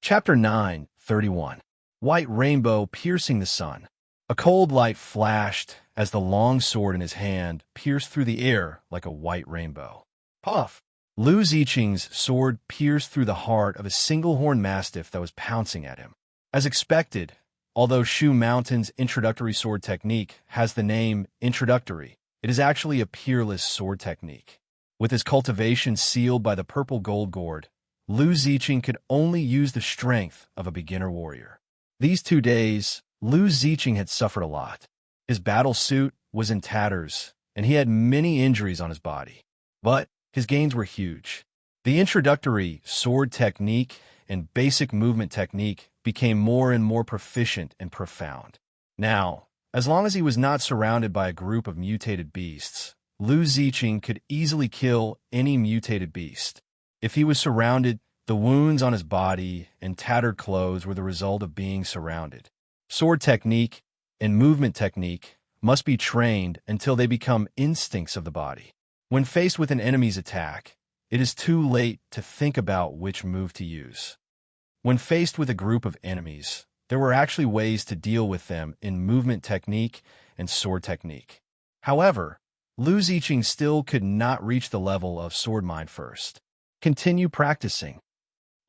Chapter 9:31. White rainbow piercing the sun. A cold light flashed as the long sword in his hand pierced through the air like a white rainbow. Puff! Lu Ziqing's sword pierced through the heart of a single-horned mastiff that was pouncing at him. As expected, although Shu Mountain's introductory sword technique has the name introductory, it is actually a peerless sword technique. With his cultivation sealed by the purple gold gourd, Lu Ziqing could only use the strength of a beginner warrior. These 2 days, Lu Ziqing had suffered a lot. His battle suit was in tatters, and he had many injuries on his body. But his gains were huge. The introductory sword technique and basic movement technique became more and more proficient and profound. Now, as long as he was not surrounded by a group of mutated beasts, Lu Ziqing could easily kill any mutated beast. If he was surrounded, the wounds on his body and tattered clothes were the result of being surrounded. Sword technique and movement technique must be trained until they become instincts of the body. When faced with an enemy's attack, it is too late to think about which move to use. When faced with a group of enemies, there were actually ways to deal with them in movement technique and sword technique. However, Lu Ziqing still could not reach the level of sword mind first. Continue practicing.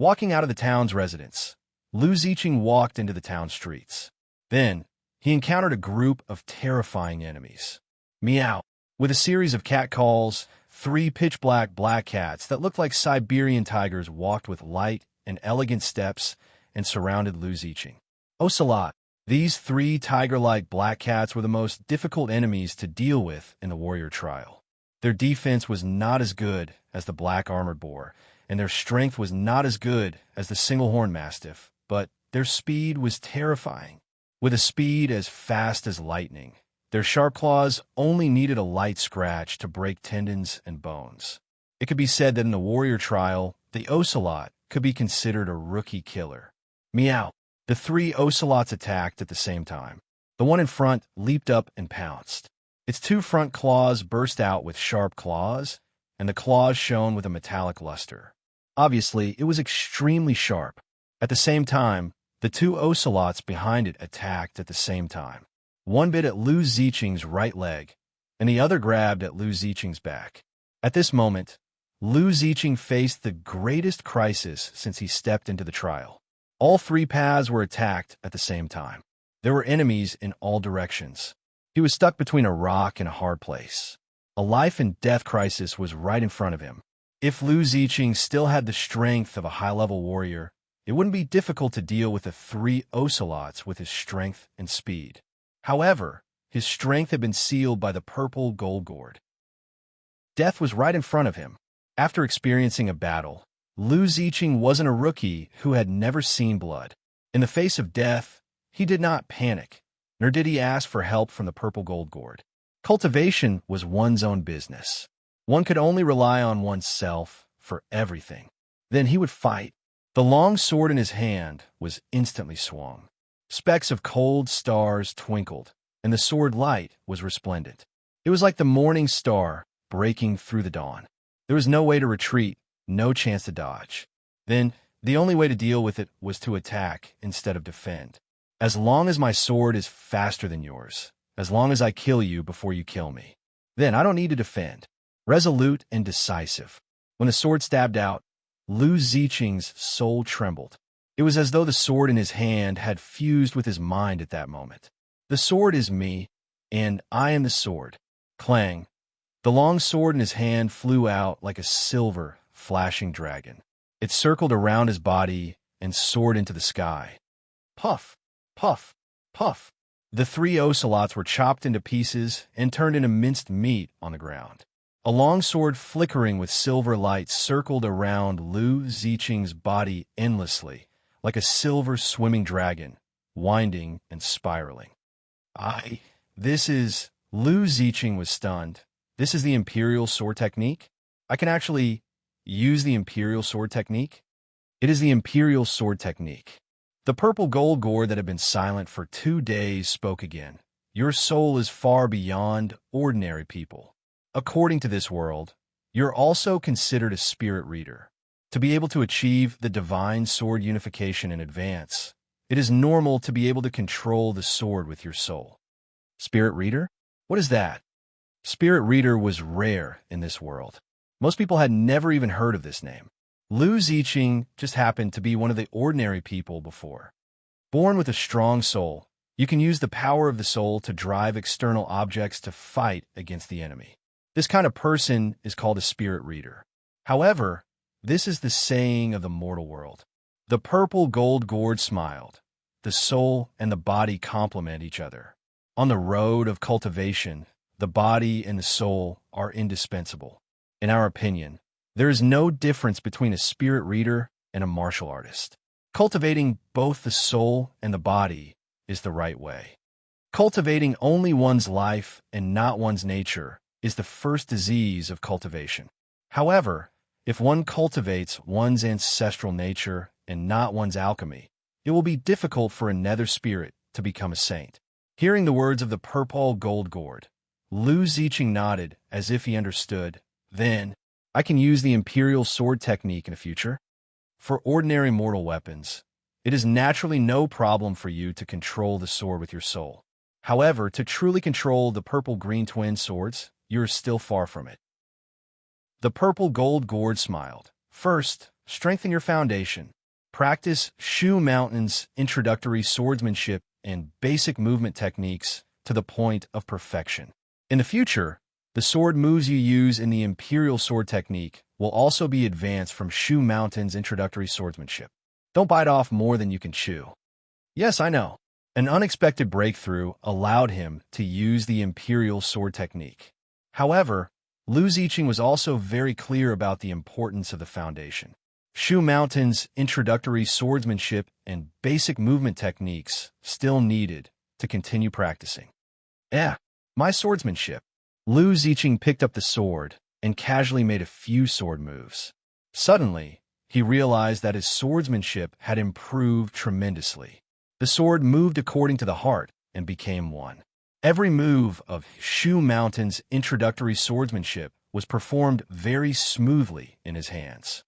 Walking out of the town's residence, Lu Ziqing walked into the town streets. Then, he encountered a group of terrifying enemies. Meow. With a series of cat calls, 3 pitch-black black cats that looked like Siberian tigers walked with light and elegant steps and surrounded Lu Ziqing. Ocelot. These 3 tiger-like black cats were the most difficult enemies to deal with in the warrior trial. Their defense was not as good as the black armored boar, and their strength was not as good as the single-horned mastiff, but their speed was terrifying. With a speed as fast as lightning, their sharp claws only needed a light scratch to break tendons and bones. It could be said that in the warrior trial, the ocelot could be considered a rookie killer. Meow. The 3 ocelots attacked at the same time. The one in front leaped up and pounced. Its 2 front claws burst out with sharp claws, and the claws shone with a metallic luster. Obviously, it was extremely sharp. At the same time, the 2 ocelots behind it attacked at the same time. One bit at Lu Ziqing's right leg, and the other grabbed at Lu Ziqing's back. At this moment, Lu Ziqing faced the greatest crisis since he stepped into the trial. All 3 paths were attacked at the same time. There were enemies in all directions. He was stuck between a rock and a hard place. A life and death crisis was right in front of him. If Lu Ziqing still had the strength of a high-level warrior, it wouldn't be difficult to deal with the 3 ocelots with his strength and speed. However, his strength had been sealed by the purple gold gourd. Death was right in front of him. After experiencing a battle, Lu Ziqing wasn't a rookie who had never seen blood. In the face of death, he did not panic, nor did he ask for help from the purple gold gourd. Cultivation was one's own business. One could only rely on oneself for everything. Then he would fight. The long sword in his hand was instantly swung. Specks of cold stars twinkled, and the sword light was resplendent. It was like the morning star breaking through the dawn. There was no way to retreat, no chance to dodge. Then, the only way to deal with it was to attack instead of defend. As long as my sword is faster than yours, as long as I kill you before you kill me, then I don't need to defend. Resolute and decisive. When the sword stabbed out, Lu Ziqing's soul trembled. It was as though the sword in his hand had fused with his mind at that moment. The sword is me, and I am the sword. Clang. The long sword in his hand flew out like a silver, flashing dragon. It circled around his body and soared into the sky. Puff, puff, puff. The 3 ocelots were chopped into pieces and turned into minced meat on the ground. A long sword flickering with silver light circled around Lu Ziqing's body endlessly, like a silver swimming dragon, winding and spiraling. Lu Ziqing was stunned. This is the Imperial Sword Technique? I can actually use the Imperial Sword Technique? It is the Imperial Sword Technique. The purple gold gourd that had been silent for 2 days spoke again. Your soul is far beyond ordinary people. According to this world, you're also considered a spirit reader. To be able to achieve the divine sword unification in advance, it is normal to be able to control the sword with your soul. Spirit Reader? What is that? Spirit Reader was rare in this world. Most people had never even heard of this name. Lu Ziqing just happened to be one of the ordinary people before. Born with a strong soul, you can use the power of the soul to drive external objects to fight against the enemy. This kind of person is called a spirit reader. However, this is the saying of the mortal world. The purple gold gourd smiled. The soul and the body complement each other. On the road of cultivation, the body and the soul are indispensable. In our opinion, there is no difference between a spirit reader and a martial artist. Cultivating both the soul and the body is the right way. Cultivating only one's life and not one's nature is the first disease of cultivation. However, if one cultivates one's ancestral nature and not one's alchemy, it will be difficult for a nether spirit to become a saint. Hearing the words of the purple gold gourd, Lu Ziqing nodded as if he understood. Then, I can use the imperial sword technique in the future. For ordinary mortal weapons, it is naturally no problem for you to control the sword with your soul. However, to truly control the purple-green twin swords, you are still far from it. The purple gold gourd smiled. First, strengthen your foundation. Practice Shu Mountain's introductory swordsmanship and basic movement techniques to the point of perfection. In the future, the sword moves you use in the imperial sword technique will also be advanced from Shu Mountain's introductory swordsmanship. Don't bite off more than you can chew. Yes, I know. An unexpected breakthrough allowed him to use the imperial sword technique. However, Lu Ziqing was also very clear about the importance of the foundation. Shu Mountain's introductory swordsmanship and basic movement techniques still needed to continue practicing. My swordsmanship. Lu Ziqing picked up the sword and casually made a few sword moves. Suddenly, he realized that his swordsmanship had improved tremendously. The sword moved according to the heart and became one. Every move of Shu Mountain's introductory swordsmanship was performed very smoothly in his hands.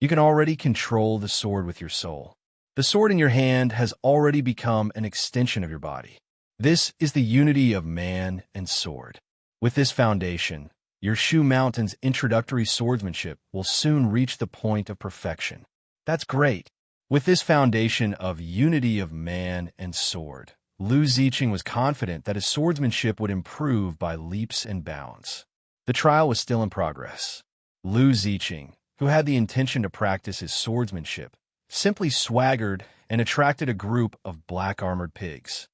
You can already control the sword with your soul. The sword in your hand has already become an extension of your body. This is the unity of man and sword. With this foundation, your Shu Mountain's introductory swordsmanship will soon reach the point of perfection. That's great. With this foundation of unity of man and sword, Lu Ziqing was confident that his swordsmanship would improve by leaps and bounds. The trial was still in progress. Lu Ziqing, who had the intention to practice his swordsmanship, simply swaggered and attracted a group of black-armored pigs.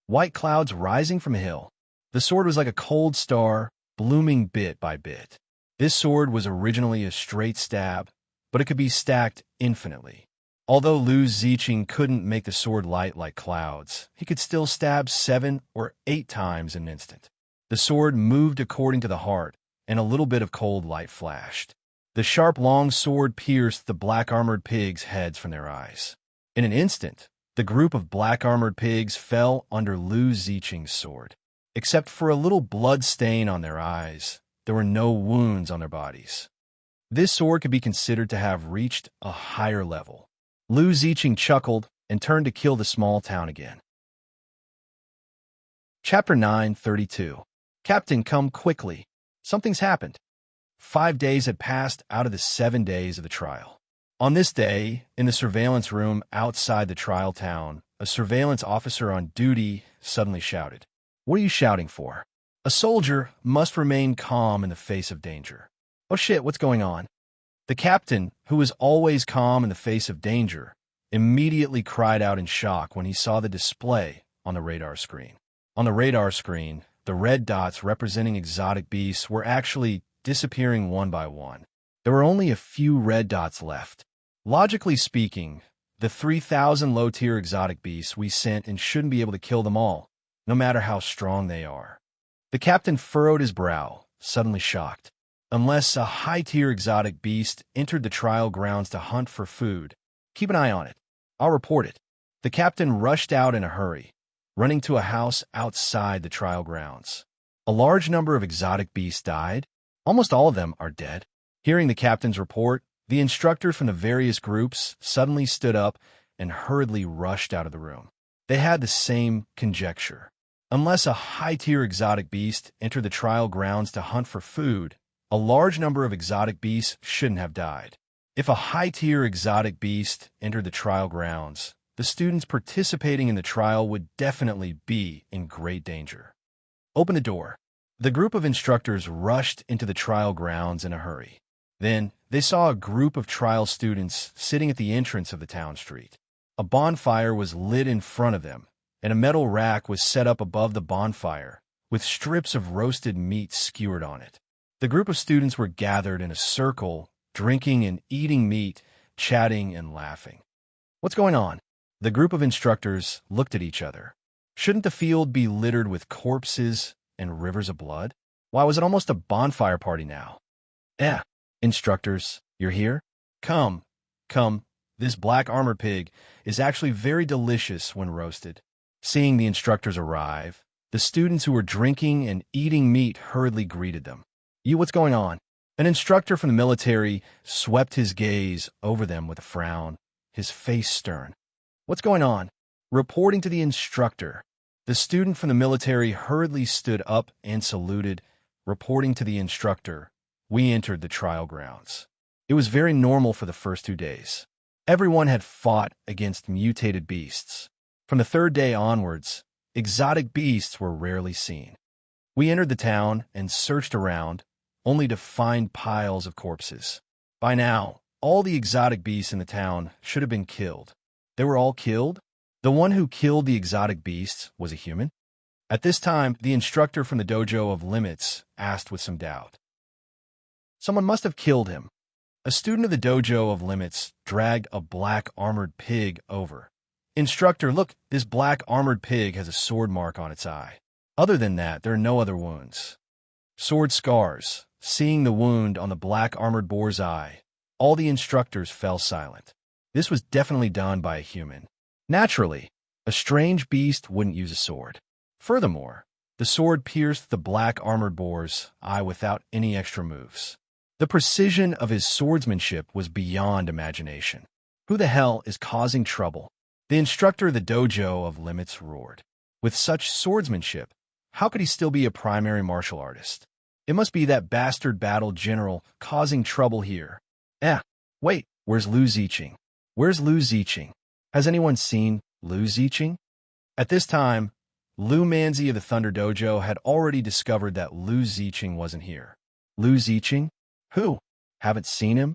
White clouds rising from a hill. The sword was like a cold star, blooming bit by bit. This sword was originally a straight stab, but it could be stacked infinitely. Although Lu Ziqing couldn't make the sword light like clouds, he could still stab 7 or 8 times in an instant. The sword moved according to the heart, and a little bit of cold light flashed. The sharp long sword pierced the black-armored pigs' heads from their eyes. In an instant, the group of black-armored pigs fell under Lu Ziqing's sword. Except for a little blood stain on their eyes, there were no wounds on their bodies. This sword could be considered to have reached a higher level. Lu Ziqing chuckled and turned to kill the small town again. Chapter 9:32. Captain, come quickly. Something's happened. 5 days had passed out of the 7 days of the trial. On this day, in the surveillance room outside the trial town, a surveillance officer on duty suddenly shouted, "What are you shouting for?" A soldier must remain calm in the face of danger. Oh shit, what's going on? The captain, who was always calm in the face of danger, immediately cried out in shock when he saw the display on the radar screen. On the radar screen, the red dots representing exotic beasts were actually disappearing one by one. There were only a few red dots left. Logically speaking, the 3,000 low-tier exotic beasts we sent and shouldn't be able to kill them all, no matter how strong they are. The captain furrowed his brow, suddenly shocked. Unless a high-tier exotic beast entered the trial grounds to hunt for food, keep an eye on it. I'll report it. The captain rushed out in a hurry, running to a house outside the trial grounds. A large number of exotic beasts died. Almost all of them are dead. Hearing the captain's report, The instructors from the various groups suddenly stood up and hurriedly rushed out of the room. They had the same conjecture. Unless a high-tier exotic beast entered the trial grounds to hunt for food, a large number of exotic beasts shouldn't have died. If a high-tier exotic beast entered the trial grounds, the students participating in the trial would definitely be in great danger. Open the door. The group of instructors rushed into the trial grounds in a hurry. Then, they saw a group of trial students sitting at the entrance of the town street. A bonfire was lit in front of them, and a metal rack was set up above the bonfire, with strips of roasted meat skewered on it. The group of students were gathered in a circle, drinking and eating meat, chatting and laughing. What's going on? The group of instructors looked at each other. Shouldn't the field be littered with corpses and rivers of blood? Why was it almost a bonfire party now? Instructors, you're here? Come. This black armored pig is actually very delicious when roasted. Seeing the instructors arrive, the students who were drinking and eating meat hurriedly greeted them. What's going on? An instructor from the military swept his gaze over them with a frown, his face stern. What's going on? Reporting to the instructor. The student from the military hurriedly stood up and saluted, reporting to the instructor. We entered the trial grounds. It was very normal for the first 2 days. Everyone had fought against mutated beasts. From the 3rd day onwards, exotic beasts were rarely seen. We entered the town and searched around, only to find piles of corpses. By now, all the exotic beasts in the town should have been killed. They were all killed? The one who killed the exotic beasts was a human? At this time, the instructor from the dojo of limits asked with some doubt. Someone must have killed him. A student of the dojo of limits dragged a black armored pig over. Instructor, look, this black armored pig has a sword mark on its eye. Other than that, there are no other wounds. Sword scars. Seeing the wound on the black armored boar's eye, all the instructors fell silent. This was definitely done by a human. Naturally, a strange beast wouldn't use a sword. Furthermore, the sword pierced the black armored boar's eye without any extra moves. The precision of his swordsmanship was beyond imagination. Who the hell is causing trouble? The instructor of the dojo of limits roared. With such swordsmanship, how could he still be a primary martial artist? It must be that bastard battle general causing trouble here. Wait, where's Lu Ziqing? Where's Lu Ziqing? Has anyone seen Lu Ziqing? At this time, Lu Manzi of the Thunder Dojo had already discovered that Lu Ziqing wasn't here. Lu Ziqing? Who? Haven't seen him?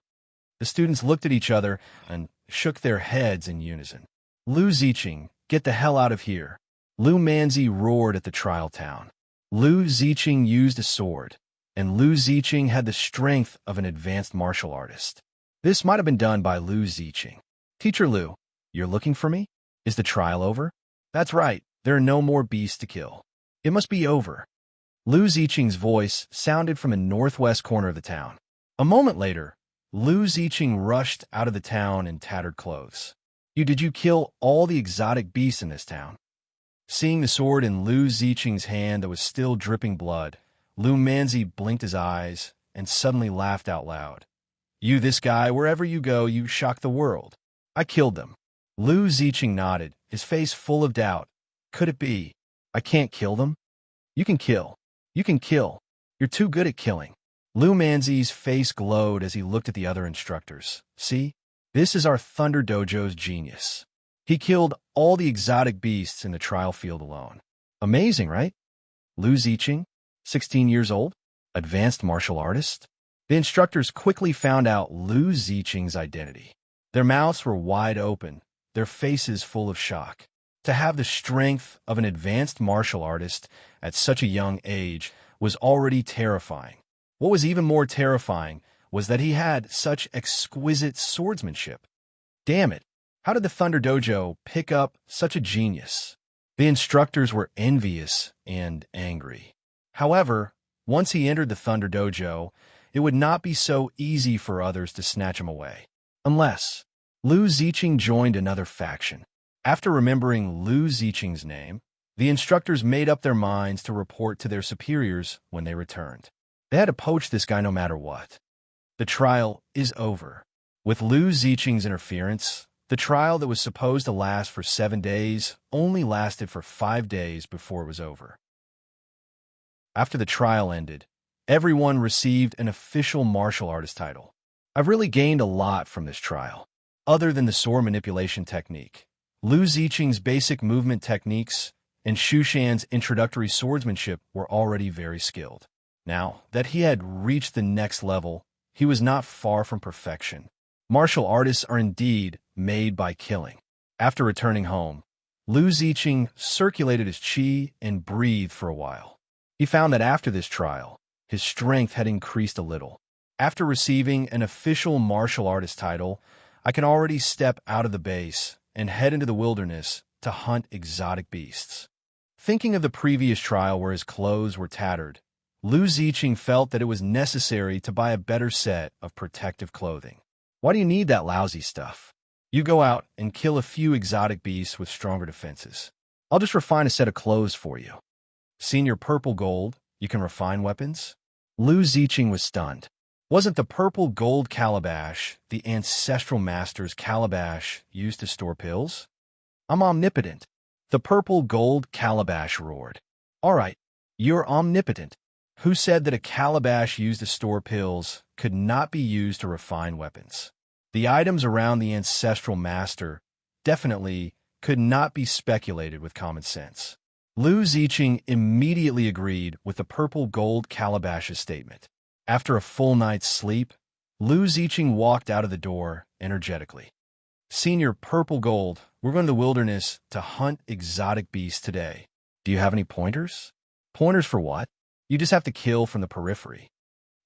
The students looked at each other and shook their heads in unison. Lu Ziqing, get the hell out of here. Lu Manzi roared at the trial town. Lu Ziqing used a sword, and Lu Ziqing had the strength of an advanced martial artist. This might have been done by Lu Ziqing. Teacher Lu, you're looking for me? Is the trial over? That's right, there are no more beasts to kill. It must be over. Lu Ziqing's voice sounded from the northwest corner of the town. A moment later, Lu Ziqing rushed out of the town in tattered clothes. Did you kill all the exotic beasts in this town? Seeing the sword in Lu Ziqing's hand that was still dripping blood, Lu Manzi blinked his eyes and suddenly laughed out loud. This guy, wherever you go, you shock the world. I killed them. Lu Ziqing nodded, his face full of doubt. Could it be? I can't kill them? You can kill. You can kill. You're too good at killing. Lu Manzi's face glowed as he looked at the other instructors. See? This is our Thunder Dojo's genius. He killed all the exotic beasts in the trial field alone. Amazing, right? Lu Ziqing, 16 years old, advanced martial artist. The instructors quickly found out Lu Ziqing's identity. Their mouths were wide open, their faces full of shock. To have the strength of an advanced martial artist at such a young age was already terrifying. What was even more terrifying was that he had such exquisite swordsmanship. Damn it. How did the Thunder Dojo pick up such a genius? The instructors were envious and angry. However, once he entered the Thunder Dojo, it would not be so easy for others to snatch him away. Unless Lu Ziqing joined another faction. After remembering Lu Ziqing's name, the instructors made up their minds to report to their superiors when they returned. They had to poach this guy no matter what. The trial is over. With Lu Ziqing's interference, the trial that was supposed to last for 7 days only lasted for 5 days before it was over. After the trial ended, everyone received an official martial artist title. I've really gained a lot from this trial. Other than the sword manipulation technique, Lu Ziqing's basic movement techniques and Xu Shan's introductory swordsmanship were already very skilled. Now that he had reached the next level, he was not far from perfection. Martial artists are indeed made by killing. After returning home, Lu Ziqing circulated his qi and breathed for a while. He found that after this trial, his strength had increased a little. After receiving an official martial artist title, I can already step out of the base and head into the wilderness to hunt exotic beasts. Thinking of the previous trial where his clothes were tattered, Lu Ziqing felt that it was necessary to buy a better set of protective clothing. Why do you need that lousy stuff? You go out and kill a few exotic beasts with stronger defenses. I'll just refine a set of clothes for you. Senior purple gold, you can refine weapons? Lu Ziqing was stunned. Wasn't the purple gold calabash the ancestral master's calabash used to store pills? I'm omnipotent. The purple gold calabash roared. All right, you're omnipotent. Who said that a calabash used to store pills could not be used to refine weapons? The items around the ancestral master definitely could not be speculated with common sense. Lu Ziqing immediately agreed with the purple gold calabash's statement. After a full night's sleep, Lu Ziqing walked out of the door energetically. Senior purple gold, we're going to the wilderness to hunt exotic beasts today. Do you have any pointers? Pointers for what? You just have to kill from the periphery.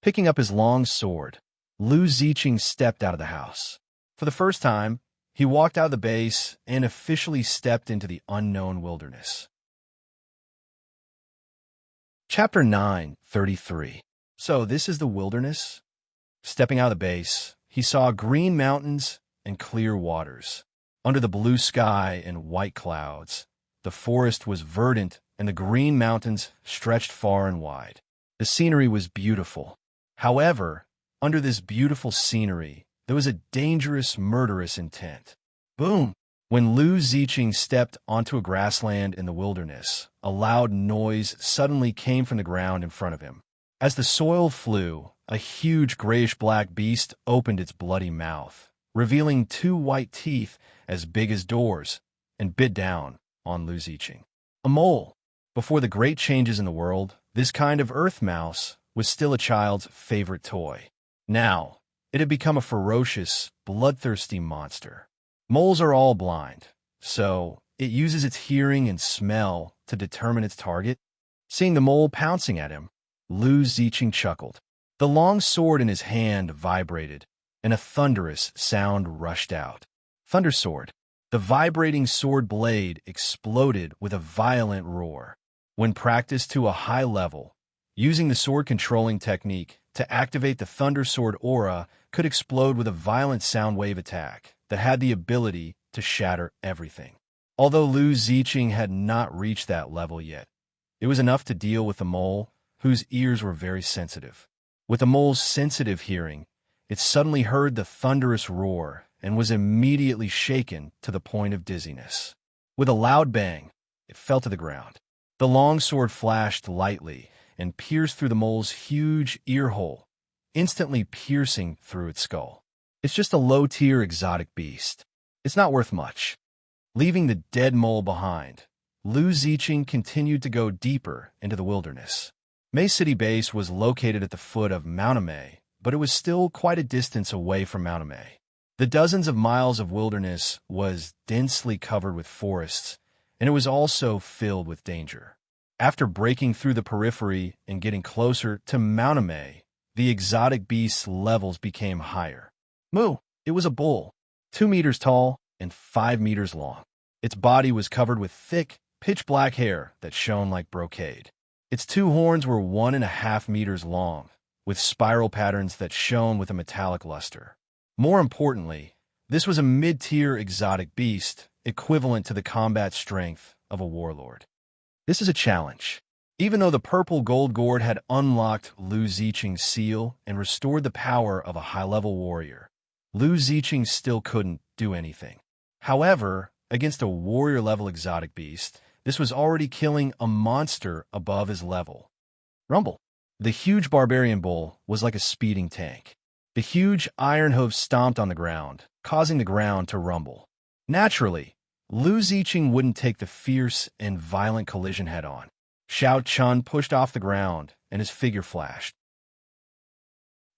Picking up his long sword, Lu Ziqing stepped out of the house. For the first time, he walked out of the base and officially stepped into the unknown wilderness. Chapter 9:33. So this is the wilderness? Stepping out of the base, he saw green mountains and clear waters. Under the blue sky and white clouds, the forest was verdant and the green mountains stretched far and wide. The scenery was beautiful. However, under this beautiful scenery, there was a dangerous, murderous intent. Boom! When Lu Ziqing stepped onto a grassland in the wilderness, a loud noise suddenly came from the ground in front of him. As the soil flew, a huge grayish-black beast opened its bloody mouth, revealing 2 white teeth as big as doors, and bit down on Lu Ziqing. A mole. Before the great changes in the world, this kind of earth mouse was still a child's favorite toy. Now, it had become a ferocious, bloodthirsty monster. Moles are all blind, so it uses its hearing and smell to determine its target. Seeing the mole pouncing at him, Lu Ziqing chuckled. The long sword in his hand vibrated, and a thunderous sound rushed out. Thunder sword. The vibrating sword blade exploded with a violent roar. When practiced to a high level, using the sword controlling technique to activate the Thunder Sword aura could explode with a violent sound wave attack that had the ability to shatter everything. Although Lu Ziqing had not reached that level yet, it was enough to deal with the mole, whose ears were very sensitive. With the mole's sensitive hearing, it suddenly heard the thunderous roar and was immediately shaken to the point of dizziness. With a loud bang, it fell to the ground. The long sword flashed lightly and pierced through the mole's huge ear hole, instantly piercing through its skull. It's just a low-tier exotic beast. It's not worth much. Leaving the dead mole behind, Lu Ziqing continued to go deeper into the wilderness. Mei City Base was located at the foot of Mount Mei, but it was still quite a distance away from Mount Mei. The dozens of miles of wilderness was densely covered with forests, and it was also filled with danger. After breaking through the periphery and getting closer to Mount Mei, the exotic beast's levels became higher. Moo! It was a bull, 2 meters tall and 5 meters long. Its body was covered with thick, pitch-black hair that shone like brocade. Its 2 horns were 1.5 meters long, with spiral patterns that shone with a metallic luster. More importantly, this was a mid-tier exotic beast, equivalent to the combat strength of a warlord. This is a challenge. Even though the purple gold gourd had unlocked Lu Ziqing's seal and restored the power of a high-level warrior, Lu Ziqing still couldn't do anything. However, against a warrior-level exotic beast, this was already killing a monster above his level. Rumble. The huge barbarian bull was like a speeding tank. The huge iron hooves stomped on the ground, causing the ground to rumble. Naturally, Lu Ziqing wouldn't take the fierce and violent collision head-on. Xiao Chun pushed off the ground, and his figure flashed.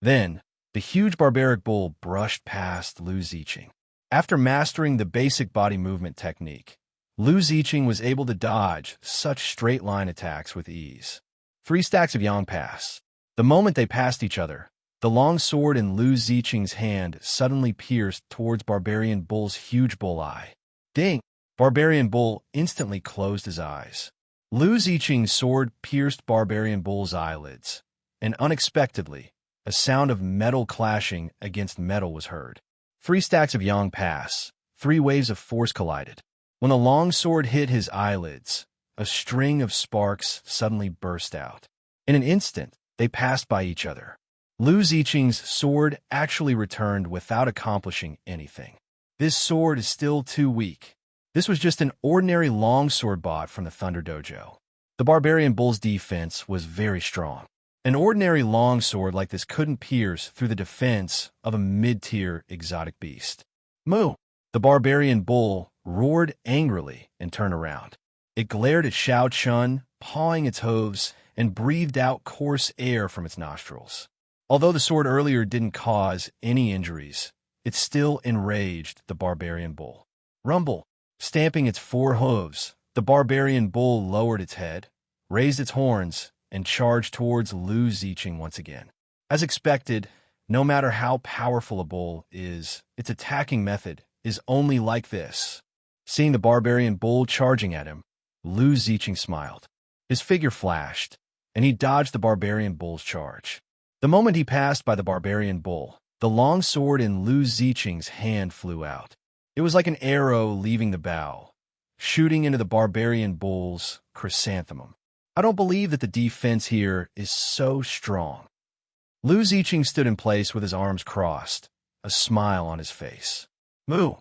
Then, the huge barbaric bull brushed past Lu Ziqing. After mastering the basic body movement technique, Lu Ziqing was able to dodge such straight-line attacks with ease. 3 stacks of yang pass. The moment they passed each other, the long sword in Lu Ziqing's hand suddenly pierced towards Barbarian Bull's huge bull eye. Ding! Barbarian Bull instantly closed his eyes. Lu Ziqing's sword pierced Barbarian Bull's eyelids, and unexpectedly, a sound of metal clashing against metal was heard. 3 stacks of yang pass. 3 waves of force collided. When the long sword hit his eyelids, a string of sparks suddenly burst out. In an instant, they passed by each other. Lu Ziqing's sword actually returned without accomplishing anything. This sword is still too weak. This was just an ordinary longsword bought from the Thunder Dojo. The Barbarian Bull's defense was very strong. An ordinary longsword like this couldn't pierce through the defense of a mid-tier exotic beast. Moo! The Barbarian Bull roared angrily and turned around. It glared at Xiao Chun, pawing its hooves, and breathed out coarse air from its nostrils. Although the sword earlier didn't cause any injuries, it still enraged the Barbarian Bull. Rumble! Stamping its 4 hooves, the Barbarian Bull lowered its head, raised its horns, and charged towards Lu Ziqing once again. As expected, no matter how powerful a bull is, its attacking method is only like this. Seeing the Barbarian Bull charging at him, Lu Ziqing smiled. His figure flashed, and he dodged the Barbarian Bull's charge. The moment he passed by the Barbarian Bull, the long sword in Lu Ziqing's hand flew out. It was like an arrow leaving the bow, shooting into the Barbarian Bull's chrysanthemum. I don't believe that the defense here is so strong. Lu Ziqing stood in place with his arms crossed, a smile on his face. Moo!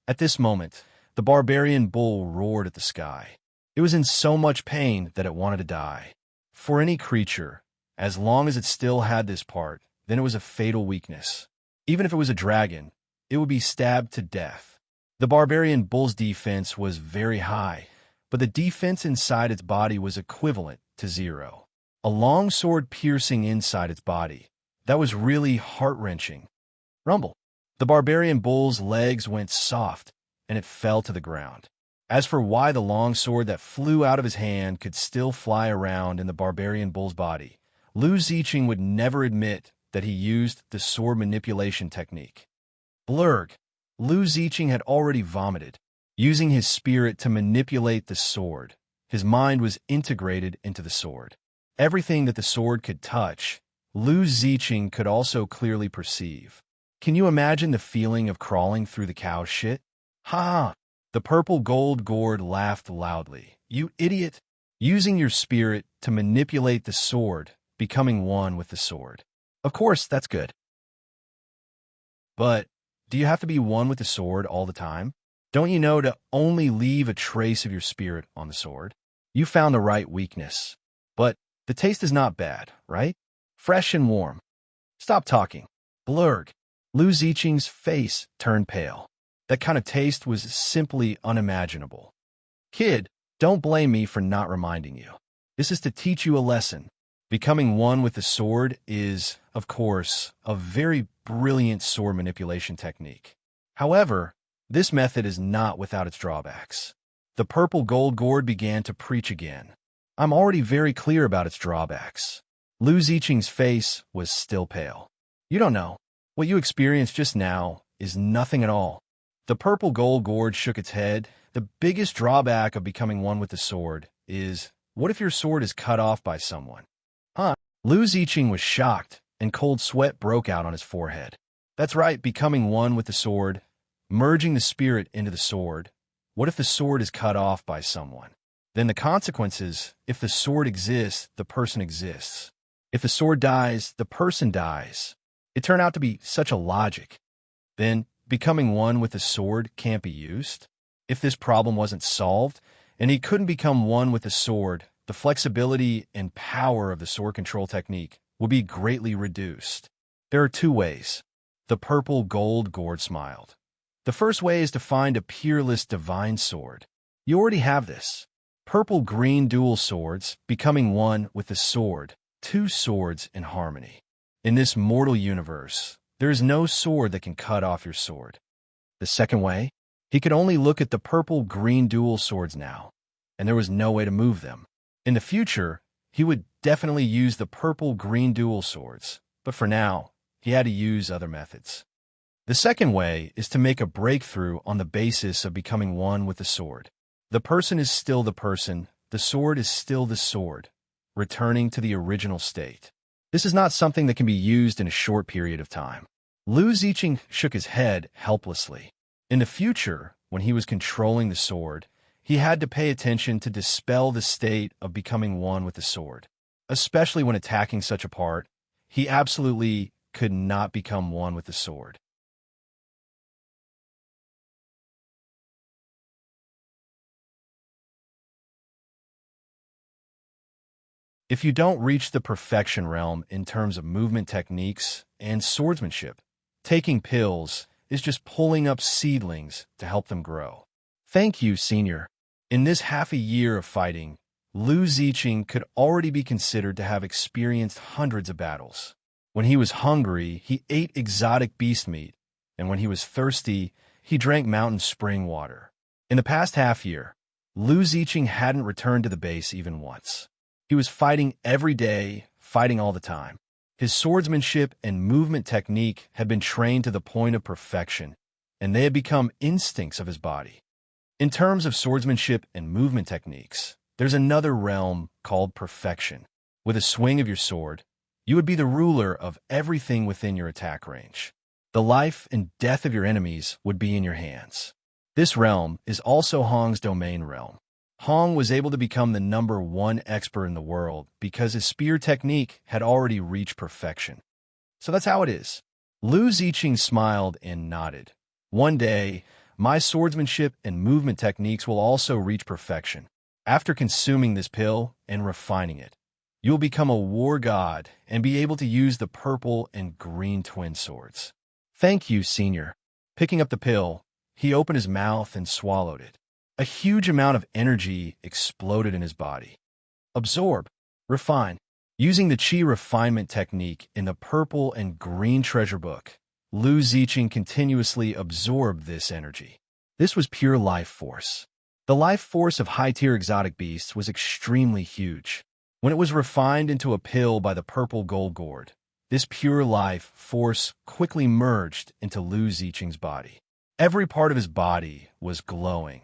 At this moment, the Barbarian Bull roared at the sky. It was in so much pain that it wanted to die. For any creature, as long as it still had this part, then it was a fatal weakness. Even if it was a dragon, it would be stabbed to death. The Barbarian Bull's defense was very high, but the defense inside its body was equivalent to 0. A long sword piercing inside its body. That was really heart-wrenching. Rumble. The Barbarian Bull's legs went soft, and it fell to the ground. As for why the long sword that flew out of his hand could still fly around in the Barbarian Bull's body, Lu Ziqing would never admit that he used the sword manipulation technique. Blurg. Lu Ziqing had already vomited. Using his spirit to manipulate the sword, his mind was integrated into the sword. Everything that the sword could touch, Lu Ziqing could also clearly perceive. Can you imagine the feeling of crawling through the cow's shit? Ha ha! The purple gold gourd laughed loudly. You idiot! Using your spirit to manipulate the sword, becoming one with the sword. Of course, that's good. But do you have to be one with the sword all the time? Don't you know to only leave a trace of your spirit on the sword? You found the right weakness. But the taste is not bad, right? Fresh and warm. Stop talking. Blurg. Lu Ziqing's face turned pale. That kind of taste was simply unimaginable. Kid, don't blame me for not reminding you. This is to teach you a lesson. Becoming one with the sword is, of course, a very brilliant sword manipulation technique. However, this method is not without its drawbacks. The purple gold gourd began to preach again. I'm already very clear about its drawbacks. Lu Ziqing's face was still pale. You don't know. What you experienced just now is nothing at all. The purple gold gourd shook its head. The biggest drawback of becoming one with the sword is, what if your sword is cut off by someone? Huh? Lu Ziqing was shocked, and cold sweat broke out on his forehead. That's right, becoming one with the sword, merging the spirit into the sword. What if the sword is cut off by someone? Then the consequences, if the sword exists, the person exists. If the sword dies, the person dies. It turned out to be such a logic. then becoming one with the sword can't be used? If this problem wasn't solved, and he couldn't become one with the sword, the flexibility and power of the sword control technique would be greatly reduced. There are two ways. The purple gold gourd smiled. The first way is to find a peerless divine sword. You already have this. Purple green dual swords, becoming one with the sword, two swords in harmony. In this mortal universe, there is no sword that can cut off your sword. The second way, he could only look at the purple green dual swords now, and there was no way to move them. In the future, he would definitely use the purple green dual swords, but for now, he had to use other methods. The second way is to make a breakthrough on the basis of becoming one with the sword. The person is still the person, the sword is still the sword, returning to the original state. This is not something that can be used in a short period of time. Lu Ziqing shook his head helplessly. In the future, when he was controlling the sword, he had to pay attention to dispel the state of becoming one with the sword. Especially when attacking such a part, he absolutely could not become one with the sword. If you don't reach the perfection realm in terms of movement techniques and swordsmanship, taking pills is just pulling up seedlings to help them grow. Thank you, Senior. In this half a year of fighting, Lu Ziqing could already be considered to have experienced hundreds of battles. When he was hungry, he ate exotic beast meat, and when he was thirsty, he drank mountain spring water. In the past half year, Lu Ziqing hadn't returned to the base even once. He was fighting every day, fighting all the time. His swordsmanship and movement technique had been trained to the point of perfection, and they had become instincts of his body. In terms of swordsmanship and movement techniques, there's another realm called perfection. With a swing of your sword, you would be the ruler of everything within your attack range. The life and death of your enemies would be in your hands. This realm is also Hong's domain realm. Hong was able to become the #1 expert in the world because his spear technique had already reached perfection. So that's how it is. Lu Ziqing smiled and nodded. One day, my swordsmanship and movement techniques will also reach perfection. After consuming this pill and refining it, you'll become a war god and be able to use the purple and green twin swords. Thank you, Senior. Picking up the pill, he opened his mouth and swallowed it. A huge amount of energy exploded in his body. Absorb, refine. Using the Qi refinement technique in the purple and green treasure book, Lu Ziqing continuously absorbed this energy. This was pure life force. The life force of high-tier exotic beasts was extremely huge. When it was refined into a pill by the purple gold gourd, this pure life force quickly merged into Lu Ziqing's body. Every part of his body was glowing,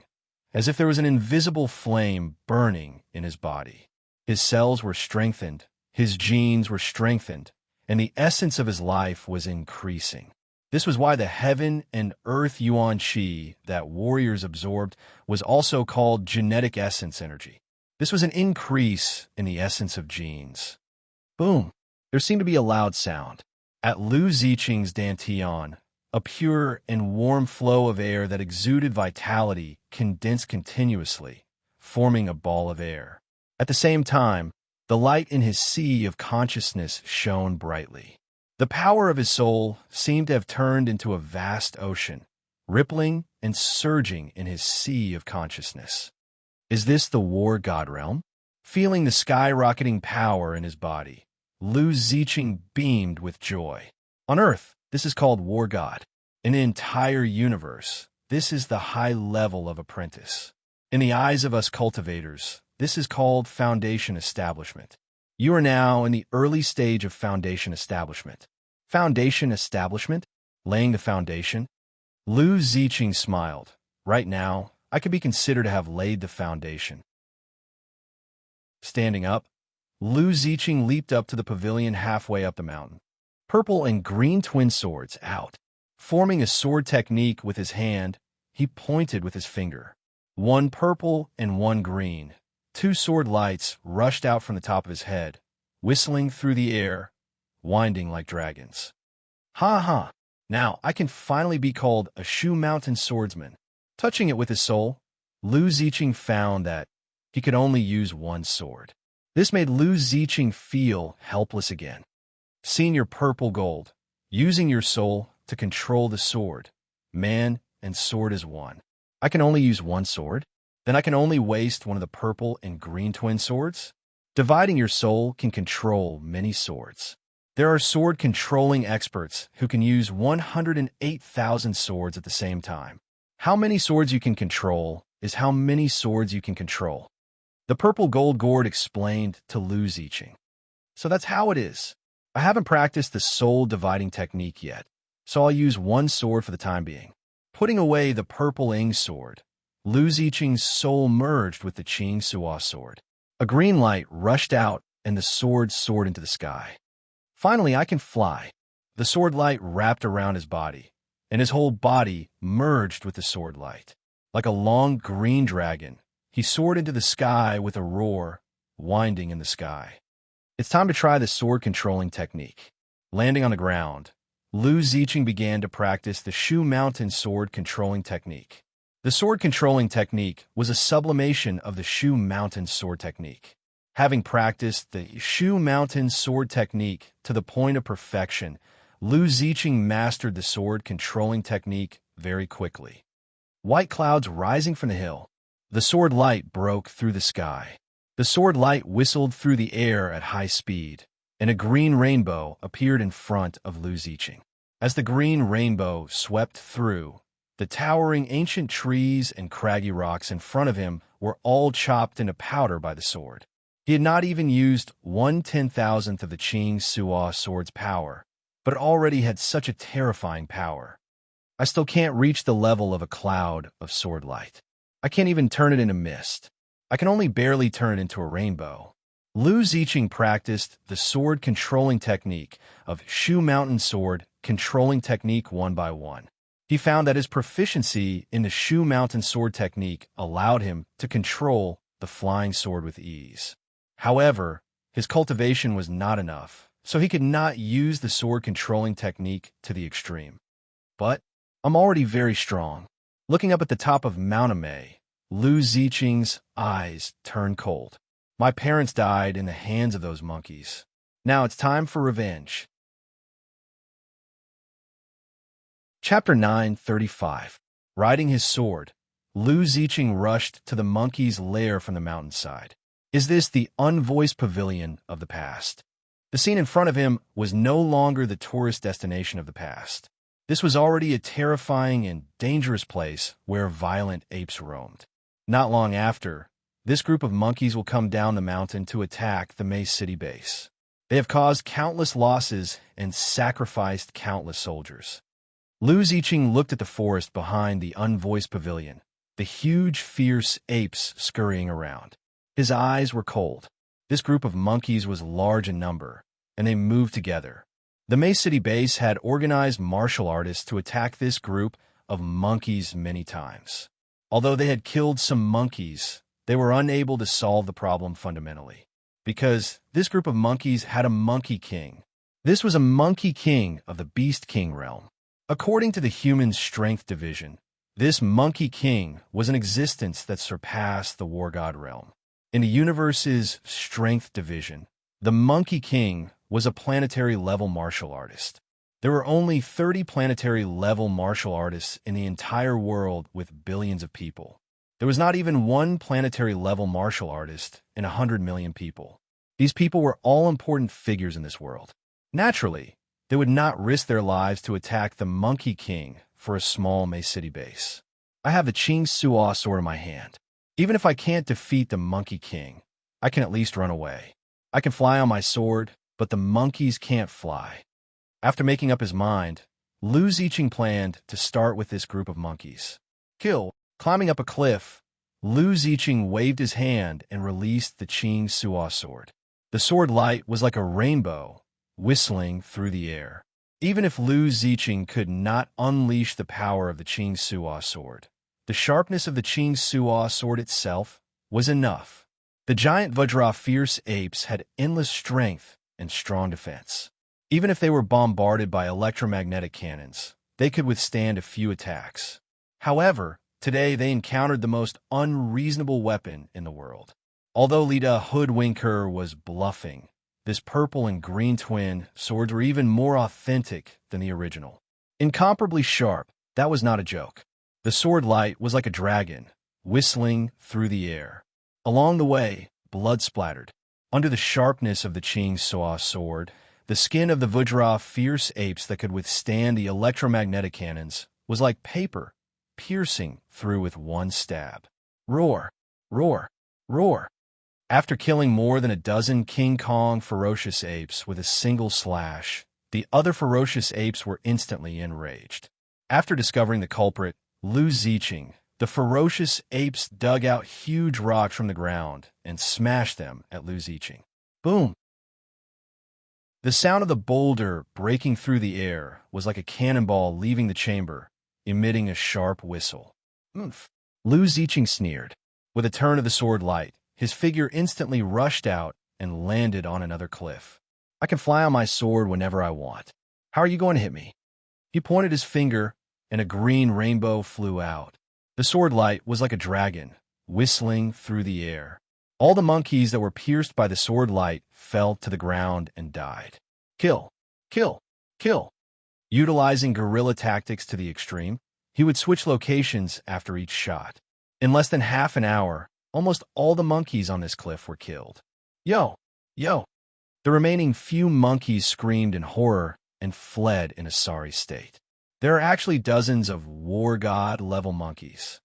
as if there was an invisible flame burning in his body. His cells were strengthened, his genes were strengthened, and the essence of his life was increasing. This was why the heaven and earth yuan qi that warriors absorbed was also called genetic essence energy. This was an increase in the essence of genes. Boom! There seemed to be a loud sound. At Lu Ziqing's dantian, a pure and warm flow of air that exuded vitality condensed continuously, forming a ball of air. At the same time, the light in his sea of consciousness shone brightly. The power of his soul seemed to have turned into a vast ocean, rippling and surging in his sea of consciousness. Is this the war god realm? Feeling the skyrocketing power in his body, Lu Ziqing beamed with joy. On Earth, this is called war god. In the entire universe, this is the high level of apprentice. In the eyes of us cultivators, this is called foundation establishment. You are now in the early stage of foundation establishment. Foundation establishment? Laying the foundation? Lu Ziqing smiled. Right now, I could be considered to have laid the foundation. Standing up, Lu Ziqing leaped up to the pavilion halfway up the mountain. Purple and green twin swords out. Forming a sword technique with his hand, he pointed with his finger. One purple and one green. Two sword lights rushed out from the top of his head, whistling through the air, winding like dragons. Ha ha! Now I can finally be called a Shu Mountain swordsman. Touching it with his soul, Lu Ziqing found that he could only use one sword. This made Lu Ziqing feel helpless again. Seeing your purple gold, using your soul to control the sword. Man and sword is one. I can only use one sword? Then I can only waste one of the purple and green twin swords? Dividing your soul can control many swords. There are sword-controlling experts who can use 108,000 swords at the same time. How many swords you can control is how many swords you can control. The purple gold gourd explained to Lu Ziqing. So that's how it is. I haven't practiced the soul-dividing technique yet, so I'll use one sword for the time being. Putting away the purple Ing sword, Lu Ziqing's soul merged with the Qing Suo sword. A green light rushed out and the sword soared into the sky. Finally, I can fly. The sword light wrapped around his body, and his whole body merged with the sword light. Like a long green dragon, he soared into the sky with a roar, winding in the sky. It's time to try the sword-controlling technique. Landing on the ground, Lu Ziqing began to practice the Shu Mountain sword-controlling technique. The sword-controlling technique was a sublimation of the Shu Mountain sword technique. Having practiced the Shu Mountain sword technique to the point of perfection, Lu Ziqing mastered the sword-controlling technique very quickly. White clouds rising from the hill. The sword light broke through the sky. The sword light whistled through the air at high speed, and a green rainbow appeared in front of Lu Ziqing. As the green rainbow swept through, the towering ancient trees and craggy rocks in front of him were all chopped into powder by the sword. He had not even used 1/10,000th of the Qing Suo sword's power, but it already had such a terrifying power. I still can't reach the level of a cloud of sword light. I can't even turn it into mist. I can only barely turn it into a rainbow. Lu Ziqing practiced the sword-controlling technique of Shu Mountain sword controlling technique one by one. He found that his proficiency in the Shu Mountain sword technique allowed him to control the flying sword with ease. However, his cultivation was not enough, so he could not use the sword-controlling technique to the extreme. But I'm already very strong. Looking up at the top of Mount Amei, Lu Ziqing's eyes turned cold. My parents died in the hands of those monkeys. Now it's time for revenge. Chapter 9:35. Riding his sword, Lu Ziqing rushed to the monkey's lair from the mountainside. Is this the unvoiced pavilion of the past? The scene in front of him was no longer the tourist destination of the past. This was already a terrifying and dangerous place where violent apes roamed. Not long after, this group of monkeys will come down the mountain to attack the Mei City base. They have caused countless losses and sacrificed countless soldiers. Lu Ziqing looked at the forest behind the unvoiced pavilion, the huge, fierce apes scurrying around. His eyes were cold. This group of monkeys was large in number, and they moved together. The Mei City base had organized martial artists to attack this group of monkeys many times. Although they had killed some monkeys, they were unable to solve the problem fundamentally, because this group of monkeys had a monkey king. This was a monkey king of the Beast King realm. According to the Human Strength Division, this monkey king was an existence that surpassed the War God realm. In the universe's Strength Division, the Monkey King was a planetary-level martial artist. There were only 30 planetary-level martial artists in the entire world with billions of people. There was not even one planetary-level martial artist in 100 million people. These people were all-important figures in this world. Naturally, they would not risk their lives to attack the Monkey King for a small Mei City base. I have the Qing Suo sword in my hand. Even if I can't defeat the Monkey King, I can at least run away. I can fly on my sword, but the monkeys can't fly. After making up his mind, Lu Ziqing planned to start with this group of monkeys. Climbing up a cliff, Lu Ziqing waved his hand and released the Qing Suo sword. The sword light was like a rainbow, whistling through the air. Even if Lu Ziqing could not unleash the power of the Qing Suo sword, the sharpness of the Qing Suo sword itself was enough. The giant Vajra fierce apes had endless strength and strong defense. Even if they were bombarded by electromagnetic cannons, they could withstand a few attacks. However, today they encountered the most unreasonable weapon in the world. Although Lita Hoodwinker was bluffing, this purple and green twin swords were even more authentic than the original. Incomparably sharp, that was not a joke. The sword light was like a dragon, whistling through the air. Along the way, blood splattered. Under the sharpness of the Ching Soa sword, the skin of the Vajra fierce apes that could withstand the electromagnetic cannons was like paper, piercing through with one stab. Roar, roar, roar. After killing more than a dozen King Kong ferocious apes with a single slash, the other ferocious apes were instantly enraged. After discovering the culprit, Lu Ziqing, the ferocious apes dug out huge rocks from the ground and smashed them at Lu Ziqing. Boom! The sound of the boulder breaking through the air was like a cannonball leaving the chamber, emitting a sharp whistle. Oomph! Lu Ziqing sneered. With a turn of the sword light, his figure instantly rushed out and landed on another cliff. I can fly on my sword whenever I want. How are you going to hit me? He pointed his finger, and a green rainbow flew out. The sword light was like a dragon, whistling through the air. All the monkeys that were pierced by the sword light fell to the ground and died. Kill, kill, kill. Utilizing guerrilla tactics to the extreme, he would switch locations after each shot. In less than half an hour, almost all the monkeys on this cliff were killed. Yo, yo. The remaining few monkeys screamed in horror and fled in a sorry state. There are actually dozens of war god-level monkeys.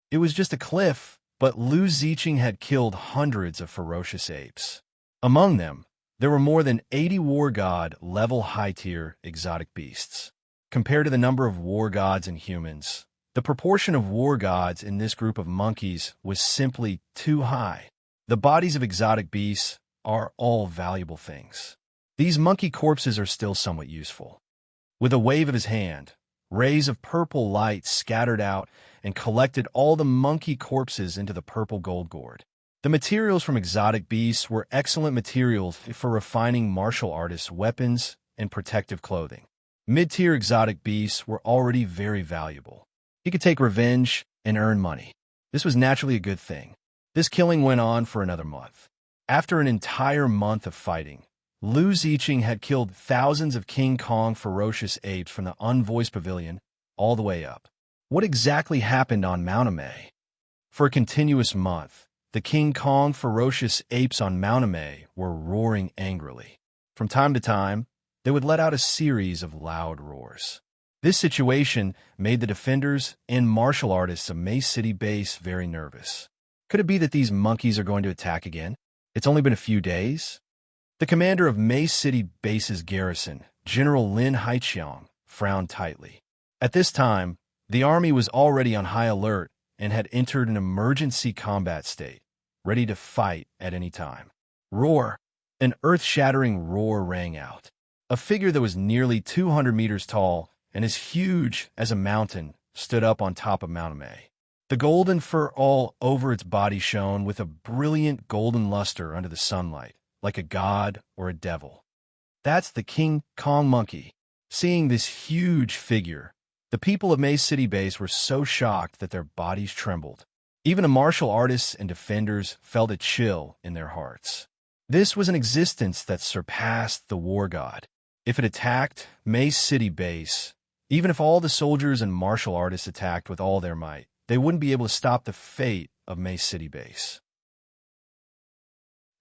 It was just a cliff, but Lu Ziqing had killed hundreds of ferocious apes. Among them, there were more than 80 war god-level high-tier exotic beasts. Compared to the number of war gods and humans, the proportion of war gods in this group of monkeys was simply too high. The bodies of exotic beasts are all valuable things. These monkey corpses are still somewhat useful. With a wave of his hand, rays of purple light scattered out and collected all the monkey corpses into the purple gold gourd. The materials from exotic beasts were excellent materials for refining martial artists' weapons and protective clothing. Mid-tier exotic beasts were already very valuable. He could take revenge and earn money. This was naturally a good thing. This killing went on for another month. After an entire month of fighting, Lu Ziqing had killed thousands of King Kong ferocious apes from the Unvoiced Pavilion all the way up. What exactly happened on Mount Amei? For a continuous month, the King Kong ferocious apes on Mount Amei were roaring angrily. From time to time, they would let out a series of loud roars. This situation made the defenders and martial artists of Mei City Base very nervous. Could it be that these monkeys are going to attack again? It's only been a few days? The commander of Mei City Base's garrison, General Lin Haiqiang, frowned tightly. At this time, the army was already on high alert and had entered an emergency combat state, ready to fight at any time. Roar! An earth-shattering roar rang out. A figure that was nearly 200 meters tall and as huge as a mountain stood up on top of Mount Amei. The golden fur all over its body shone with a brilliant golden luster under the sunlight, like a god or a devil. That's the King Kong monkey. Seeing this huge figure, the people of Mei City Base were so shocked that their bodies trembled. Even the martial artists and defenders felt a chill in their hearts. This was an existence that surpassed the war god. If it attacked Mei City Base, even if all the soldiers and martial artists attacked with all their might, they wouldn't be able to stop the fate of Mei City Base.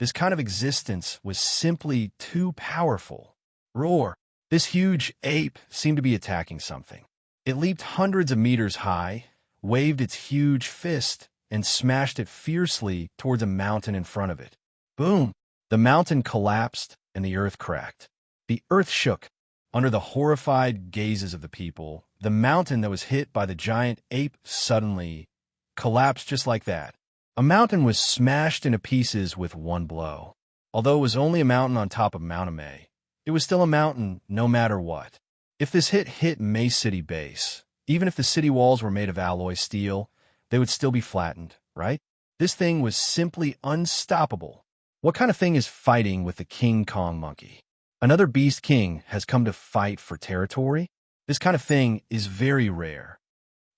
This kind of existence was simply too powerful. Roar! This huge ape seemed to be attacking something. It leaped hundreds of meters high, waved its huge fist, and smashed it fiercely towards a mountain in front of it. Boom! The mountain collapsed and the earth cracked. The earth shook. Under the horrified gazes of the people, the mountain that was hit by the giant ape suddenly collapsed just like that. A mountain was smashed into pieces with one blow. Although it was only a mountain on top of Mount Amei, it was still a mountain no matter what. If this hit Mei City Base, even if the city walls were made of alloy steel, they would still be flattened, right? This thing was simply unstoppable. What kind of thing is fighting with the King Kong monkey? Another beast king has come to fight for territory? This kind of thing is very rare.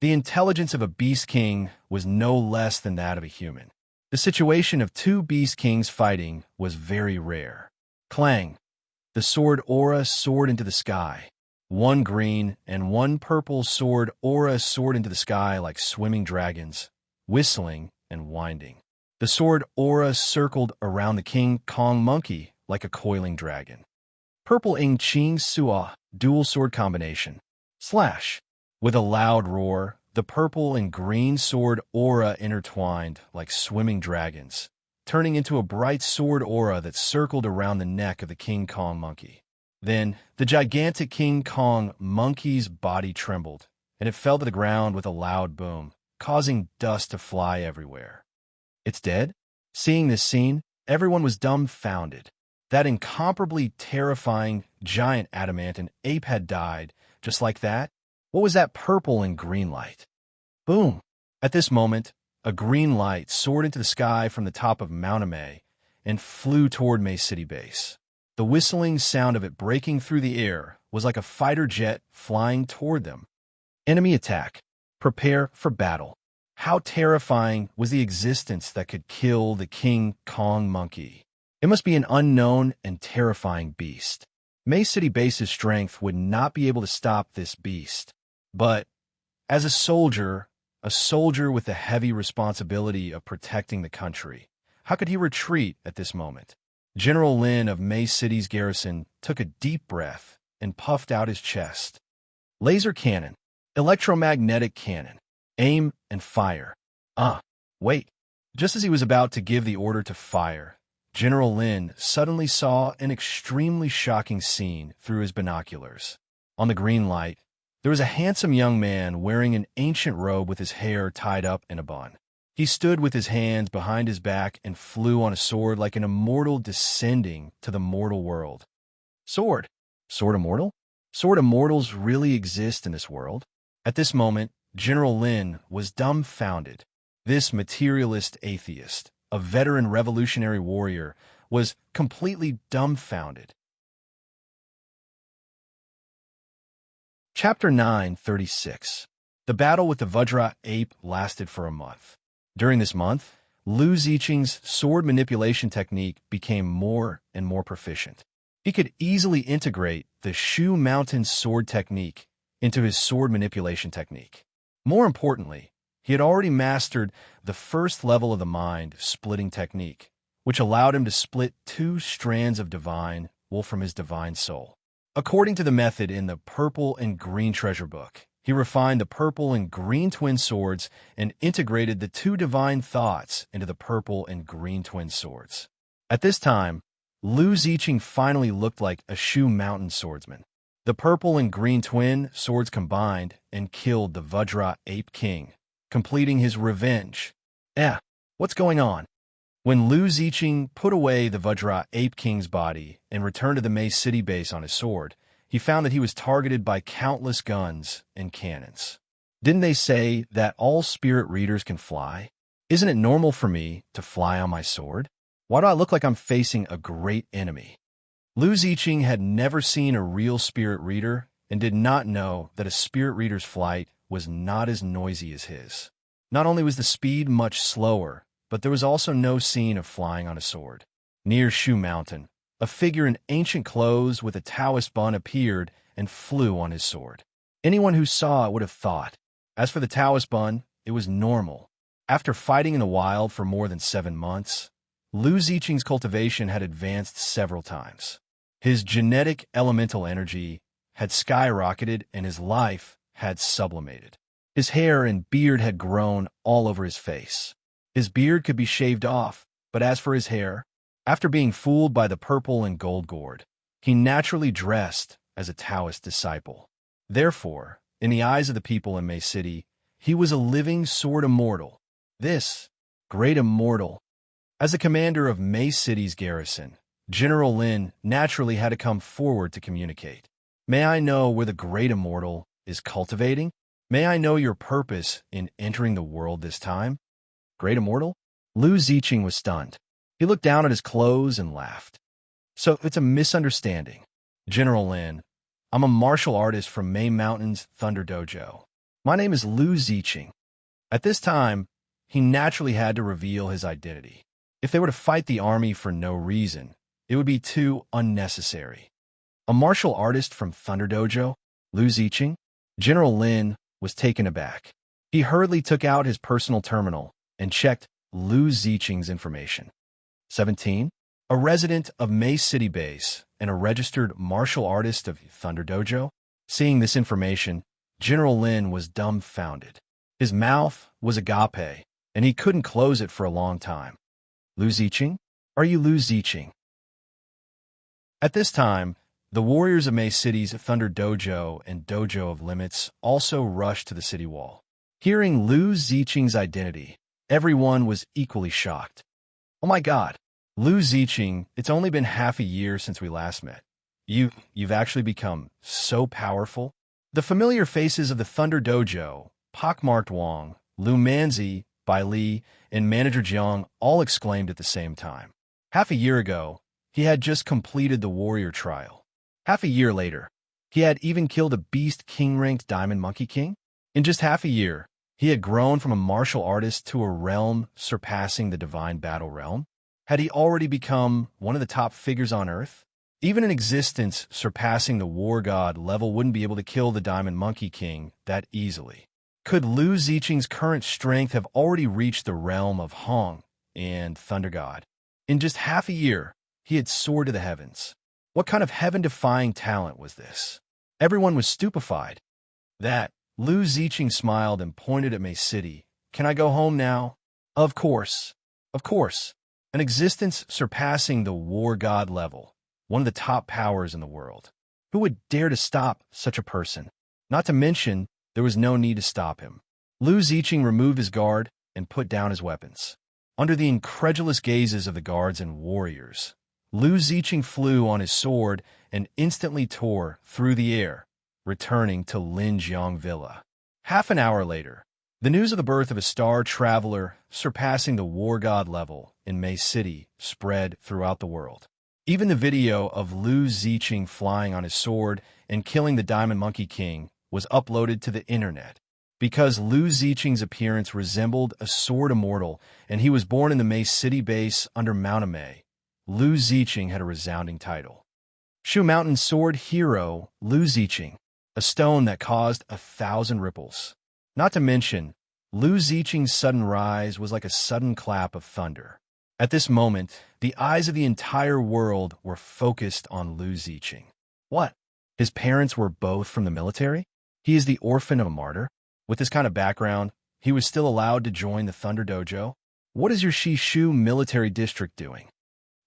The intelligence of a beast king was no less than that of a human. The situation of two beast kings fighting was very rare. Clang! The sword aura soared into the sky. One green and one purple sword aura soared into the sky like swimming dragons, whistling and winding. The sword aura circled around the King Kong monkey like a coiling dragon. Purple Ing Ching Sua, dual sword combination. Slash! With a loud roar, the purple and green sword aura intertwined like swimming dragons, turning into a bright sword aura that circled around the neck of the King Kong monkey. Then, the gigantic King Kong monkey's body trembled, and it fell to the ground with a loud boom, causing dust to fly everywhere. It's dead? Seeing this scene, everyone was dumbfounded. That incomparably terrifying giant adamantine ape had died, just like that. What was that purple and green light? Boom! At this moment, a green light soared into the sky from the top of Mount Amay and flew toward May City base. The whistling sound of it breaking through the air was like a fighter jet flying toward them. Enemy attack. Prepare for battle. How terrifying was the existence that could kill the King Kong monkey? It must be an unknown and terrifying beast. May City base's strength would not be able to stop this beast. But as a soldier with the heavy responsibility of protecting the country, how could he retreat at this moment? General Lin of May City's garrison took a deep breath and puffed out his chest. Laser cannon, electromagnetic cannon, aim and fire. Wait. Just as he was about to give the order to fire, General Lin suddenly saw an extremely shocking scene through his binoculars. On the green light, there was a handsome young man wearing an ancient robe with his hair tied up in a bun. He stood with his hands behind his back and flew on a sword like an immortal descending to the mortal world. Sword? Sword immortal? Sword immortals really exist in this world? At this moment, General Lin was dumbfounded. This materialist atheist, a veteran revolutionary warrior, was completely dumbfounded. Chapter 936. The battle with the Vajra ape lasted for a month. During this month, Lu Ziqing's sword manipulation technique became more and more proficient. He could easily integrate the Shu Mountain sword technique into his sword manipulation technique. More importantly, he had already mastered the first level of the mind-splitting technique, which allowed him to split two strands of divine wool from his divine soul. According to the method in the Purple and Green Treasure Book, he refined the purple and green twin swords and integrated the two divine thoughts into the purple and green twin swords. At this time, Lu Ziqing finally looked like a Shu Mountain swordsman. The purple and green twin swords combined and killed the Vajra Ape King, completing his revenge. What's going on? When Lu Ziqing put away the Vajra Ape King's body and returned to the May City base on his sword, he found that he was targeted by countless guns and cannons. Didn't they say that all spirit readers can fly? Isn't it normal for me to fly on my sword? Why do I look like I'm facing a great enemy? Lu Ziqing had never seen a real spirit reader and did not know that a spirit reader's flight was not as noisy as his. Not only was the speed much slower, but there was also no scene of flying on a sword. Near Shu Mountain, a figure in ancient clothes with a Taoist bun appeared and flew on his sword. Anyone who saw it would have thought. As for the Taoist bun, it was normal. After fighting in the wild for more than 7 months, Lu Ziqing's cultivation had advanced several times. His genetic elemental energy had skyrocketed and his life had sublimated. His hair and beard had grown all over his face. His beard could be shaved off, but as for his hair, after being fooled by the purple and gold gourd, he naturally dressed as a Taoist disciple. Therefore, in the eyes of the people in May City, he was a living sword immortal. This great immortal. As the commander of May City's garrison, General Lin naturally had to come forward to communicate. May I know where the great immortal is cultivating? May I know your purpose in entering the world this time? Great immortal? Lu Ziqing was stunned. He looked down at his clothes and laughed. So it's a misunderstanding. General Lin. I'm a martial artist from May Mountain's Thunder Dojo. My name is Lu Ziqing. At this time, he naturally had to reveal his identity. If they were to fight the army for no reason, it would be too unnecessary. A martial artist from Thunder Dojo, Lu Ziqing? General Lin was taken aback. He hurriedly took out his personal terminal and checked Lu Ziqing's information. 17. A resident of May City Base and a registered martial artist of Thunder Dojo? Seeing this information, General Lin was dumbfounded. His mouth was agape, and he couldn't close it for a long time. Lu Ziqing? Are you Lu Ziqing? At this time, the warriors of May City's Thunder Dojo and Dojo of Limits also rushed to the city wall. Hearing Lu Ziqing's identity, everyone was equally shocked. Oh my God, Lu Ziqing, it's only been half a year since we last met. You've actually become so powerful. The familiar faces of the Thunder Dojo, pockmarked Wang, Lu Manzi, Bai Li, and Manager Jiang all exclaimed at the same time. Half a year ago, he had just completed the warrior trial. Half a year later, he had even killed a beast king-ranked Diamond Monkey King. In just half a year, he had grown from a martial artist to a realm surpassing the divine battle realm. Had he already become one of the top figures on Earth? Even an existence surpassing the war god level wouldn't be able to kill the Diamond Monkey King that easily. Could Lu Ziqing's current strength have already reached the realm of Hong and Thunder God? In just half a year, he had soared to the heavens. What kind of heaven-defying talent was this? Everyone was stupefied. Lu Ziqing smiled and pointed at May City. Can I go home now? Of course. Of course. An existence surpassing the war god level, one of the top powers in the world. Who would dare to stop such a person? Not to mention, there was no need to stop him. Lu Ziqing removed his guard and put down his weapons. Under the incredulous gazes of the guards and warriors, Lu Ziqing flew on his sword and instantly tore through the air, returning to Linjiang Villa. Half an hour later, the news of the birth of a star traveler surpassing the war god level in May City spread throughout the world. Even the video of Lu Ziqing flying on his sword and killing the Diamond Monkey King was uploaded to the internet. Because Lu Ziqing's appearance resembled a sword immortal and he was born in the May City base under Mount May, Lu Ziqing had a resounding title. Shu Mountain Sword Hero Lu Ziqing, a stone that caused 1,000 ripples. Not to mention, Lu Ziqing's sudden rise was like a sudden clap of thunder. At this moment, the eyes of the entire world were focused on Lu Ziqing. What? His parents were both from the military? He is the orphan of a martyr? With this kind of background, he was still allowed to join the Thunder Dojo? What is your Shishu military district doing?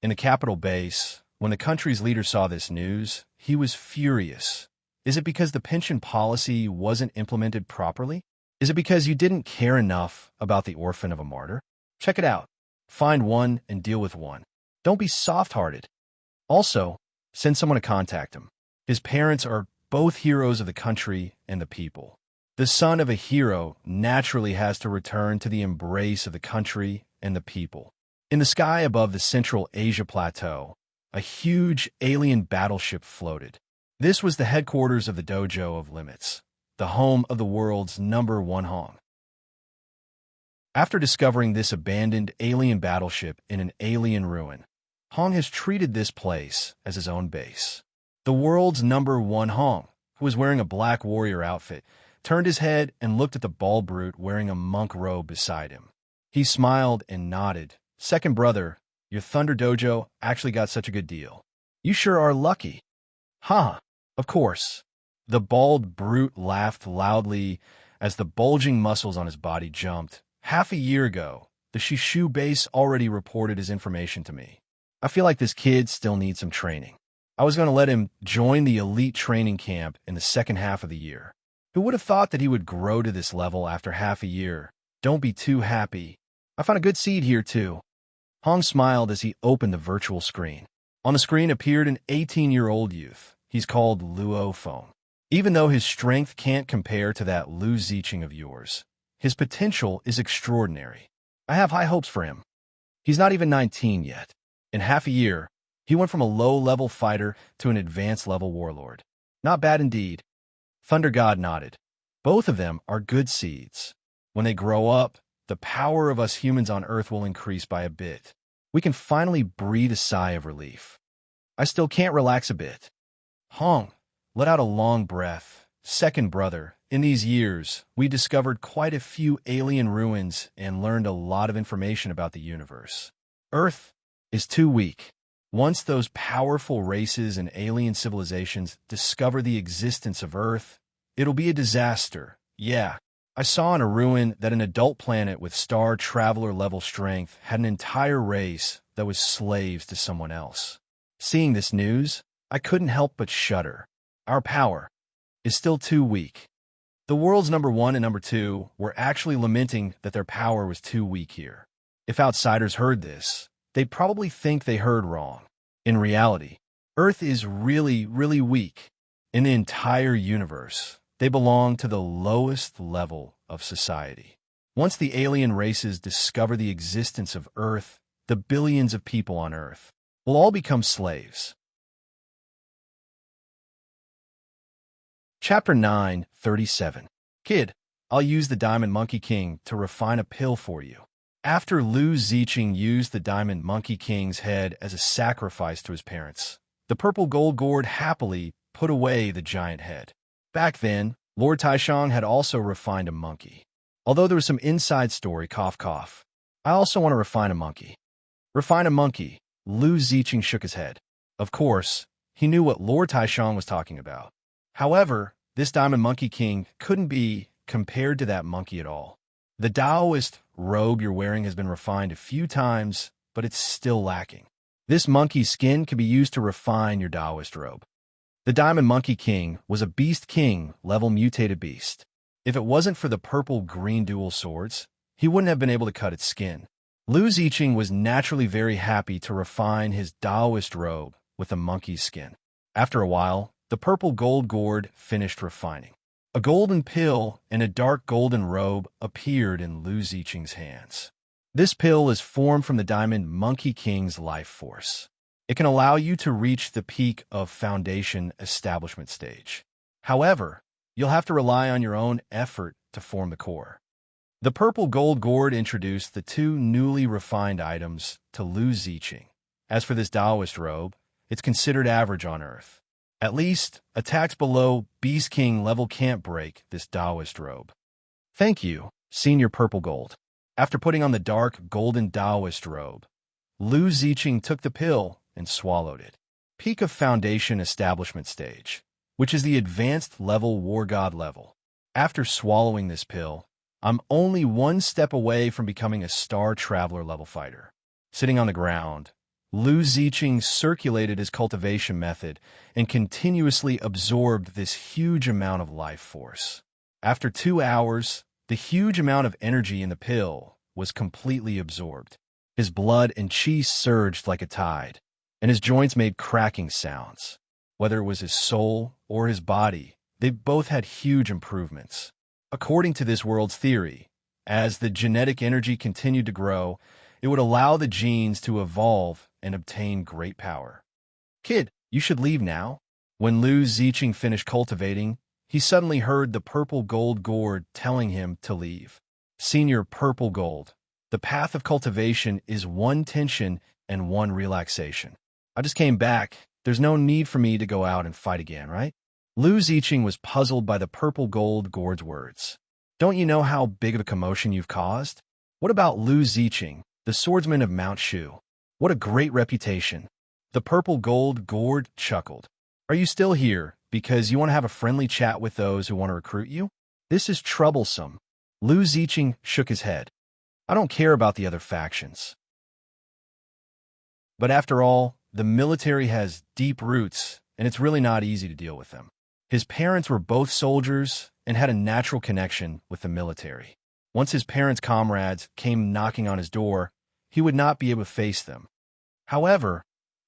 In the capital base, when the country's leader saw this news, he was furious. Is it because the pension policy wasn't implemented properly? Is it because you didn't care enough about the orphan of a martyr? Check it out. Find one and deal with one. Don't be soft-hearted. Also, send someone to contact him. His parents are both heroes of the country and the people. The son of a hero naturally has to return to the embrace of the country and the people. In the sky above the Central Asia Plateau, a huge alien battleship floated. This was the headquarters of the Dojo of Limits, the home of the world's #1 Hong. After discovering this abandoned alien battleship in an alien ruin, Hong has treated this place as his own base. The world's #1 Hong, who was wearing a black warrior outfit, turned his head and looked at the bald brute wearing a monk robe beside him. He smiled and nodded. Second brother, your Thunder Dojo actually got such a good deal. You sure are lucky. Huh, of course. The bald brute laughed loudly as the bulging muscles on his body jumped. Half a year ago, the Shishu base already reported his information to me. I feel like this kid still needs some training. I was going to let him join the elite training camp in the second half of the year. Who would have thought that he would grow to this level after half a year? Don't be too happy. I found a good seed here, too. Hong smiled as he opened the virtual screen. On the screen appeared an 18-year-old youth. He's called Luo Feng. Even though his strength can't compare to that Lu Ziqing of yours, his potential is extraordinary. I have high hopes for him. He's not even 19 yet. In half a year, He went from a low-level fighter to an advanced-level warlord. Not bad indeed. Thunder God nodded. Both of them are good seeds. When they grow up, the power of us humans on Earth will increase by a bit. We can finally breathe a sigh of relief. I still can't relax a bit. Hong let out a long breath. Second brother, in these years, we discovered quite a few alien ruins and learned a lot of information about the universe. Earth is too weak. Once those powerful races and alien civilizations discover the existence of Earth, it'll be a disaster. Yeah, I saw in a ruin that an adult planet with star traveler level strength had an entire race that was slaves to someone else. Seeing this news, I couldn't help but shudder. Our power is still too weak. The world's number 1 and number 2 were actually lamenting that their power was too weak here. If outsiders heard this, they'd probably think they heard wrong. In reality, Earth is really, really weak. In the entire universe, they belong to the lowest level of society. Once the alien races discover the existence of Earth, the billions of people on Earth will all become slaves. Chapter 9:37. Kid, I'll use the Diamond Monkey King to refine a pill for you. After Lu Ziqing used the Diamond Monkey King's head as a sacrifice to his parents, the purple gold gourd happily put away the giant head. Back then, Lord Taishang had also refined a monkey. Although there was some inside story, cough cough, I also want to refine a monkey. Refine a monkey, Lu Ziqing shook his head. Of course, he knew what Lord Taishang was talking about. However, this Diamond Monkey King couldn't be compared to that monkey at all. The Taoist robe you're wearing has been refined a few times, but it's still lacking. This monkey's skin can be used to refine your Taoist robe. The Diamond Monkey King was a Beast King level mutated beast. If it wasn't for the purple-green dual swords, he wouldn't have been able to cut its skin. Lu Ziqing was naturally very happy to refine his Taoist robe with a monkey's skin. After a while, the purple gold gourd finished refining. A golden pill and a dark golden robe appeared in Lu Ziqing's hands. This pill is formed from the Diamond Monkey King's life force. It can allow you to reach the peak of foundation establishment stage. However, you'll have to rely on your own effort to form the core. The purple gold gourd introduced the 2 newly refined items to Lu Ziqing. As for this Taoist robe, it's considered average on Earth. At least, attacks below Beast King level can't break this Taoist robe. Thank you, Senior Purple Gold. After putting on the dark golden Taoist robe, Lu Ziqing took the pill and swallowed it. Peak of Foundation Establishment Stage, which is the advanced level War God level. After swallowing this pill, I'm only 1 step away from becoming a Star Traveler level fighter. Sitting on the ground, Lu Ziqing circulated his cultivation method and continuously absorbed this huge amount of life force. After 2 hours, the huge amount of energy in the pill was completely absorbed. His blood and chi surged like a tide, and his joints made cracking sounds. Whether it was his soul or his body, they both had huge improvements. According to this world's theory, as the genetic energy continued to grow, it would allow the genes to evolve and obtain great power. Kid, you should leave now. When Lu Ziqing finished cultivating, he suddenly heard the purple gold gourd telling him to leave. Senior Purple Gold, the path of cultivation is 1 tension and 1 relaxation. I just came back. There's no need for me to go out and fight again, right? Lu Ziqing was puzzled by the purple gold gourd's words. Don't you know how big of a commotion you've caused? What about Lu Ziqing, the swordsman of Mount Shu? What a great reputation. The purple gold gourd chuckled. Are you still here because you want to have a friendly chat with those who want to recruit you? This is troublesome. Lu Ziqing shook his head. I don't care about the other factions. But after all, the military has deep roots, and it's really not easy to deal with them. His parents were both soldiers and had a natural connection with the military. Once his parents' comrades came knocking on his door, he would not be able to face them. However,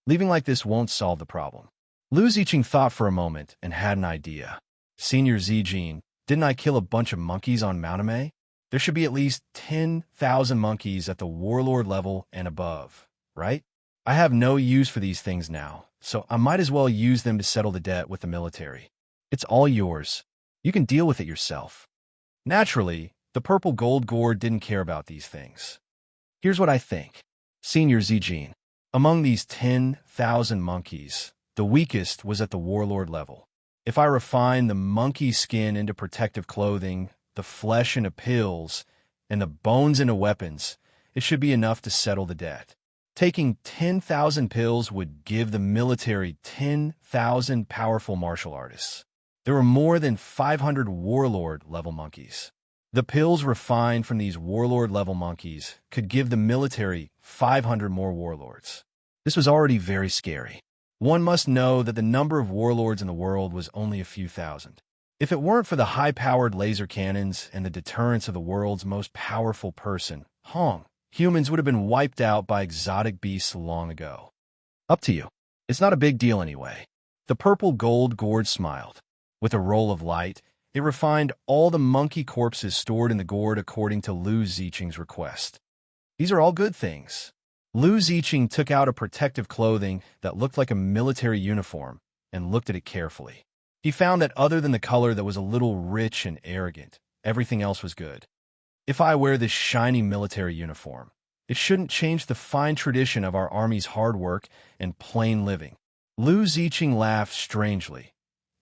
leaving like this won't solve the problem. Lu Ziqing thought for a moment and had an idea. Senior Zijin, didn't I kill a bunch of monkeys on Mount Amei? There should be at least 10,000 monkeys at the warlord level and above, right? I have no use for these things now, so I might as well use them to settle the debt with the military. It's all yours. You can deal with it yourself. Naturally, the purple gold gourd didn't care about these things. Here's what I think. Senior Zijin. Among these 10,000 monkeys, the weakest was at the warlord level. If I refine the monkey skin into protective clothing, the flesh into pills, and the bones into weapons, it should be enough to settle the debt. Taking 10,000 pills would give the military 10,000 powerful martial artists. There were more than 500 warlord-level monkeys. The pills refined from these warlord-level monkeys could give the military 500 more warlords. This was already very scary. One must know that the number of warlords in the world was only a few thousand. If it weren't for the high-powered laser cannons and the deterrence of the world's most powerful person, Hong, humans would have been wiped out by exotic beasts long ago. Up to you. It's not a big deal anyway. The purple gold gourd smiled. With a roll of light, it refined all the monkey corpses stored in the gourd according to Lu Ziqing's request. These are all good things. Lu Ziqing took out a protective clothing that looked like a military uniform and looked at it carefully. He found that other than the color that was a little rich and arrogant, everything else was good. If I wear this shiny military uniform, it shouldn't change the fine tradition of our army's hard work and plain living. Lu Ziqing laughed strangely.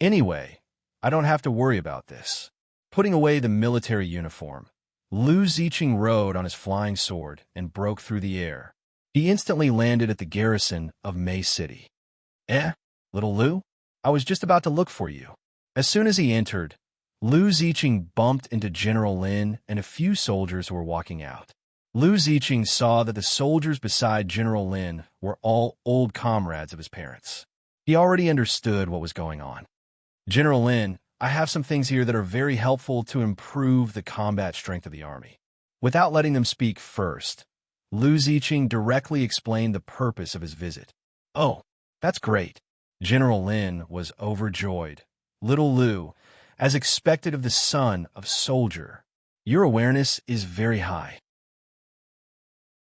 Anyway, I don't have to worry about this. Putting away the military uniform, Lu Ziqing rode on his flying sword and broke through the air. He instantly landed at the garrison of Mei City. Little Lu? I was just about to look for you. As soon as he entered, Lu Ziqing bumped into General Lin and a few soldiers who were walking out. Lu Ziqing saw that the soldiers beside General Lin were all old comrades of his parents. He already understood what was going on. General Lin, I have some things here that are very helpful to improve the combat strength of the army. Without letting them speak first, Lu Ziqing directly explained the purpose of his visit. Oh, that's great. General Lin was overjoyed. Little Lu, as expected of the son of soldier, your awareness is very high.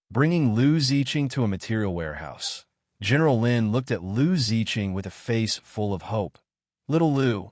Bringing Lu Ziqing to a material warehouse, General Lin looked at Lu Ziqing with a face full of hope. Little Lu,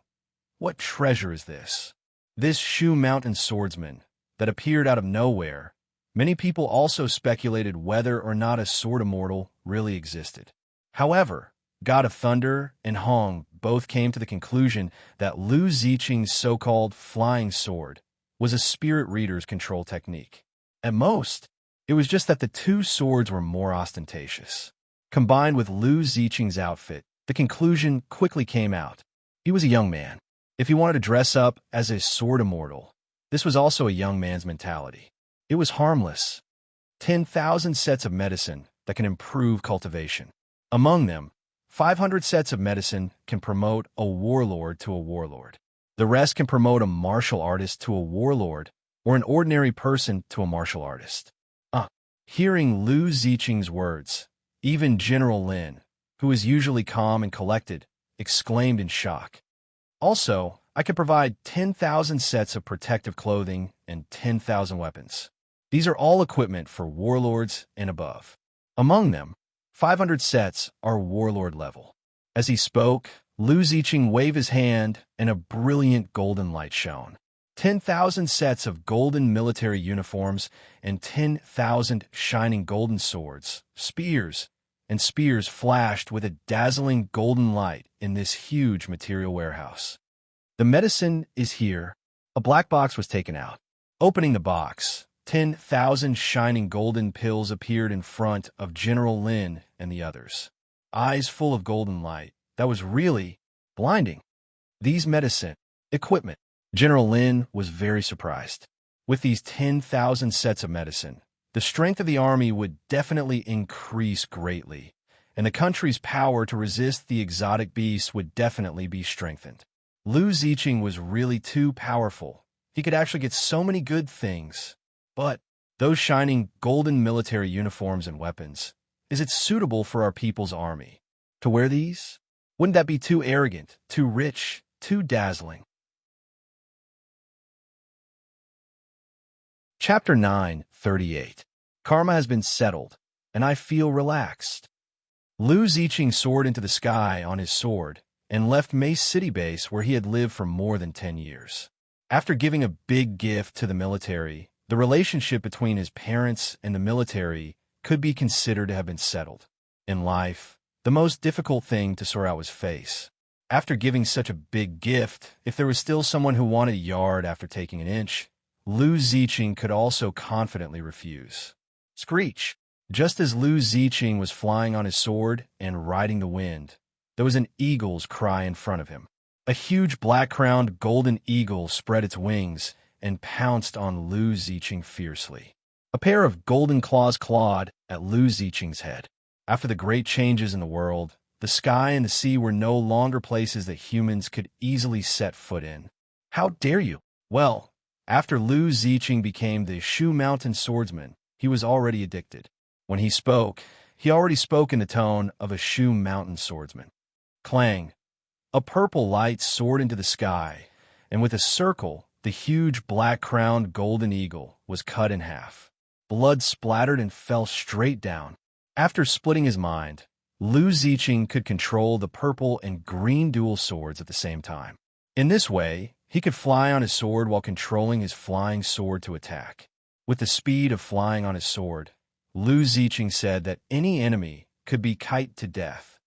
what treasure is this? This Shu Mountain swordsman that appeared out of nowhere. Many people also speculated whether or not a sword immortal really existed. However, God of Thunder and Hong both came to the conclusion that Lu Ziqing's so-called flying sword was a spirit reader's control technique. At most, it was just that the two swords were more ostentatious. Combined with Lu Ziqing's outfit, the conclusion quickly came out. He was a young man. If he wanted to dress up as a sword immortal, this was also a young man's mentality. It was harmless. 10,000 sets of medicine that can improve cultivation. Among them, 500 sets of medicine can promote a warlord to a warlord. The rest can promote a martial artist to a warlord or an ordinary person to a martial artist. Hearing Lu Ziqing's words, even General Lin, who is usually calm and collected, exclaimed in shock. Also, I could provide 10,000 sets of protective clothing and 10,000 weapons. These are all equipment for warlords and above. Among them, 500 sets are warlord level. As he spoke, Lu Ziqing waved his hand and a brilliant golden light shone. 10,000 sets of golden military uniforms and 10,000 shining golden swords, spears flashed with a dazzling golden light in this huge material warehouse. The medicine is here. A black box was taken out. Opening the box, 10,000 shining golden pills appeared in front of General Lin and the others. Eyes full of golden light. That was really blinding. These medicine, equipment. General Lin was very surprised. With these 10,000 sets of medicine, the strength of the army would definitely increase greatly, and the country's power to resist the exotic beasts would definitely be strengthened. Lu Ziqing was really too powerful. He could actually get so many good things. But those shining golden military uniforms and weapons, is it suitable for our people's army? To wear these? Wouldn't that be too arrogant, too rich, too dazzling? Chapter 9:38. Karma has been settled, and I feel relaxed. Lu Ziqing soared into the sky on his sword and left Mei's city base where he had lived for more than 10 years. After giving a big gift to the military, the relationship between his parents and the military could be considered to have been settled. In life, the most difficult thing to sort out was face. After giving such a big gift, if there was still someone who wanted a yard after taking an inch, Lu Ziqing could also confidently refuse. Screech! Just as Lu Ziqing was flying on his sword and riding the wind, there was an eagle's cry in front of him. A huge black-crowned golden eagle spread its wings and pounced on Lu Ziqing fiercely. A pair of golden claws clawed at Lu Ziqing's head. After the great changes in the world, the sky and the sea were no longer places that humans could easily set foot in. How dare you? Well, after Lu Ziqing became the Shu Mountain swordsman, he was already addicted. When he spoke, he already spoke in the tone of a Shu Mountain swordsman. Clang! A purple light soared into the sky, and with a circle, the huge black-crowned golden eagle was cut in half. Blood splattered and fell straight down. After splitting his mind, Lu Ziqing could control the purple and green dual swords at the same time. In this way, he could fly on his sword while controlling his flying sword to attack. With the speed of flying on his sword, Lu Ziqing said that any enemy could be kite to death.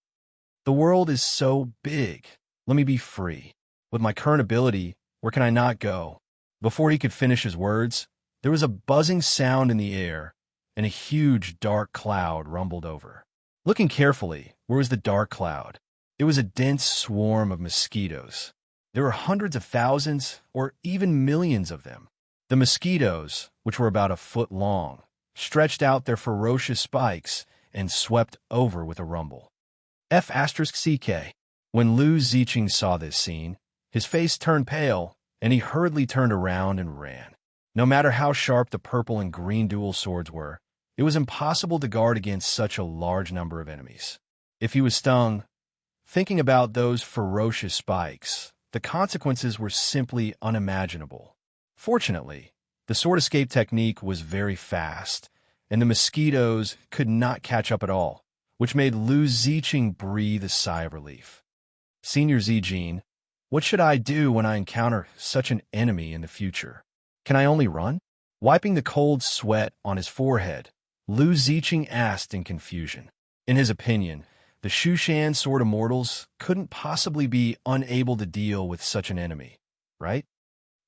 The world is so big. Let me be free. With my current ability, where can I not go? Before he could finish his words, there was a buzzing sound in the air, and a huge dark cloud rumbled over. Looking carefully, where was the dark cloud? It was a dense swarm of mosquitoes. There were hundreds of thousands, or even millions of them. The mosquitoes, which were about a foot long, stretched out their ferocious spikes and swept over with a rumble. F***CK. When Lu Ziqing saw this scene, his face turned pale, and he hurriedly turned around and ran. No matter how sharp the purple and green dual swords were, it was impossible to guard against such a large number of enemies. If he was stung, thinking about those ferocious spikes, the consequences were simply unimaginable. Fortunately, the sword escape technique was very fast, and the mosquitoes could not catch up at all, which made Lu Ziqing breathe a sigh of relief. Senior Zijin, what should I do when I encounter such an enemy in the future? Can I only run? Wiping the cold sweat on his forehead, Lu Ziqing asked in confusion. In his opinion, the Shushan sword immortals couldn't possibly be unable to deal with such an enemy, right?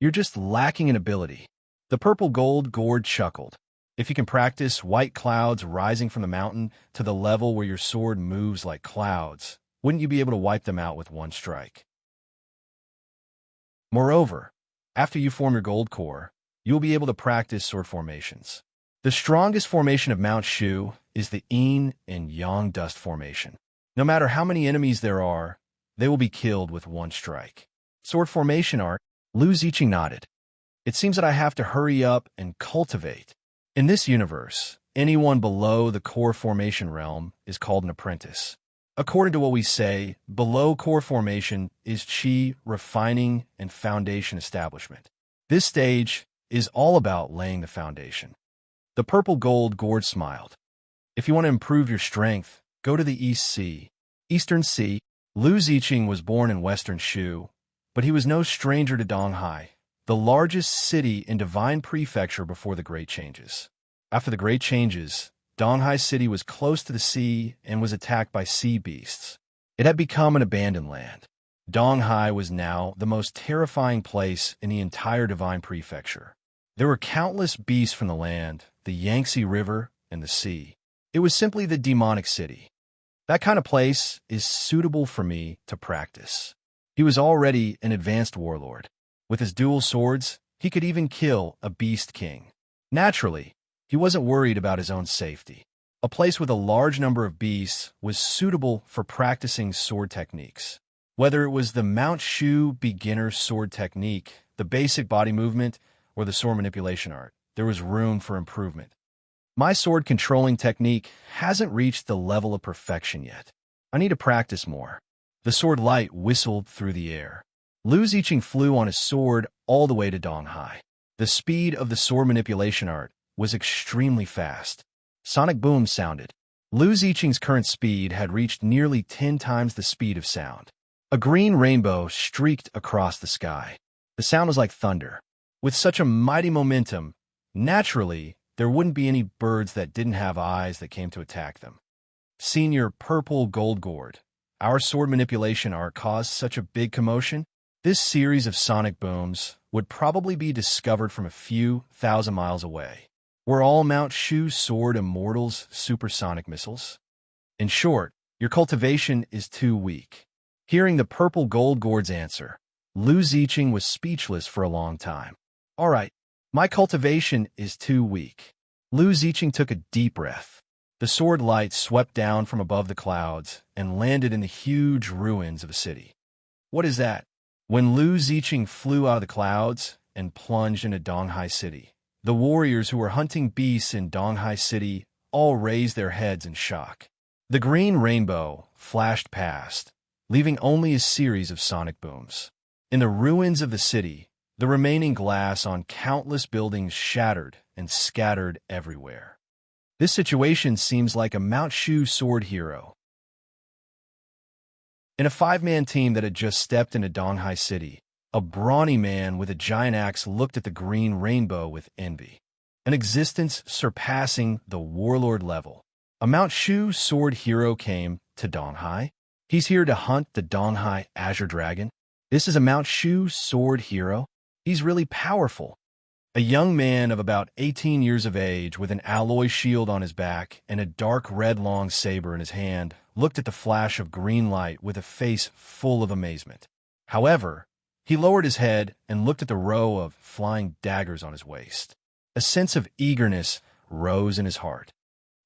You're just lacking in ability. The purple gold gourd chuckled. If you can practice white clouds rising from the mountain to the level where your sword moves like clouds, wouldn't you be able to wipe them out with one strike? Moreover, after you form your gold core, you will be able to practice sword formations. The strongest formation of Mount Shu is the Yin and Yang dust formation. No matter how many enemies there are, they will be killed with one strike. Sword formation art, Lu Ziqing nodded. It seems that I have to hurry up and cultivate. In this universe, anyone below the core formation realm is called an apprentice. According to what we say, below core formation is Qi, refining, and foundation establishment. This stage is all about laying the foundation. The purple gold gourd smiled. If you want to improve your strength, go to the East Sea. Eastern Sea. Lu Ziqing was born in Western Shu, but he was no stranger to Donghai, the largest city in Divine Prefecture before the Great Changes. After the Great Changes, Donghai City was close to the sea and was attacked by sea beasts. It had become an abandoned land. Donghai was now the most terrifying place in the entire Divine Prefecture. There were countless beasts from the land, the Yangtze River, and the sea. It was simply the demonic city. That kind of place is suitable for me to practice. He was already an advanced warlord. With his dual swords, he could even kill a beast king. Naturally, he wasn't worried about his own safety. A place with a large number of beasts was suitable for practicing sword techniques. Whether it was the Mount Shu beginner sword technique, the basic body movement, or the sword manipulation art, there was room for improvement. My sword controlling technique hasn't reached the level of perfection yet. I need to practice more. The sword light whistled through the air. Lu Ziqing flew on his sword all the way to Donghai. The speed of the sword manipulation art was extremely fast. Sonic booms sounded. Lu Ziqing's current speed had reached nearly 10 times the speed of sound. A green rainbow streaked across the sky. The sound was like thunder. With such a mighty momentum, naturally, there wouldn't be any birds that didn't have eyes that came to attack them. Senior Purple Gold Gourd, our sword manipulation art caused such a big commotion. This series of sonic booms would probably be discovered from a few thousand miles away. Were all Mount Shu sword immortals supersonic missiles? In short, your cultivation is too weak. Hearing the Purple Gold Gourd's answer, Lu Ziqing was speechless for a long time. All right, my cultivation is too weak. Lu Ziqing took a deep breath. The sword light swept down from above the clouds and landed in the huge ruins of a city. What is that? When Lu Ziqing flew out of the clouds and plunged into Donghai City, the warriors who were hunting beasts in Donghai City all raised their heads in shock. The green rainbow flashed past, leaving only a series of sonic booms. In the ruins of the city, the remaining glass on countless buildings shattered and scattered everywhere. This situation seems like a Mount Shu sword hero. In a 5-man team that had just stepped into Donghai City, a brawny man with a giant axe looked at the green rainbow with envy. An existence surpassing the warlord level. A Mount Shu sword hero came to Donghai. He's here to hunt the Donghai Azure Dragon. This is a Mount Shu sword hero. He's really powerful. A young man of about 18 years of age with an alloy shield on his back and a dark red long saber in his hand looked at the flash of green light with a face full of amazement. However, he lowered his head and looked at the row of flying daggers on his waist. A sense of eagerness rose in his heart.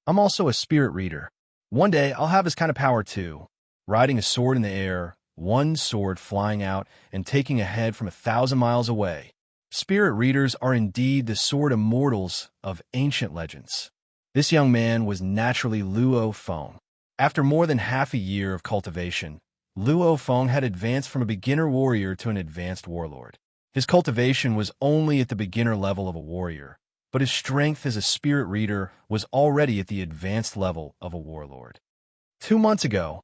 I'm also a spirit reader. One day I'll have this kind of power too. Riding a sword in the air, one sword flying out and taking a head from 1,000 miles away. Spirit readers are indeed the sword immortals of ancient legends. This young man was naturally Luo Feng. After more than half a year of cultivation, Luo Feng had advanced from a beginner warrior to an advanced warlord. His cultivation was only at the beginner level of a warrior, but his strength as a spirit reader was already at the advanced level of a warlord. 2 months ago,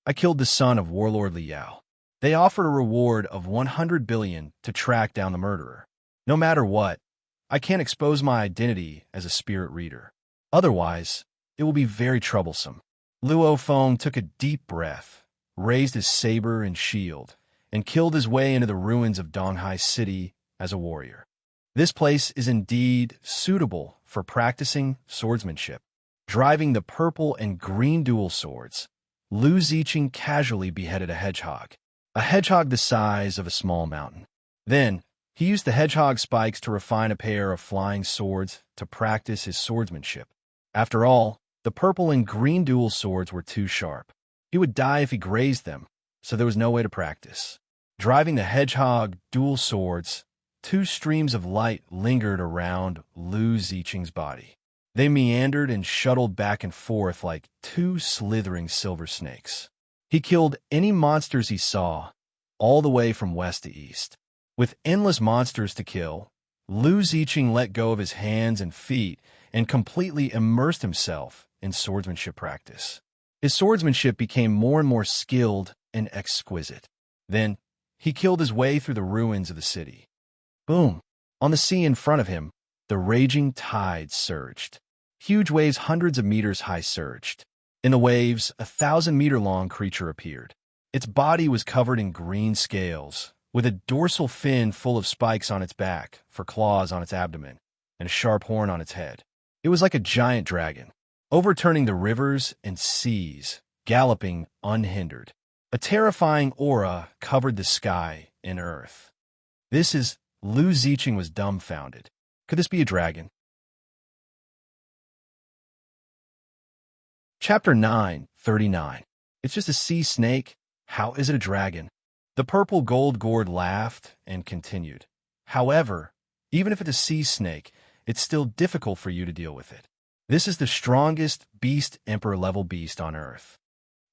I killed the son of Warlord Liao. They offered a reward of 100 billion to track down the murderer. No matter what, I can't expose my identity as a spirit reader. Otherwise, it will be very troublesome. Luo Feng took a deep breath, raised his saber and shield, and killed his way into the ruins of Donghai City as a warrior. This place is indeed suitable for practicing swordsmanship. Driving the purple and green dual swords, Lu Ziqing casually beheaded a hedgehog the size of a small mountain. Then, he used the hedgehog spikes to refine a pair of flying swords to practice his swordsmanship. After all, the purple and green dual swords were too sharp. He would die if he grazed them, so there was no way to practice. Driving the hedgehog dual swords, 2 streams of light lingered around Lu Ziqing's body. They meandered and shuttled back and forth like 2 slithering silver snakes. He killed any monsters he saw, all the way from west to east. With endless monsters to kill, Lu Ziqing let go of his hands and feet and completely immersed himself in swordsmanship practice. His swordsmanship became more and more skilled and exquisite. Then, he killed his way through the ruins of the city. Boom! On the sea in front of him, the raging tide surged. Huge waves hundreds of meters high surged. In the waves, a 1,000-meter-long creature appeared. Its body was covered in green scales, with a dorsal fin full of spikes on its back, for claws on its abdomen, and a sharp horn on its head. It was like a giant dragon, overturning the rivers and seas, galloping unhindered. A terrifying aura covered the sky and earth. This is Lu Ziqing was dumbfounded. Could this be a dragon? Chapter 9:39. It's just a sea snake. How is it a dragon? The purple gold gourd laughed and continued. However, even if it's a sea snake, it's still difficult for you to deal with it. This is the strongest Beast Emperor level beast on Earth.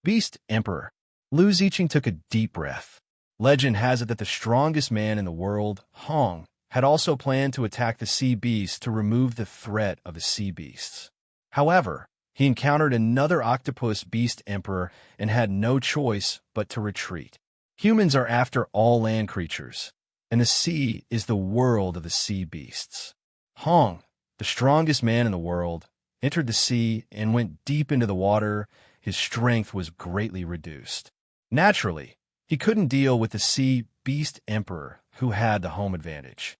Beast Emperor. Lu Ziqing took a deep breath. Legend has it that the strongest man in the world, Hong, had also planned to attack the sea beast to remove the threat of the sea beasts. However, he encountered another octopus beast emperor and had no choice but to retreat. Humans are after all land creatures, and the sea is the world of the sea beasts. Hong, the strongest man in the world, entered the sea and went deep into the water. His strength was greatly reduced. Naturally, he couldn't deal with the sea beast emperor who had the home advantage.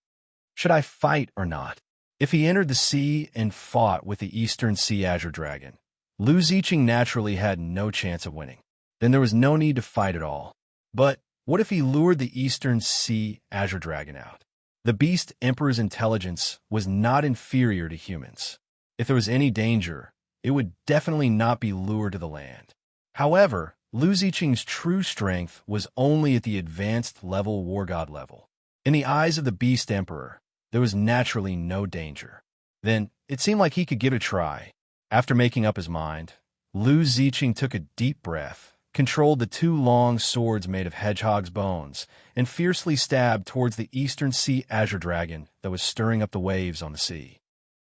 Should I fight or not? If he entered the sea and fought with the Eastern Sea Azure Dragon, Lu Ziqing naturally had no chance of winning. Then there was no need to fight at all. But what if he lured the Eastern Sea Azure Dragon out? The Beast Emperor's intelligence was not inferior to humans. If there was any danger, it would definitely not be lured to the land. However, Lu Ziqing's true strength was only at the advanced level war god level. In the eyes of the Beast Emperor, there was naturally no danger. Then, it seemed like he could give it a try. After making up his mind, Lu Ziqing took a deep breath, controlled the two long swords made of hedgehog's bones, and fiercely stabbed towards the Eastern Sea Azure Dragon that was stirring up the waves on the sea.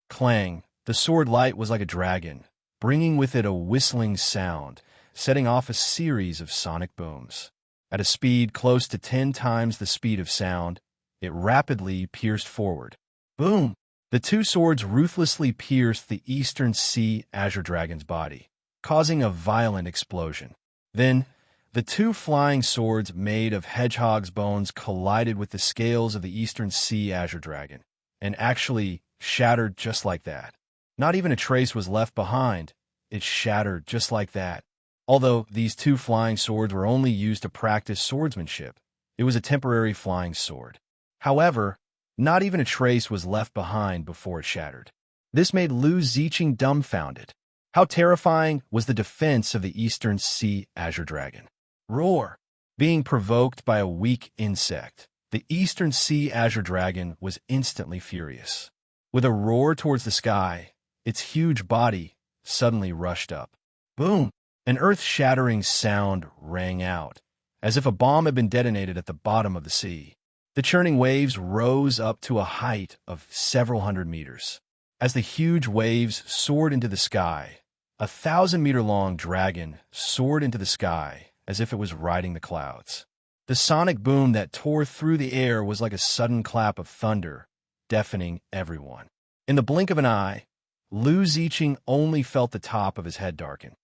Clang! The sword light was like a dragon, bringing with it a whistling sound, setting off a series of sonic booms. At a speed close to 10 times the speed of sound, it rapidly pierced forward. Boom! The two swords ruthlessly pierced the Eastern Sea Azure Dragon's body, causing a violent explosion. Then, the two flying swords made of hedgehog's bones collided with the scales of the Eastern Sea Azure Dragon, and actually shattered just like that. Not even a trace was left behind. It shattered just like that. Although these two flying swords were only used to practice swordsmanship, it was a temporary flying sword. However, not even a trace was left behind before it shattered. This made Lu Ziqing dumbfounded. How terrifying was the defense of the Eastern Sea Azure Dragon? Roar! Being provoked by a weak insect, the Eastern Sea Azure Dragon was instantly furious. With a roar towards the sky, its huge body suddenly rushed up. Boom! An earth-shattering sound rang out, as if a bomb had been detonated at the bottom of the sea. The churning waves rose up to a height of several hundred meters. As the huge waves soared into the sky, a 1,000-meter-long dragon soared into the sky as if it was riding the clouds. The sonic boom that tore through the air was like a sudden clap of thunder, deafening everyone. In the blink of an eye, Lu Ziqing only felt the top of his head darken.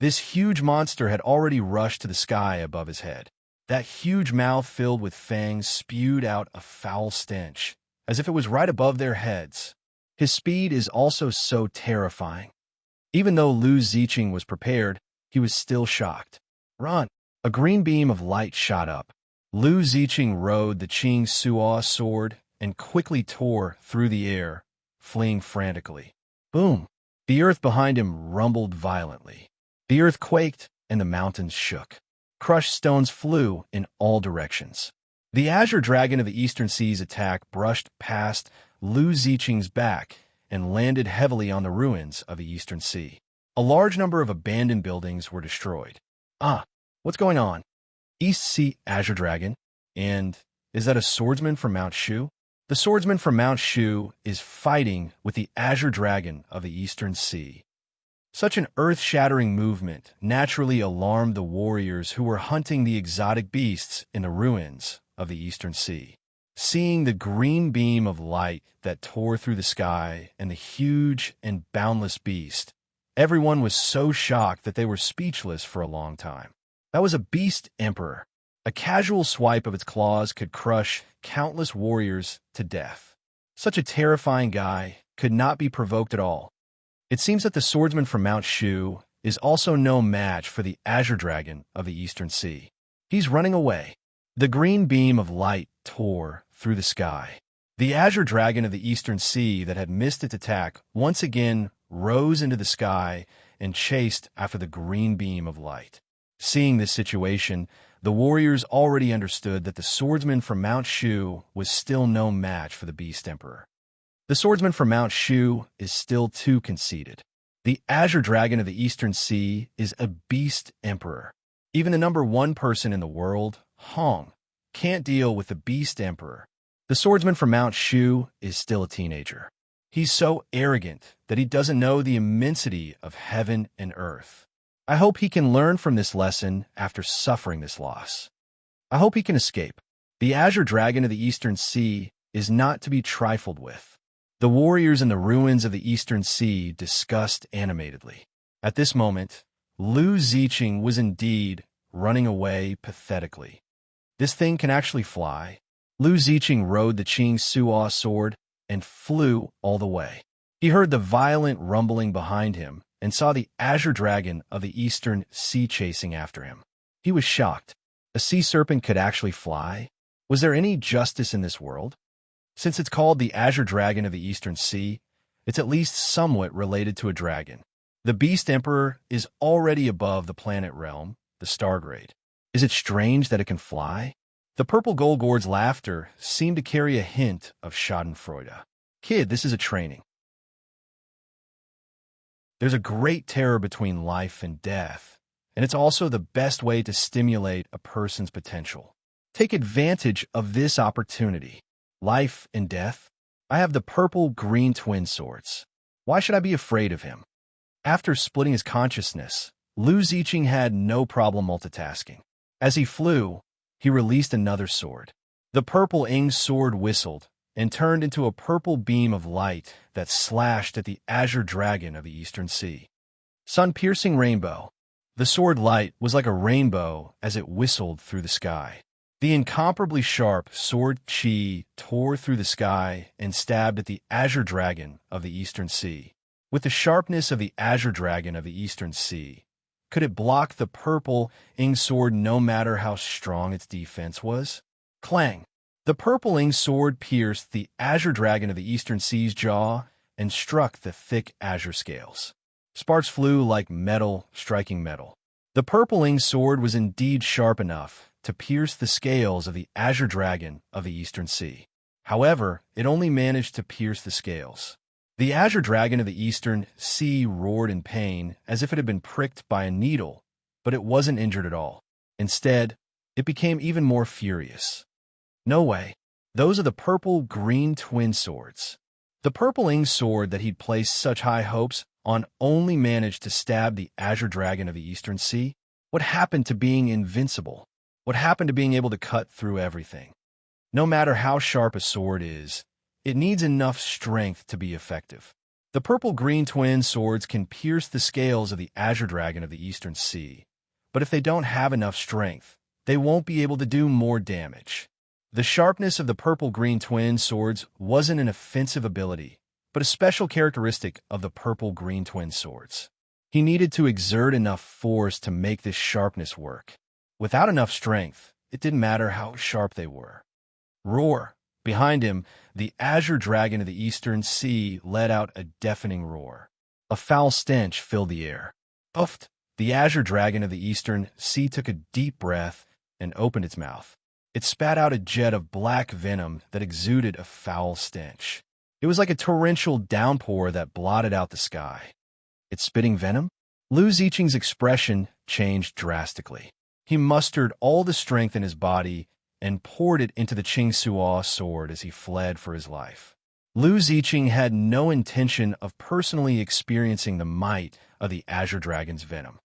This huge monster had already rushed to the sky above his head. That huge mouth filled with fangs spewed out a foul stench, as if it was right above their heads. His speed is also so terrifying. Even though Lu Ziqing was prepared, he was still shocked. Run! A green beam of light shot up. Lu Ziqing rode the Qing Suo sword and quickly tore through the air, fleeing frantically. Boom! The earth behind him rumbled violently. The earth quaked and the mountains shook. Crushed stones flew in all directions. The Azure Dragon of the Eastern Sea's attack brushed past Lu Ziqing's back and landed heavily on the ruins of the Eastern Sea. A large number of abandoned buildings were destroyed. What's going on? East Sea Azure Dragon? And is that a swordsman from Mount Shu? The swordsman from Mount Shu is fighting with the Azure Dragon of the Eastern Sea. Such an earth-shattering movement naturally alarmed the warriors who were hunting the exotic beasts in the ruins of the Eastern Sea. Seeing the green beam of light that tore through the sky and the huge and boundless beast, everyone was so shocked that they were speechless for a long time. That was a beast emperor. A casual swipe of its claws could crush countless warriors to death. Such a terrifying guy could not be provoked at all. It seems that the swordsman from Mount Shu is also no match for the Azure Dragon of the Eastern Sea. He's running away. The green beam of light tore through the sky. The Azure Dragon of the Eastern Sea that had missed its attack once again rose into the sky and chased after the green beam of light. Seeing this situation, the warriors already understood that the swordsman from Mount Shu was still no match for the Beast Emperor. The swordsman from Mount Shu is still too conceited. The Azure Dragon of the Eastern Sea is a Beast Emperor. Even the number one person in the world, Hong, can't deal with the Beast Emperor. The swordsman from Mount Shu is still a teenager. He's so arrogant that he doesn't know the immensity of heaven and earth. I hope he can learn from this lesson after suffering this loss. I hope he can escape. The azure dragon of the Eastern Sea is not to be trifled with. The warriors in the ruins of the Eastern Sea discussed animatedly. At this moment, Lu Ziqing was indeed running away pathetically. This thing can actually fly. Lu Ziqing rode the Qing Suo sword and flew all the way. He heard the violent rumbling behind him and saw the azure dragon of the Eastern Sea chasing after him. He was shocked. A sea serpent could actually fly? Was there any justice in this world? Since it's called the azure dragon of the Eastern Sea, it's at least somewhat related to a dragon. The Beast Emperor is already above the planet realm, the Stargrade. Is it strange that it can fly? The purple Golgord's laughter seemed to carry a hint of schadenfreude. Kid, this is a training. There's a great terror between life and death, and it's also the best way to stimulate a person's potential. Take advantage of this opportunity. Life and death. I have the purple-green twin swords. Why should I be afraid of him? After splitting his consciousness, Lu Ziqing had no problem multitasking. As he flew, he released another sword. The purple Ing sword whistled and turned into a purple beam of light that slashed at the azure dragon of the Eastern Sea. Sun-piercing rainbow. The sword light was like a rainbow as it whistled through the sky. The incomparably sharp sword chi tore through the sky and stabbed at the azure dragon of the Eastern Sea. With the sharpness of the azure dragon of the Eastern Sea, could it block the purple Ing sword no matter how strong its defense was? Clang! The purple Ing sword pierced the azure dragon of the Eastern Sea's jaw and struck the thick azure scales. Sparks flew like metal striking metal. The purple Ing sword was indeed sharp enough to pierce the scales of the azure dragon of the Eastern Sea. However, it only managed to pierce the scales. The azure dragon of the Eastern Sea roared in pain as if it had been pricked by a needle, but it wasn't injured at all. Instead, it became even more furious. No way. Those are the purple-green twin swords. The purple Ing sword that he'd placed such high hopes on only managed to stab the azure dragon of the Eastern Sea. What happened to being invincible? What happened to being able to cut through everything? No matter how sharp a sword is, it needs enough strength to be effective. The purple-green twin swords can pierce the scales of the azure dragon of the Eastern Sea, but if they don't have enough strength, they won't be able to do more damage. The sharpness of the purple-green twin swords wasn't an offensive ability, but a special characteristic of the purple-green twin swords. He needed to exert enough force to make this sharpness work. Without enough strength, it didn't matter how sharp they were. Roar! Behind him, the azure dragon of the Eastern Sea let out a deafening roar. A foul stench filled the air. Puffed! The azure dragon of the Eastern Sea took a deep breath and opened its mouth. It spat out a jet of black venom that exuded a foul stench. It was like a torrential downpour that blotted out the sky. It's spitting venom? Lu Ziqing's expression changed drastically. He mustered all the strength in his body and poured it into the Qing Suo sword as he fled for his life. Lu Ziqing had no intention of personally experiencing the might of the azure dragon's venom.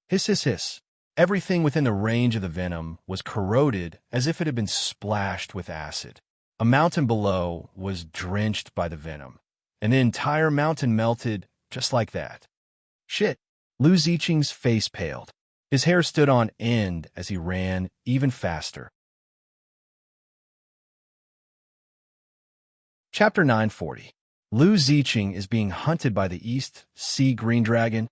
Hiss, hiss, hiss. Everything within the range of the venom was corroded as if it had been splashed with acid. A mountain below was drenched by the venom, and the entire mountain melted just like that. Shit! Lu Ziqing's face paled. His hair stood on end as he ran even faster. Chapter 940. Lu Ziqing is being hunted by the East Sea Green Dragon.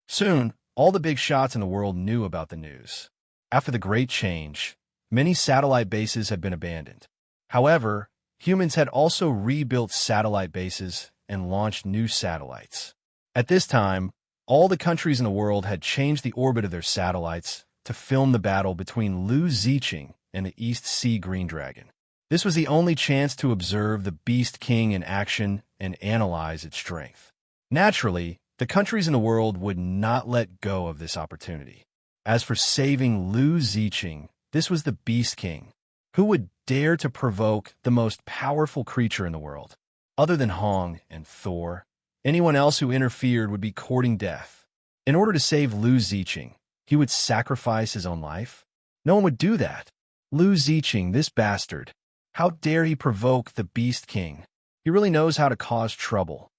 Soon, all the big shots in the world knew about the news. After the Great Change, many satellite bases had been abandoned. However, humans had also rebuilt satellite bases and launched new satellites. At this time, all the countries in the world had changed the orbit of their satellites to film the battle between Lu Ziqing and the East Sea Green Dragon. This was the only chance to observe the Beast King in action and analyze its strength. Naturally, the countries in the world would not let go of this opportunity. As for saving Lu Ziqing, this was the Beast King. Who would dare to provoke the most powerful creature in the world? Other than Hong and Thor, anyone else who interfered would be courting death. In order to save Lu Ziqing, he would sacrifice his own life? No one would do that. Lu Ziqing, this bastard. How dare he provoke the Beast King? He really knows how to cause trouble.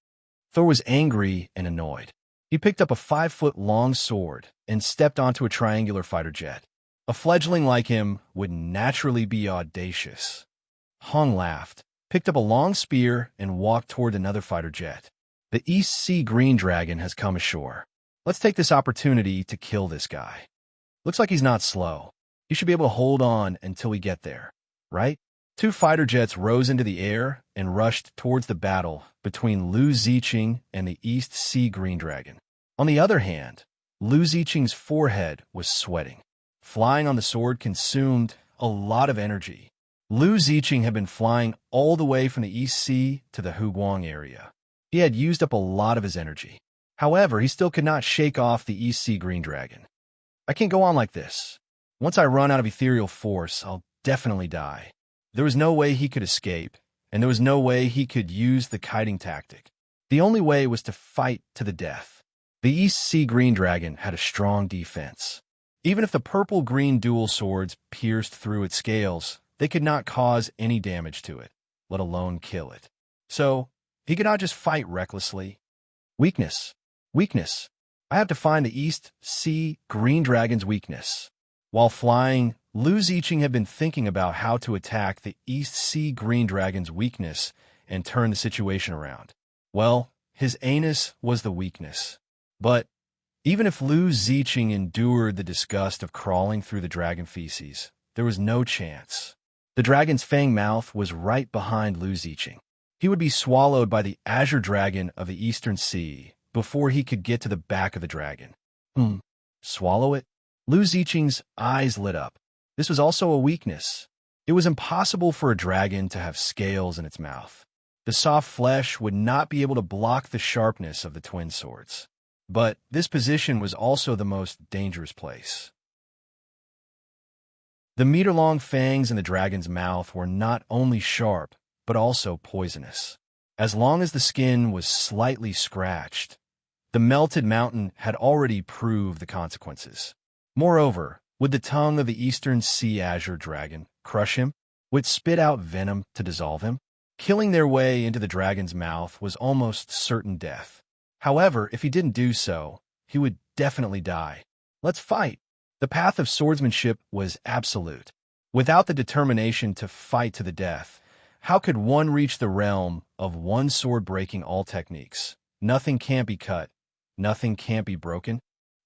Thor was angry and annoyed. He picked up a 5-foot-long sword and stepped onto a triangular fighter jet. A fledgling like him would naturally be audacious. Hong laughed, picked up a long spear, and walked toward another fighter jet. The East Sea Green Dragon has come ashore. Let's take this opportunity to kill this guy. Looks like he's not slow. He should be able to hold on until we get there, right? 2 fighter jets rose into the air and rushed towards the battle between Lu Ziqing and the East Sea Green Dragon. On the other hand, Lu Ziqing's forehead was sweating. Flying on the sword consumed a lot of energy. Lu Ziqing had been flying all the way from the East Sea to the Huguang area. He had used up a lot of his energy. However, he still could not shake off the East Sea Green Dragon. I can't go on like this. Once I run out of ethereal force, I'll definitely die. There was no way he could escape, and there was no way he could use the kiting tactic. The only way was to fight to the death. The East Sea Green Dragon had a strong defense. Even if the purple-green dual swords pierced through its scales, they could not cause any damage to it, let alone kill it. So, he could not just fight recklessly. Weakness. Weakness. I have to find the East Sea Green Dragon's weakness. While flying, Lu Ziqing had been thinking about how to attack the East Sea Green Dragon's weakness and turn the situation around. Well, his anus was the weakness. But even if Lu Ziqing endured the disgust of crawling through the dragon feces, there was no chance. The dragon's fang mouth was right behind Lu Ziqing. He would be swallowed by the azure dragon of the Eastern Sea before he could get to the back of the dragon. Swallow it? Lu Ziqing's eyes lit up. This was also a weakness. It was impossible for a dragon to have scales in its mouth. The soft flesh would not be able to block the sharpness of the twin swords. But this position was also the most dangerous place. The meter-long fangs in the dragon's mouth were not only sharp, but also poisonous. As long as the skin was slightly scratched, the melted mountain had already proved the consequences. Moreover, would the tongue of the Eastern Sea Azure Dragon crush him? Would it spit out venom to dissolve him? Killing their way into the dragon's mouth was almost certain death. However, if he didn't do so, he would definitely die. Let's fight. The path of swordsmanship was absolute. Without the determination to fight to the death, how could one reach the realm of one sword breaking all techniques? Nothing can't be cut. Nothing can't be broken.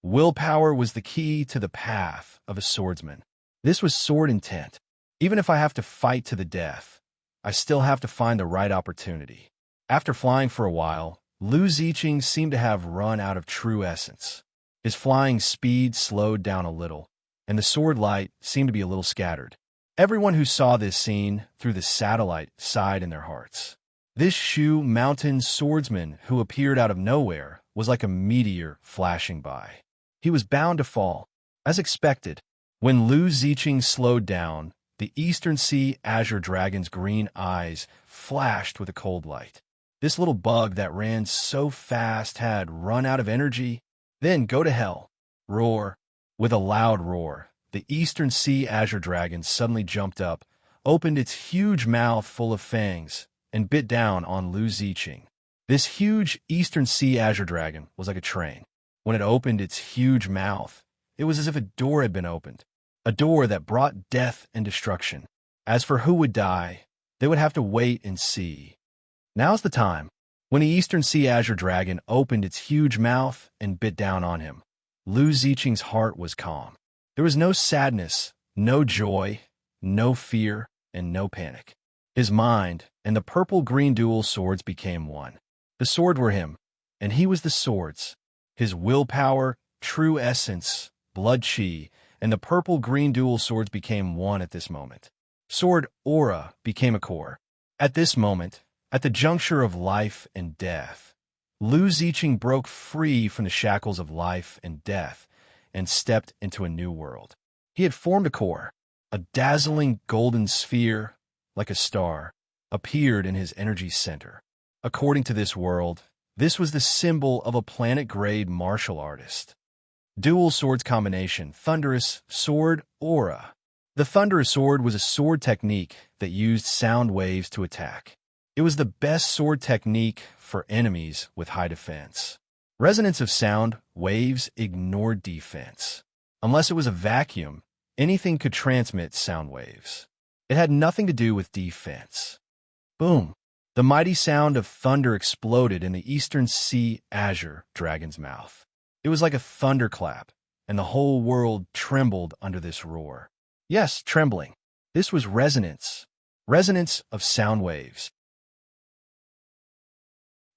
Willpower was the key to the path of a swordsman. This was sword intent. Even if I have to fight to the death, I still have to find the right opportunity. After flying for a while, Lu Ziqing seemed to have run out of true essence. His flying speed slowed down a little, and the sword light seemed to be a little scattered. Everyone who saw this scene through the satellite sighed in their hearts. This Shu mountain swordsman who appeared out of nowhere was like a meteor flashing by. He was bound to fall. As expected, when Lu Ziqing slowed down, the Eastern Sea Azure Dragon's green eyes flashed with a cold light. This little bug that ran so fast had run out of energy. Then go to hell. Roar. With a loud roar, the Eastern Sea Azure Dragon suddenly jumped up, opened its huge mouth full of fangs, and bit down on Lu Ziqing. This huge Eastern Sea Azure Dragon was like a train. When it opened its huge mouth, it was as if a door had been opened, a door that brought death and destruction. As for who would die, they would have to wait and see. Now's the time. When the Eastern Sea Azure Dragon opened its huge mouth and bit down on him, Lu Ziqing's heart was calm. There was no sadness, no joy, no fear, and no panic. His mind and the purple-green dual swords became one. The sword were him, and he was the swords. His willpower, true essence, blood chi, and the purple-green dual swords became one at this moment. Sword aura became a core. At this moment, at the juncture of life and death, Lu Ziqing broke free from the shackles of life and death and stepped into a new world. He had formed a core. A dazzling golden sphere, like a star, appeared in his energy center. According to this world, this was the symbol of a planet-grade martial artist. Dual swords combination, thunderous sword aura. The thunderous sword was a sword technique that used sound waves to attack. It was the best sword technique for enemies with high defense. Resonance of sound waves ignored defense. Unless it was a vacuum, anything could transmit sound waves. It had nothing to do with defense. Boom! The mighty sound of thunder exploded in the eastern sea azure dragon's mouth. It was like a thunderclap, and the whole world trembled under this roar. Yes, trembling. This was resonance. Resonance of sound waves.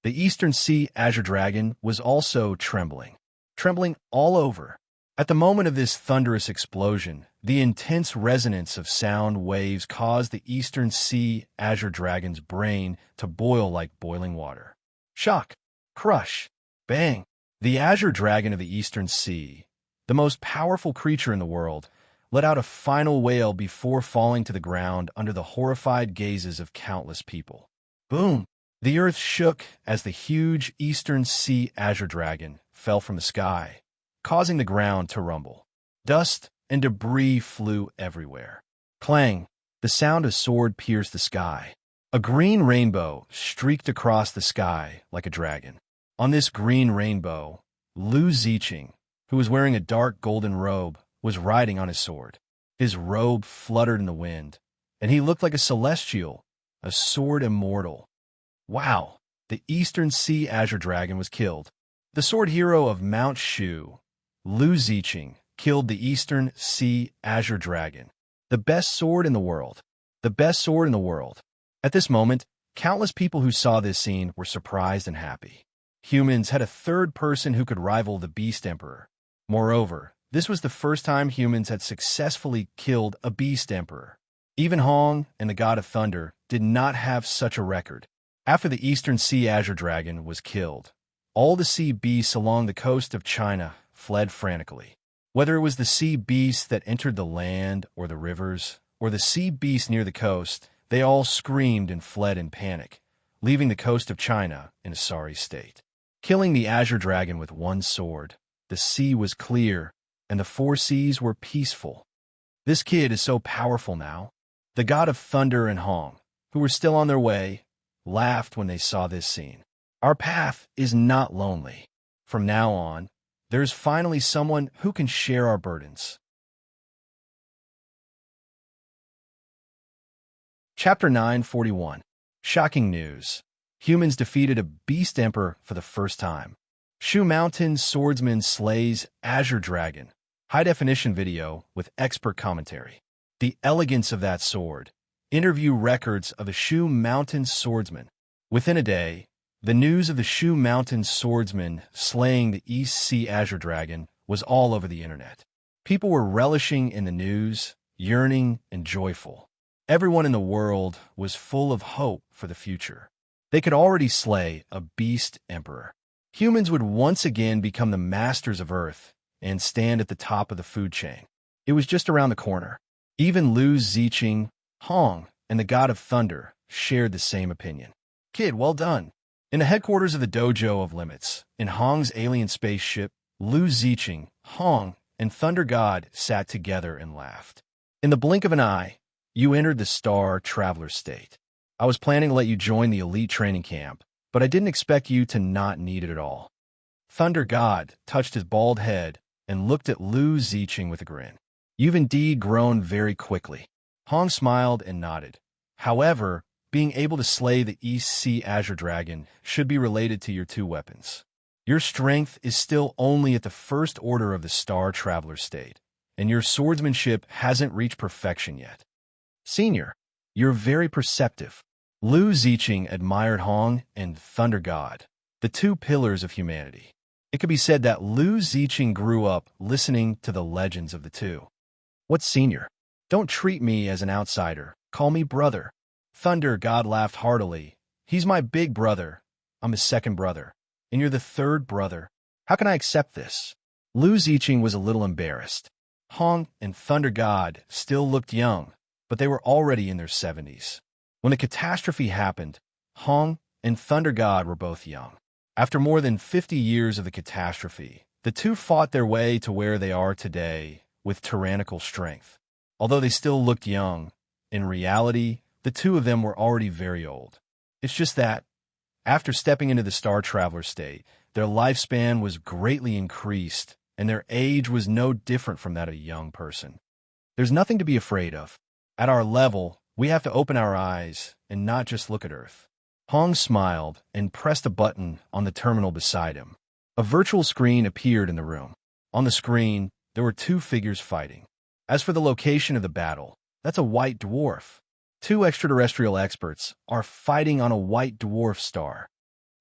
The eastern sea azure dragon was also trembling. Trembling all over. At the moment of this thunderous explosion, the intense resonance of sound waves caused the eastern sea azure dragon's brain to boil like boiling water. Shock, crush, bang. The azure dragon of the eastern sea, the most powerful creature in the world, let out a final wail before falling to the ground under the horrified gazes of countless people. Boom! The earth shook as the huge eastern sea azure dragon fell from the sky, causing the ground to rumble. Dust and debris flew everywhere. Clang! The sound of sword pierced the sky. A green rainbow streaked across the sky like a dragon. On this green rainbow, Lu Ziqing, who was wearing a dark golden robe, was riding on his sword. His robe fluttered in the wind, and he looked like a celestial, a sword immortal. Wow! The eastern sea azure dragon was killed. The sword hero of Mount Shu, Lu Ziqing, killed the eastern sea azure dragon. The best sword in the world. The best sword in the world. At this moment, countless people who saw this scene were surprised and happy. Humans had a third person who could rival the Beast Emperor. Moreover, this was the first time humans had successfully killed a Beast Emperor. Even Hong and the God of Thunder did not have such a record. After the eastern sea azure dragon was killed, all the sea beasts along the coast of China fled frantically. Whether it was the sea beasts that entered the land or the rivers, or the sea beasts near the coast, they all screamed and fled in panic, leaving the coast of China in a sorry state. Killing the azure dragon with one sword, the sea was clear, and the four seas were peaceful. This kid is so powerful now. The God of Thunder and Hong, who were still on their way, laughed when they saw this scene. Our path is not lonely. From now on, there's finally someone who can share our burdens. Chapter 941. Shocking news. Humans defeated a Beast Emperor for the first time. Shu Mountain swordsman slays Azure Dragon. High-definition video with expert commentary. The elegance of that sword. Interview records of a Shu Mountain swordsman. Within a day, the news of the Shu Mountain swordsman slaying the East Sea Azure Dragon was all over the internet. People were relishing in the news, yearning and joyful. Everyone in the world was full of hope for the future. They could already slay a Beast Emperor. Humans would once again become the masters of Earth and stand at the top of the food chain. It was just around the corner. Even Lu Ziqing, Hong, and the God of Thunder shared the same opinion. Kid, well done. In the headquarters of the Dojo of Limits, in Hong's alien spaceship, Lu Ziqing, Hong, and Thunder God sat together and laughed. In the blink of an eye, you entered the Star Traveler state. I was planning to let you join the elite training camp, but I didn't expect you to not need it at all. Thunder God touched his bald head and looked at Lu Ziqing with a grin. You've indeed grown very quickly. Hong smiled and nodded. However, being able to slay the East Sea Azure Dragon should be related to your two weapons. Your strength is still only at the first order of the Star Traveler state, and your swordsmanship hasn't reached perfection yet. Senior, you're very perceptive. Lu Ziqing admired Hong and Thunder God, the two pillars of humanity. It could be said that Lu Ziqing grew up listening to the legends of the two. What's senior? Don't treat me as an outsider. Call me brother. Thunder God laughed heartily. He's my big brother. I'm his second brother. And you're the third brother. How can I accept this? Lu Ziqing was a little embarrassed. Hong and Thunder God still looked young, but they were already in their 70s. When the catastrophe happened, Hong and Thunder God were both young. After more than 50 years of the catastrophe, the two fought their way to where they are today with tyrannical strength. Although they still looked young, in reality, the two of them were already very old. It's just that, after stepping into the Star Traveler state, their lifespan was greatly increased, and their age was no different from that of a young person. There's nothing to be afraid of. At our level, we have to open our eyes and not just look at Earth. Hong smiled and pressed a button on the terminal beside him. A virtual screen appeared in the room. On the screen, there were two figures fighting. As for the location of the battle, that's a white dwarf. Two extraterrestrial experts are fighting on a white dwarf star.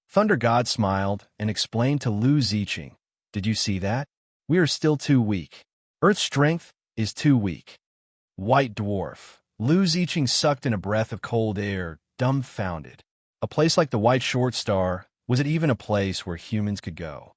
Thunder God smiled and explained to Lu Ziqing, "Did you see that? We are still too weak. Earth's strength is too weak." White dwarf. Lu Ziqing sucked in a breath of cold air, dumbfounded. A place like the white short star, was it even a place where humans could go?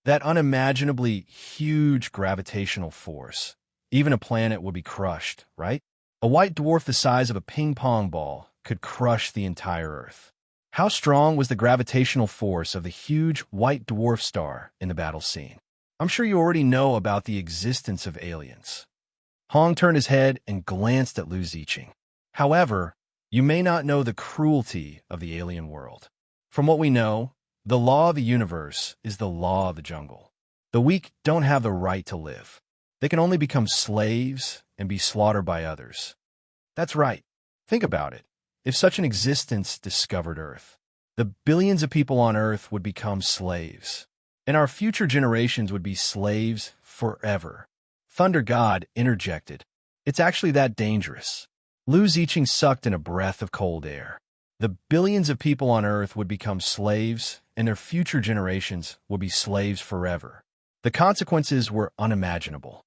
That unimaginably huge gravitational force. Even a planet would be crushed, right? A white dwarf the size of a ping-pong ball could crush the entire Earth. How strong was the gravitational force of the huge white dwarf star in the battle scene? I'm sure you already know about the existence of aliens. Hong turned his head and glanced at Lu Ziqing. However, you may not know the cruelty of the alien world. From what we know, the law of the universe is the law of the jungle. The weak don't have the right to live. They can only become slaves and be slaughtered by others. That's right. Think about it. If such an existence discovered Earth, the billions of people on Earth would become slaves, and our future generations would be slaves forever. Thunder God interjected, "It's actually that dangerous." Lu Ziqing sucked in a breath of cold air. The billions of people on Earth would become slaves, and their future generations would be slaves forever. The consequences were unimaginable.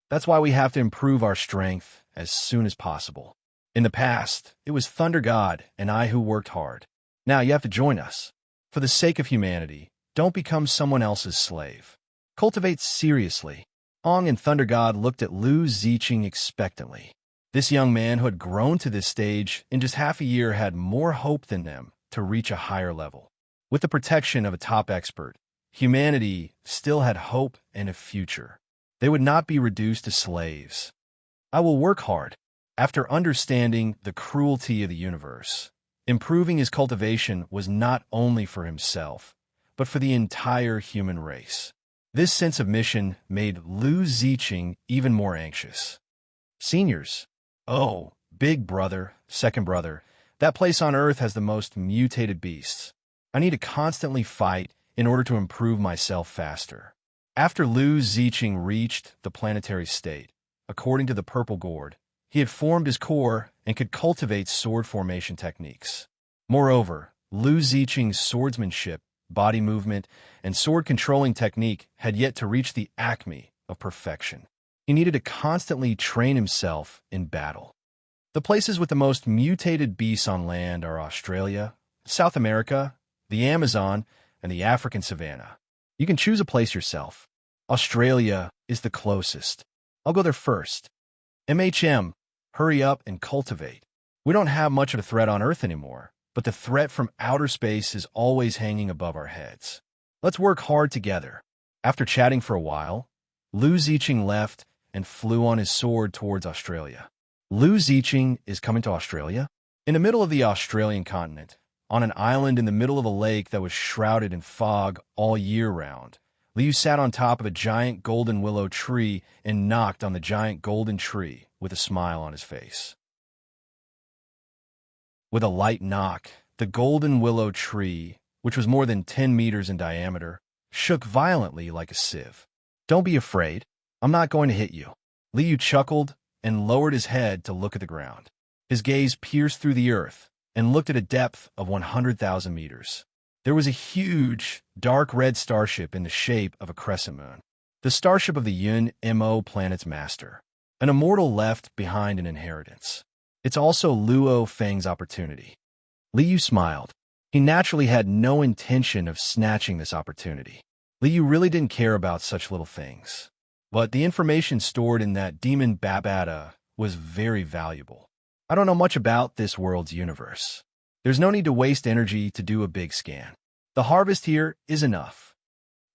That's why we have to improve our strength as soon as possible. In the past, it was Thunder God and I who worked hard. Now you have to join us. For the sake of humanity, don't become someone else's slave. Cultivate seriously. Hong and Thunder God looked at Lu Ziqing expectantly. This young man who had grown to this stage in just half a year had more hope than them to reach a higher level. With the protection of a top expert, humanity still had hope and a future. They would not be reduced to slaves. I will work hard. After understanding the cruelty of the universe, improving his cultivation was not only for himself, but for the entire human race. This sense of mission made Lu Ziqing even more anxious. Seniors. Oh, big brother, second brother, that place on Earth has the most mutated beasts. I need to constantly fight in order to improve myself faster. After Lu Ziqing reached the planetary state, according to the purple gourd, he had formed his core and could cultivate sword formation techniques. Moreover, Lu Ziqing's swordsmanship, body movement, and sword-controlling technique had yet to reach the acme of perfection. He needed to constantly train himself in battle. The places with the most mutated beasts on land are Australia, South America, the Amazon, and the African savanna. You can choose a place yourself. Australia is the closest. I'll go there first. MHM, hurry up and cultivate. We don't have much of a threat on Earth anymore, but the threat from outer space is always hanging above our heads. Let's work hard together. After chatting for a while, Lu Ziqing left and flew on his sword towards Australia. Lu Ziqing is coming to Australia? In the middle of the Australian continent, on an island in the middle of a lake that was shrouded in fog all year round, Liu sat on top of a giant golden willow tree and knocked on the giant golden tree with a smile on his face. With a light knock, the golden willow tree, which was more than 10 meters in diameter, shook violently like a sieve. "Don't be afraid. I'm not going to hit you." Liu chuckled and lowered his head to look at the ground. His gaze pierced through the earth and looked at a depth of 100,000 meters. There was a huge, dark red starship in the shape of a crescent moon. The starship of the Yun Mo planet's master. An immortal left behind an inheritance. It's also Luo Feng's opportunity. Liu smiled. He naturally had no intention of snatching this opportunity. Liu really didn't care about such little things. But the information stored in that demon Babata was very valuable. I don't know much about this world's universe. There's no need to waste energy to do a big scan. The harvest here is enough.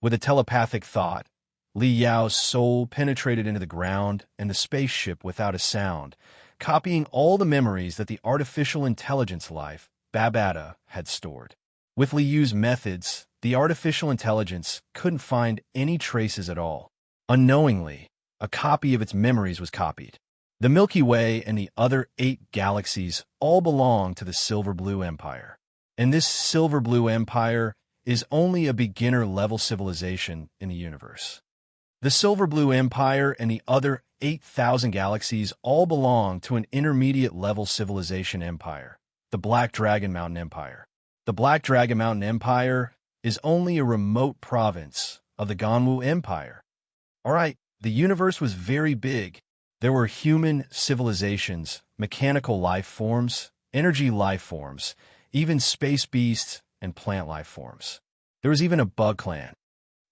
With a telepathic thought, Li Yao's soul penetrated into the ground and the spaceship without a sound, copying all the memories that the artificial intelligence life, Babata, had stored. With Li Yu's methods, the artificial intelligence couldn't find any traces at all. Unknowingly, a copy of its memories was copied. The Milky Way and the other 8 galaxies all belong to the Silver Blue Empire. And this Silver Blue Empire is only a beginner-level civilization in the universe. The Silver Blue Empire and the other 8,000 galaxies all belong to an intermediate-level civilization empire, the Black Dragon Mountain Empire. The Black Dragon Mountain Empire is only a remote province of the Ganwu Empire. All right, the universe was very big. There were human civilizations, mechanical life forms, energy life forms, even space beasts and plant life forms. There was even a bug clan.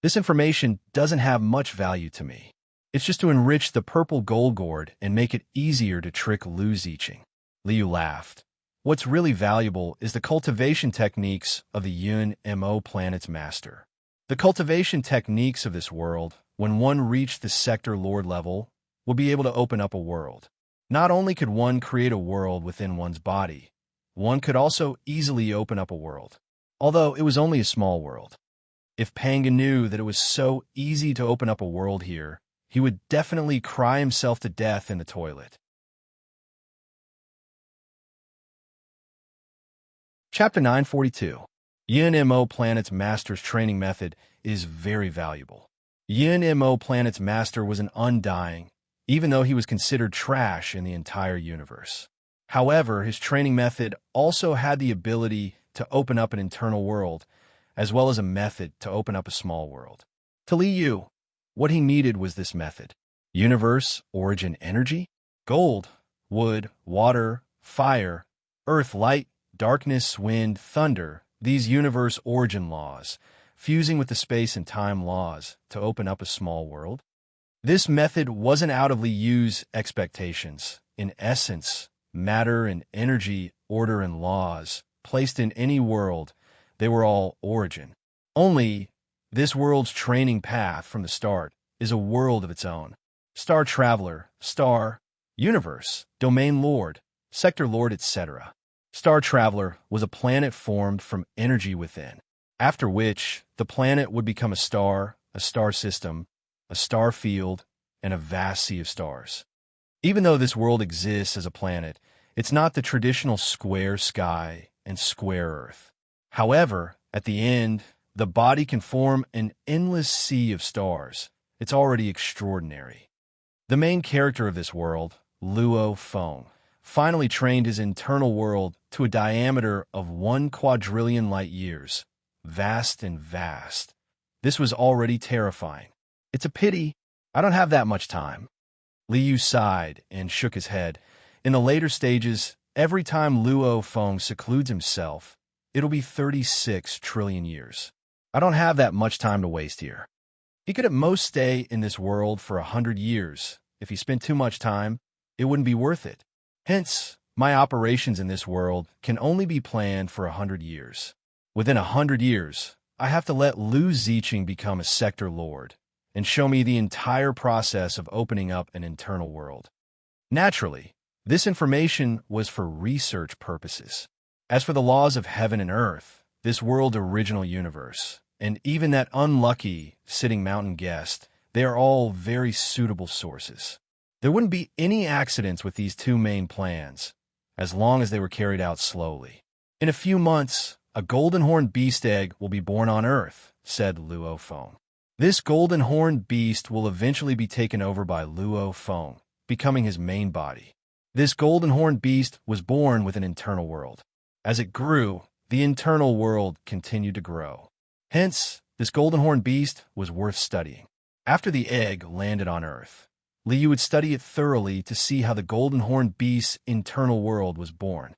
This information doesn't have much value to me. It's just to enrich the purple gold gourd and make it easier to trick Lu Ziqing. Liu laughed. What's really valuable is the cultivation techniques of the Yun Mo planet's master. The cultivation techniques of this world, when one reached the sector lord level, will be able to open up a world. Not only could one create a world within one's body, one could also easily open up a world, although it was only a small world. If Panga knew that it was so easy to open up a world here, he would definitely cry himself to death in the toilet. Chapter 942. Yun Mo Planet's Master's training method is very valuable. Yun Mo Planet's Master was an undying, even though he was considered trash in the entire universe. However, his training method also had the ability to open up an internal world, as well as a method to open up a small world. To Li Yu, what he needed was this method. Universe, origin, energy, gold, wood, water, fire, earth, light, darkness, wind, thunder, these universe origin laws, fusing with the space and time laws to open up a small world. This method wasn't out of Li Yu's expectations. In essence, matter and energy, order and laws, placed in any world, they were all origin. Only, this world's training path from the start is a world of its own. Star Traveler, Star, Universe, Domain Lord, Sector Lord, etc. Star Traveler was a planet formed from energy within, after which the planet would become a star system, a star field, and a vast sea of stars. Even though this world exists as a planet, it's not the traditional square sky and square earth. However, at the end, the body can form an endless sea of stars. It's already extraordinary. The main character of this world, Luo Feng, finally trained his internal world to a diameter of 1 quadrillion light years. Vast and vast. This was already terrifying. It's a pity I don't have that much time. Li Yu sighed and shook his head. In the later stages, every time Luo Feng secludes himself, it'll be 36 trillion years. I don't have that much time to waste here. He could at most stay in this world for 100 years. If he spent too much time, it wouldn't be worth it. Hence, my operations in this world can only be planned for 100 years. Within 100 years, I have to let Lu Ziqing become a sector lord and show me the entire process of opening up an internal world. Naturally, this information was for research purposes. As for the laws of heaven and earth, this world's original universe, and even that unlucky sitting mountain guest, they are all very suitable sources. There wouldn't be any accidents with these two main plans, as long as they were carried out slowly. In a few months, a golden-horned beast egg will be born on Earth, said Luo Feng. This golden-horned beast will eventually be taken over by Luo Feng, becoming his main body. This golden-horned beast was born with an internal world. As it grew, the internal world continued to grow. Hence, this golden-horned beast was worth studying. After the egg landed on Earth, Li Yu would study it thoroughly to see how the golden-horned beast's internal world was born.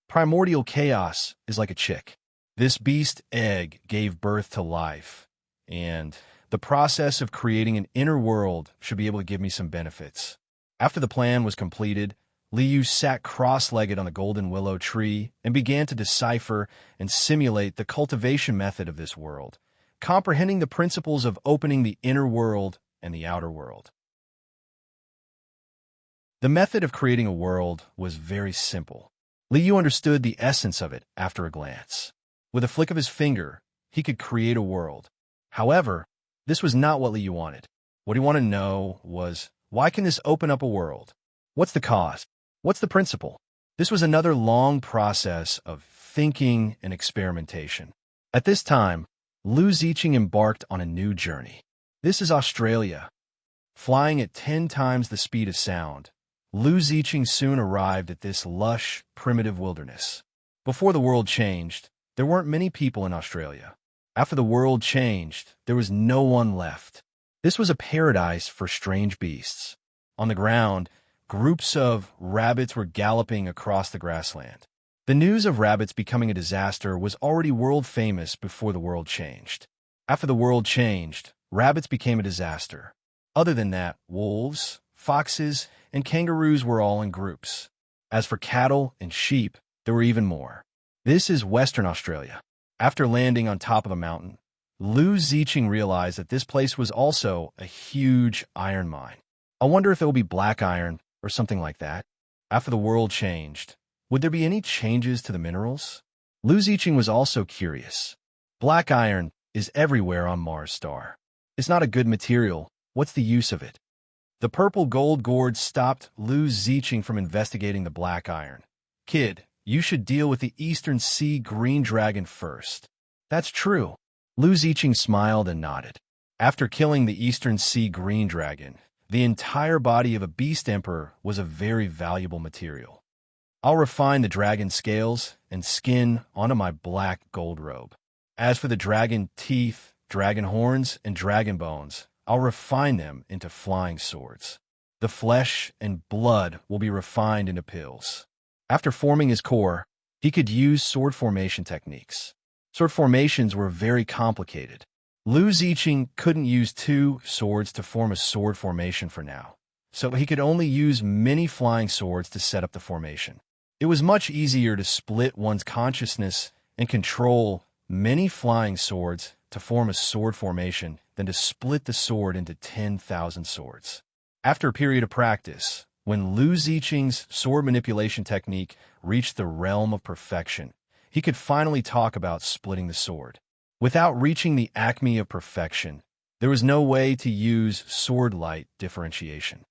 Primordial chaos is like a chick. This beast egg gave birth to life, and the process of creating an inner world should be able to give me some benefits. After the plan was completed, Liu sat cross-legged on the golden willow tree and began to decipher and simulate the cultivation method of this world, comprehending the principles of opening the inner world and the outer world. The method of creating a world was very simple. Liu understood the essence of it after a glance. With a flick of his finger, he could create a world. However, this was not what Liu wanted. What he wanted to know was, why can this open up a world? What's the cause? What's the principle? This was another long process of thinking and experimentation. At this time, Liu Ziqing embarked on a new journey. This is Australia. Flying at 10 times the speed of sound, Liu Ziqing soon arrived at this lush, primitive wilderness. Before the world changed, there weren't many people in Australia. After the world changed, there was no one left. This was a paradise for strange beasts. On the ground, groups of rabbits were galloping across the grassland. The news of rabbits becoming a disaster was already world famous before the world changed. After the world changed, rabbits became a disaster. Other than that, wolves, foxes, and kangaroos were all in groups. As for cattle and sheep, there were even more. This is Western Australia. After landing on top of a mountain, Liu Ziqing realized that this place was also a huge iron mine. I wonder if it will be black iron or something like that. After the world changed, would there be any changes to the minerals? Liu Ziqing was also curious. Black iron is everywhere on Mars star. It's not a good material. What's the use of it? The purple gold gourd stopped Liu Ziqing from investigating the black iron. Kid, you should deal with the Eastern Sea green dragon first. That's true. Liu Ziqing smiled and nodded. After killing the Eastern Sea green dragon, the entire body of a beast emperor was a very valuable material. I'll refine the dragon scales and skin onto my black gold robe. As for the dragon teeth, dragon horns, and dragon bones, I'll refine them into flying swords. The flesh and blood will be refined into pills. After forming his core, he could use sword formation techniques. Sword formations were very complicated. Liu Ziqing couldn't use 2 swords to form a sword formation for now, so he could only use many flying swords to set up the formation. It was much easier to split one's consciousness and control many flying swords to form a sword formation than to split the sword into 10,000 swords. After a period of practice, when Liu Ziqing's sword manipulation technique reached the realm of perfection, he could finally talk about splitting the sword. Without reaching the acme of perfection, there was no way to use sword light differentiation.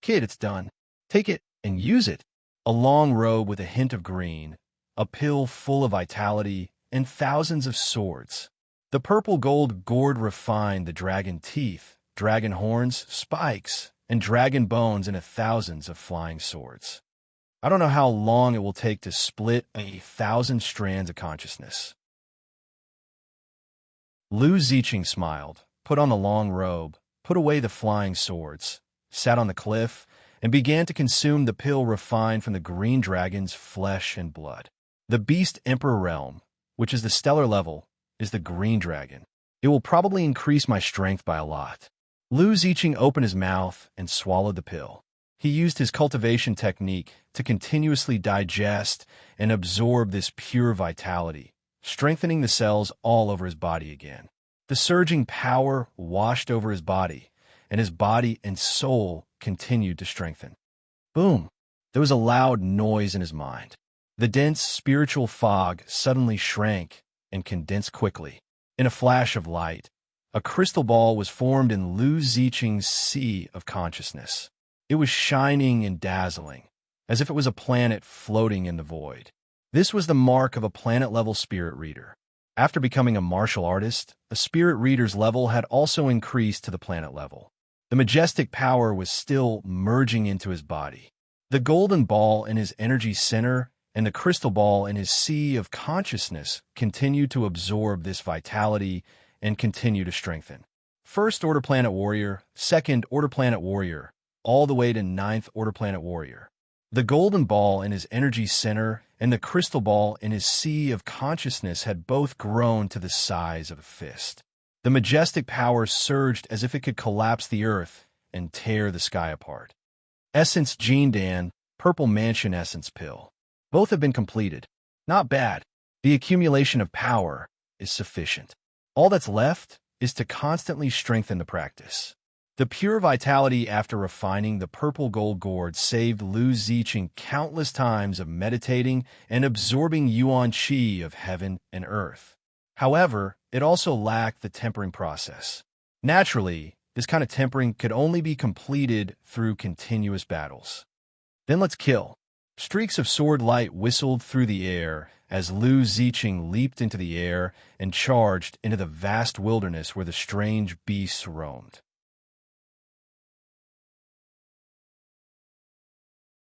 Kid, it's done. Take it and use it. A long robe with a hint of green, a pill full of vitality, and thousands of swords. The purple gold gourd refined the dragon teeth, dragon horns, spikes, and dragon bones into thousands of flying swords. I don't know how long it will take to split 1,000 strands of consciousness. Liu Ziqing smiled, put on the long robe, put away the flying swords, sat on the cliff, and began to consume the pill refined from the green dragon's flesh and blood. The Beast Emperor realm, which is the stellar level, is the green dragon. It will probably increase my strength by a lot. Liu Ziqing opened his mouth and swallowed the pill. He used his cultivation technique to continuously digest and absorb this pure vitality, strengthening the cells all over his body again. The surging power washed over his body, and his body and soul continued to strengthen. Boom! There was a loud noise in his mind. The dense spiritual fog suddenly shrank and condensed quickly. In a flash of light, a crystal ball was formed in Liu Ziqing's sea of consciousness. It was shining and dazzling, as if it was a planet floating in the void. This was the mark of a planet-level spirit reader. After becoming a martial artist, a spirit reader's level had also increased to the planet level. The majestic power was still merging into his body. The golden ball in his energy center and the crystal ball in his sea of consciousness continued to absorb this vitality and continue to strengthen. First Order Planet Warrior, Second Order Planet Warrior, all the way to Ninth Order Planet Warrior. The golden ball in his energy center and the crystal ball in his sea of consciousness had both grown to the size of a fist. The majestic power surged as if it could collapse the earth and tear the sky apart. Essence Gene Dan, purple mansion essence pill. Both have been completed. Not bad. The accumulation of power is sufficient. All that's left is to constantly strengthen the practice. The pure vitality after refining the purple gold gourd saved Lu Ziqing countless times of meditating and absorbing yuan qi of heaven and earth. However, it also lacked the tempering process. Naturally, this kind of tempering could only be completed through continuous battles. Then let's kill. Streaks of sword light whistled through the air as Lu Ziqing leaped into the air and charged into the vast wilderness where the strange beasts roamed.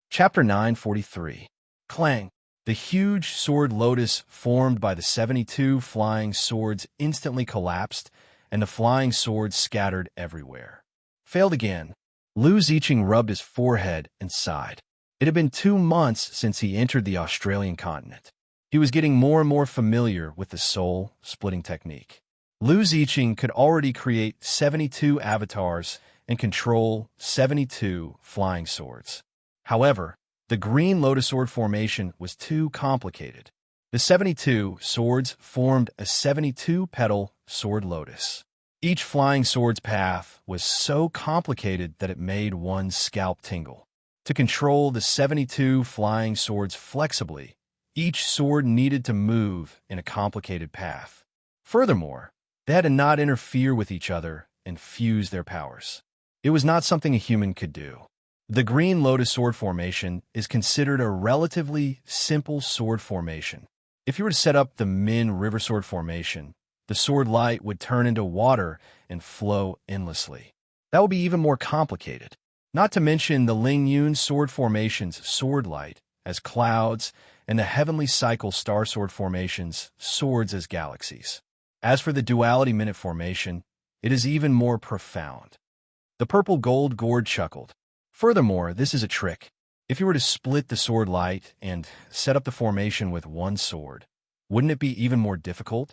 Chapter 943. Clang. The huge sword lotus formed by the 72 flying swords instantly collapsed, and the flying swords scattered everywhere. Failed again. Lu Ziqing rubbed his forehead and sighed. It had been 2 months since he entered the Australian continent. He was getting more and more familiar with the soul-splitting technique. Lu Ziqing could already create 72 avatars and control 72 flying swords. However, the green lotus sword formation was too complicated. The 72 swords formed a 72-petal sword lotus. Each flying sword's path was so complicated that it made one's scalp tingle. To control the 72 flying swords flexibly, each sword needed to move in a complicated path. Furthermore, they had to not interfere with each other and fuse their powers. It was not something a human could do. The green lotus sword formation is considered a relatively simple sword formation. If you were to set up the Min river sword formation, the sword light would turn into water and flow endlessly. That would be even more complicated. Not to mention the Ling Yun sword formation's sword light as clouds and the heavenly cycle star sword formation's swords as galaxies. As for the duality minute formation, it is even more profound. The purple gold gourd chuckled. Furthermore, this is a trick. If you were to split the sword light and set up the formation with one sword, wouldn't it be even more difficult?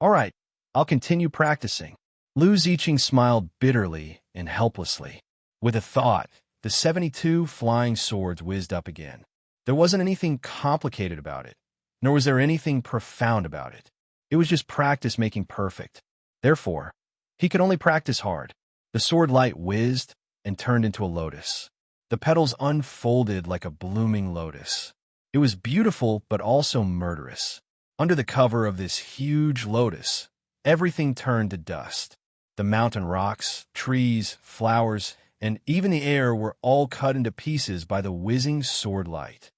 All right, I'll continue practicing. Lu Ziqing smiled bitterly and helplessly. With a thought, the 72 flying swords whizzed up again. There wasn't anything complicated about it, nor was there anything profound about it. It was just practice making perfect. Therefore, he could only practice hard. The sword light whizzed and turned into a lotus. The petals unfolded like a blooming lotus. It was beautiful but also murderous. Under the cover of this huge lotus, everything turned to dust. The mountain rocks, trees, flowers, and even the air were all cut into pieces by the whizzing sword light.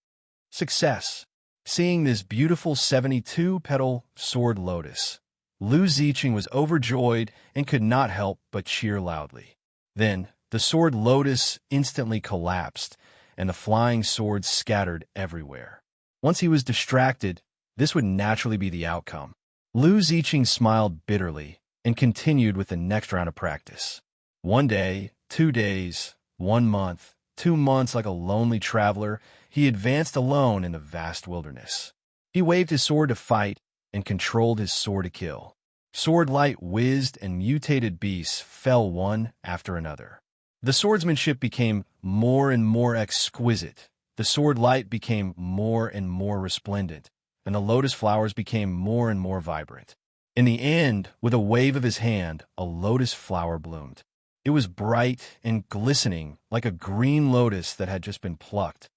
Success. Seeing this beautiful 72-petal sword lotus, Lu Ziqing was overjoyed and could not help but cheer loudly. Then, the sword lotus instantly collapsed, and the flying swords scattered everywhere. Once he was distracted, this would naturally be the outcome. Lu Ziqing smiled bitterly and continued with the next round of practice. 1 day, 2 days, 1 month, 2 months like a lonely traveler, he advanced alone in the vast wilderness. He waved his sword to fight and controlled his sword to kill. Sword light whizzed and mutated beasts fell one after another. The swordsmanship became more and more exquisite. The sword light became more and more resplendent, and the lotus flowers became more and more vibrant. In the end, with a wave of his hand, a lotus flower bloomed. It was bright and glistening like a green lotus that had just been plucked.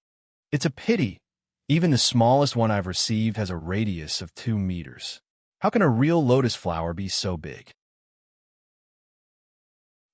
It's a pity. Even the smallest one I've received has a radius of 2 meters. How can a real lotus flower be so big?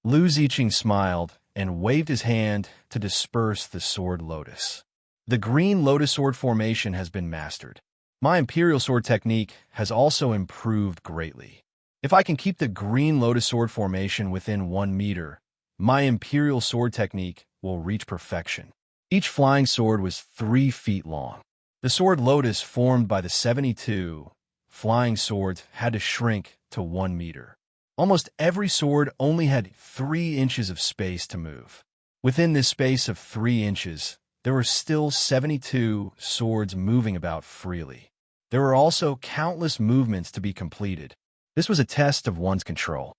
Lu Ziqing smiled and waved his hand to disperse the sword lotus. The green lotus sword formation has been mastered. My imperial sword technique has also improved greatly. If I can keep the green lotus sword formation within 1 meter, my imperial sword technique will reach perfection. Each flying sword was 3 feet long. The sword lotus formed by the 72 flying swords had to shrink to 1 meter. Almost every sword only had 3 inches of space to move. Within this space of 3 inches, there were still 72 swords moving about freely. There were also countless movements to be completed. This was a test of one's control.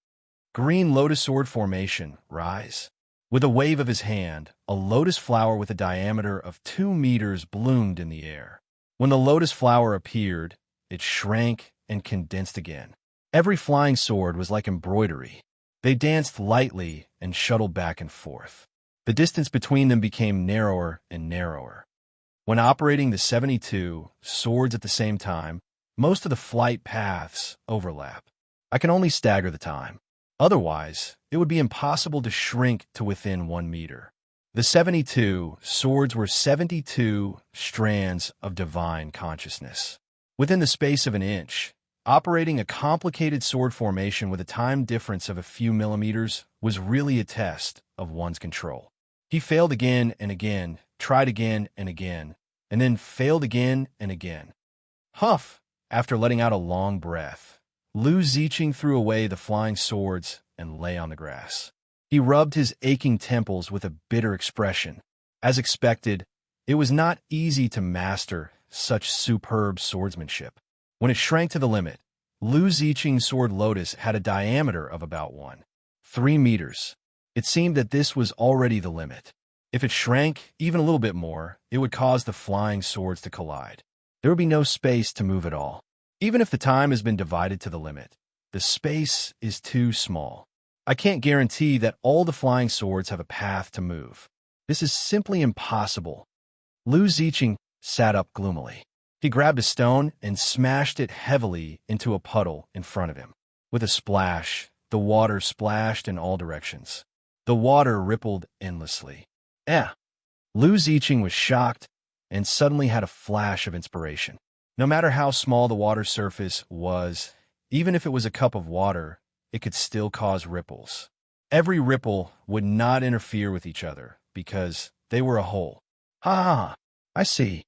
Green lotus sword formation, rise. With a wave of his hand, a lotus flower with a diameter of 2 meters bloomed in the air. When the lotus flower appeared, it shrank and condensed again. Every flying sword was like embroidery. They danced lightly and shuttled back and forth. The distance between them became narrower and narrower. When operating the 72 swords at the same time, most of the flight paths overlap. I can only stagger the time. Otherwise, it would be impossible to shrink to within 1 meter. The 72 swords were 72 strands of divine consciousness. Within the space of an inch, operating a complicated sword formation with a time difference of a few millimeters was really a test of one's control. He failed again and again, tried again and again, and then failed again and again. Huff! After letting out a long breath, Lu Ziqing threw away the flying swords and lay on the grass. He rubbed his aching temples with a bitter expression. As expected, it was not easy to master such superb swordsmanship. When it shrank to the limit, Lu Ziqing's sword lotus had a diameter of about 3 meters. It seemed that this was already the limit. If it shrank even a little bit more, it would cause the flying swords to collide. There would be no space to move at all. Even if the time has been divided to the limit, the space is too small. I can't guarantee that all the flying swords have a path to move. This is simply impossible. Lu Ziqing sat up gloomily. He grabbed a stone and smashed it heavily into a puddle in front of him. With a splash, the water splashed in all directions. The water rippled endlessly. Lu Ziqing was shocked and suddenly had a flash of inspiration. No matter how small the water surface was, even if it was a cup of water, it could still cause ripples. Every ripple would not interfere with each other because they were a whole. Ha! I see.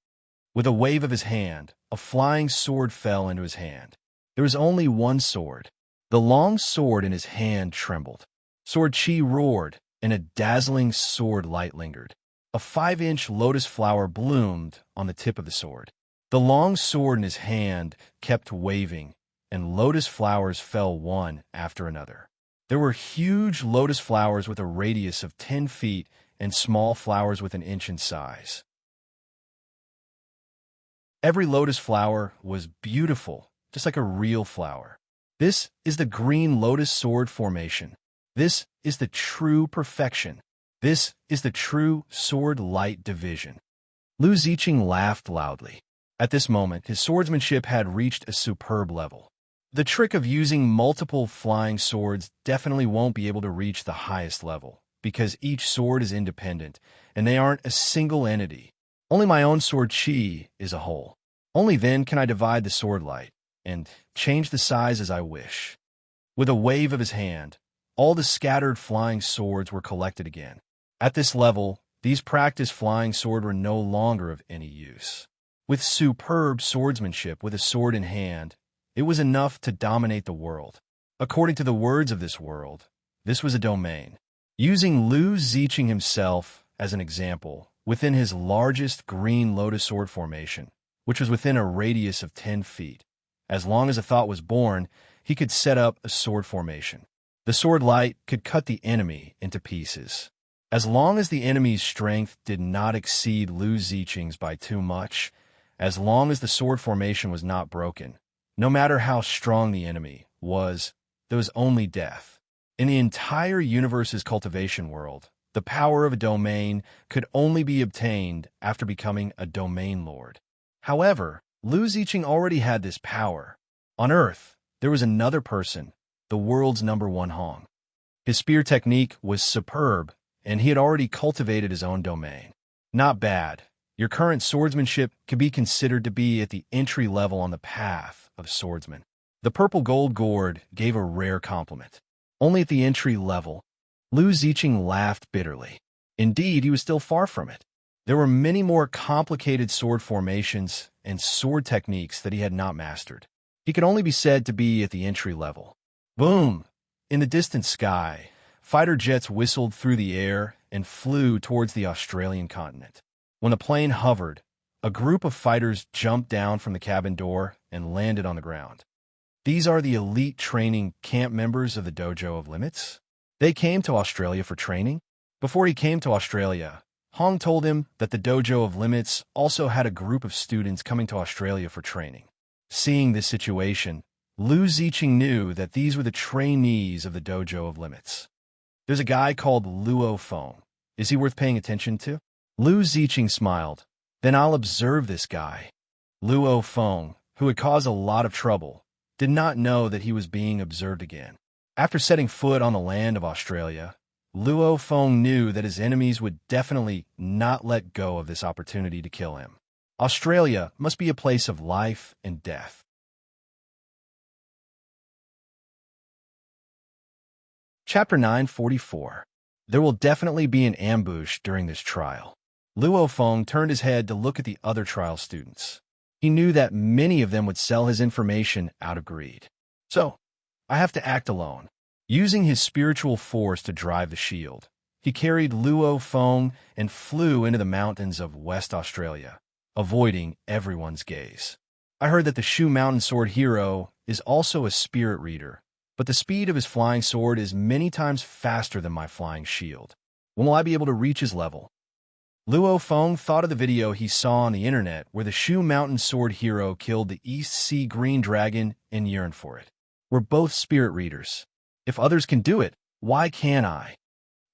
With a wave of his hand, a flying sword fell into his hand. There was only one sword. The long sword in his hand trembled. Sword Chi roared, and a dazzling sword light lingered. A 5-inch lotus flower bloomed on the tip of the sword. The long sword in his hand kept waving, and lotus flowers fell one after another. There were huge lotus flowers with a radius of 10 feet and small flowers with an inch in size. Every lotus flower was beautiful, just like a real flower. This is the green lotus sword formation. This is the true perfection. This is the true sword light division. Lu Ziqing laughed loudly. At this moment, his swordsmanship had reached a superb level. The trick of using multiple flying swords definitely won't be able to reach the highest level, because each sword is independent, and they aren't a single entity. Only my own sword Chi is a whole. Only then can I divide the sword light, and change the size as I wish. With a wave of his hand, all the scattered flying swords were collected again. At this level, these practiced flying swords were no longer of any use. With superb swordsmanship with a sword in hand, it was enough to dominate the world. According to the words of this world, this was a domain. Using Lu Ziqing himself as an example, within his largest green lotus sword formation, which was within a radius of 10 feet, as long as a thought was born, he could set up a sword formation. The sword light could cut the enemy into pieces. As long as the enemy's strength did not exceed Lu Ziqing's by too much, as long as the sword formation was not broken, no matter how strong the enemy was, there was only death. In the entire universe's cultivation world, the power of a domain could only be obtained after becoming a domain lord. However, Lu Ziqing already had this power. On Earth, there was another person, the world's #1 Hong. His spear technique was superb, and he had already cultivated his own domain. Not bad. Your current swordsmanship can be considered to be at the entry level on the path of swordsman. The purple gold gourd gave a rare compliment. Only at the entry level. Lu Ziqing laughed bitterly. Indeed, he was still far from it. There were many more complicated sword formations and sword techniques that he had not mastered. He could only be said to be at the entry level. Boom! In the distant sky, fighter jets whistled through the air and flew towards the Australian continent. When the plane hovered, a group of fighters jumped down from the cabin door and landed on the ground. These are the elite training camp members of the Dojo of Limits. They came to Australia for training. Before he came to Australia, Hong told him that the Dojo of Limits also had a group of students coming to Australia for training. Seeing this situation, Lu Ziqing knew that these were the trainees of the Dojo of Limits. There's a guy called Luo Feng. Is he worth paying attention to? Lu Ziqing smiled. Then I'll observe this guy. Luo Feng, who had caused a lot of trouble, did not know that he was being observed again. After setting foot on the land of Australia, Luo Feng knew that his enemies would definitely not let go of this opportunity to kill him. Australia must be a place of life and death. Chapter 944. There will definitely be an ambush during this trial. Luo Feng turned his head to look at the other trial students. He knew that many of them would sell his information out of greed. So, I have to act alone. Using his spiritual force to drive the shield, he carried Luo Feng and flew into the mountains of West Australia, avoiding everyone's gaze. I heard that the Shu Mountain Sword hero is also a spirit reader, but the speed of his flying sword is many times faster than my flying shield. When will I be able to reach his level? Luo Feng thought of the video he saw on the internet where the Shu Mountain Sword hero killed the East Sea Green Dragon and yearned for it. We're both spirit readers. If others can do it, why can't I?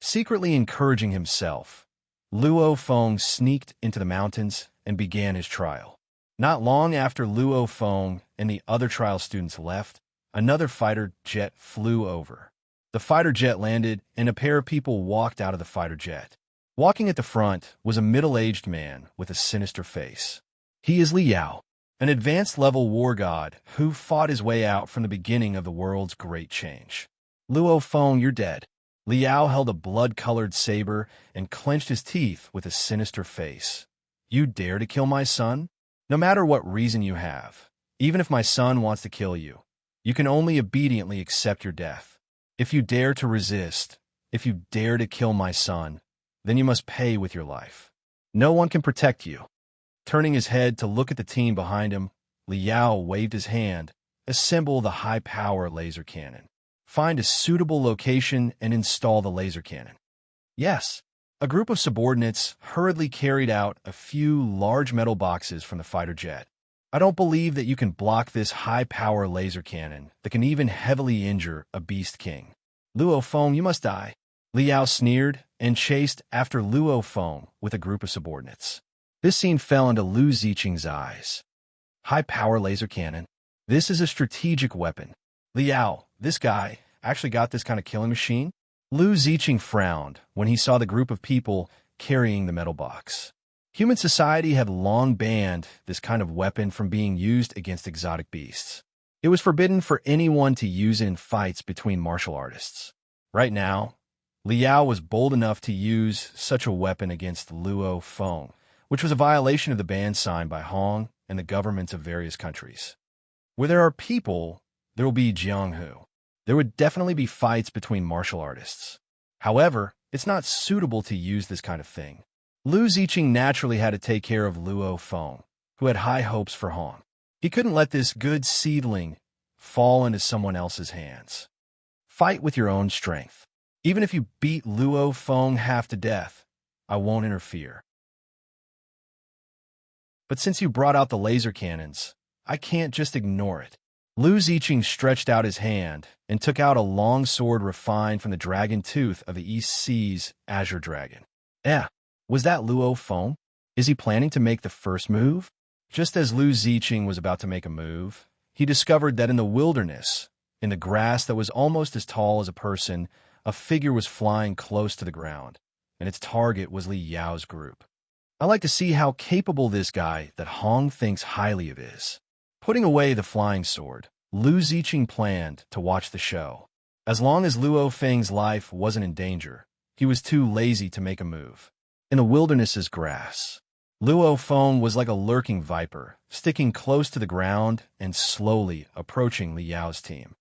Secretly encouraging himself, Luo Feng sneaked into the mountains and began his trial. Not long after Luo Feng and the other trial students left, another fighter jet flew over. The fighter jet landed, and a pair of people walked out of the fighter jet. Walking at the front was a middle-aged man with a sinister face. He is Li Yao, an advanced-level war god who fought his way out from the beginning of the world's great change. Luo Feng, you're dead. Li Yao held a blood-colored saber and clenched his teeth with a sinister face. You dare to kill my son? No matter what reason you have, even if my son wants to kill you, you can only obediently accept your death. If you dare to resist, if you dare to kill my son, then you must pay with your life. No one can protect you. Turning his head to look at the team behind him, Li Yao waved his hand. Assemble the high-power laser cannon. Find a suitable location and install the laser cannon. Yes. A group of subordinates hurriedly carried out a few large metal boxes from the fighter jet. I don't believe that you can block this high-power laser cannon that can even heavily injure a beast king. Luo Feng, you must die. Li Yao sneered and chased after Luo Feng with a group of subordinates. This scene fell into Lu Ziqing's eyes. High-power laser cannon. This is a strategic weapon. Li Yao, this guy, actually got this kind of killing machine? Lu Ziqing frowned when he saw the group of people carrying the metal box. Human society had long banned this kind of weapon from being used against exotic beasts. It was forbidden for anyone to use it in fights between martial artists. Right now, Li Yao was bold enough to use such a weapon against Luo Feng, which was a violation of the ban signed by Hong and the governments of various countries. Where there are people, there will be jianghu. There would definitely be fights between martial artists. However, it's not suitable to use this kind of thing. Lu Ziqing naturally had to take care of Luo Feng, who had high hopes for Hong. He couldn't let this good seedling fall into someone else's hands. Fight with your own strength. Even if you beat Luo Feng half to death, I won't interfere. But since you brought out the laser cannons, I can't just ignore it. Lu Ziqing stretched out his hand and took out a long sword refined from the dragon tooth of the East Sea's azure dragon. Was that Luo Feng? Is he planning to make the first move? Just as Lu Ziqing was about to make a move, he discovered that in the wilderness, in the grass that was almost as tall as a person, a figure was flying close to the ground, and its target was Li Yao's group. I like to see how capable this guy that Hong thinks highly of is. Putting away the flying sword, Lu Ziqing planned to watch the show. As long as Luo Feng's life wasn't in danger, he was too lazy to make a move. In the wilderness's grass, Luo Feng was like a lurking viper, sticking close to the ground and slowly approaching Li Yao's team.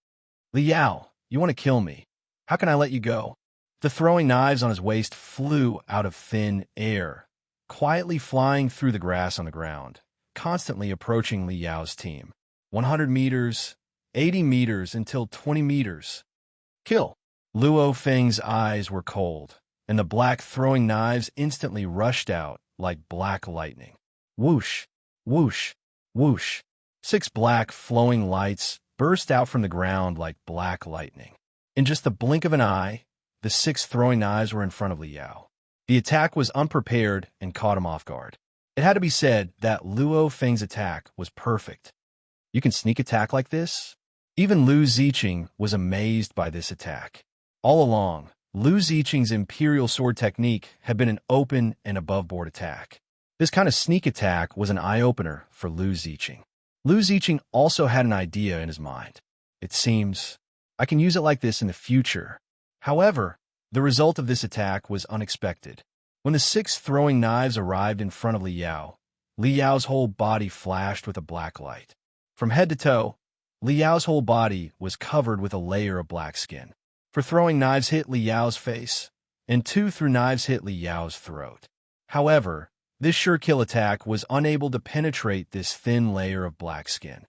Li Yao, you want to kill me? How can I let you go? The throwing knives on his waist flew out of thin air, quietly flying through the grass on the ground, constantly approaching Li Yao's team. 100 meters, 80 meters until 20 meters. Kill! Luo Feng's eyes were cold, and the black throwing knives instantly rushed out like black lightning. Whoosh, whoosh, whoosh. 6 black flowing lights burst out from the ground like black lightning. In just the blink of an eye, the 6 throwing knives were in front of Liao. The attack was unprepared and caught him off guard. It had to be said that Luo Feng's attack was perfect. You can sneak attack like this? Even Lu Ziqing was amazed by this attack. All along, Lu Ziqing's imperial sword technique had been an open and above-board attack. This kind of sneak attack was an eye-opener for Lu Ziqing. Lu Ziqing also had an idea in his mind. It seems, I can use it like this in the future. However, the result of this attack was unexpected. When the 6 throwing knives arrived in front of Liao's whole body flashed with a black light. From head to toe, Liao's whole body was covered with a layer of black skin. 4 throwing knives hit Liao's face, and 2 knives hit Liao's throat. However, this sure-kill attack was unable to penetrate this thin layer of black skin.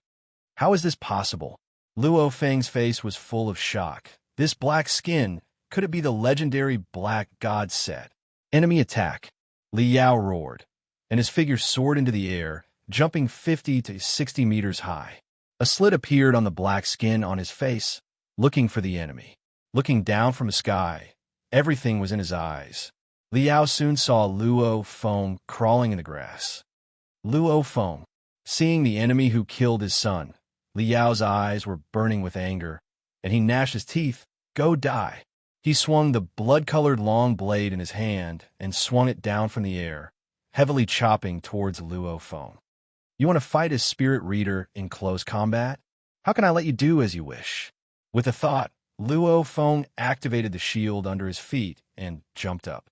How is this possible? Luo Feng's face was full of shock. This black skin, could it be the legendary Black God set? Enemy attack. Liao roared, and his figure soared into the air, jumping 50 to 60 meters high. A slit appeared on the black skin on his face, looking for the enemy. Looking down from the sky, everything was in his eyes. Liao soon saw Luo Feng crawling in the grass. Luo Feng, seeing the enemy who killed his son, Liao's eyes were burning with anger, and he gnashed his teeth. Go die. He swung the blood-colored long blade in his hand and swung it down from the air, heavily chopping towards Luo Feng. You want to fight as Spirit Reader in close combat? How can I let you do as you wish? With a thought, Luo Feng activated the shield under his feet and jumped up.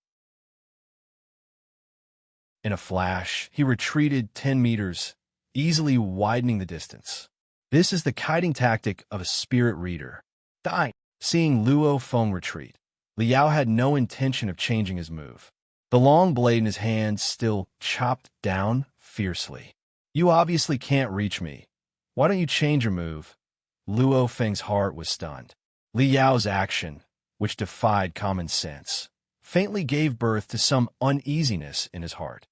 In a flash, he retreated 10 meters, easily widening the distance. This is the kiting tactic of a Spirit Reader. Die. Seeing Luo Feng retreat, Liao had no intention of changing his move. The long blade in his hand still chopped down fiercely. You obviously can't reach me. Why don't you change your move? Luo Feng's heart was stunned. Liao's action, which defied common sense, faintly gave birth to some uneasiness in his heart.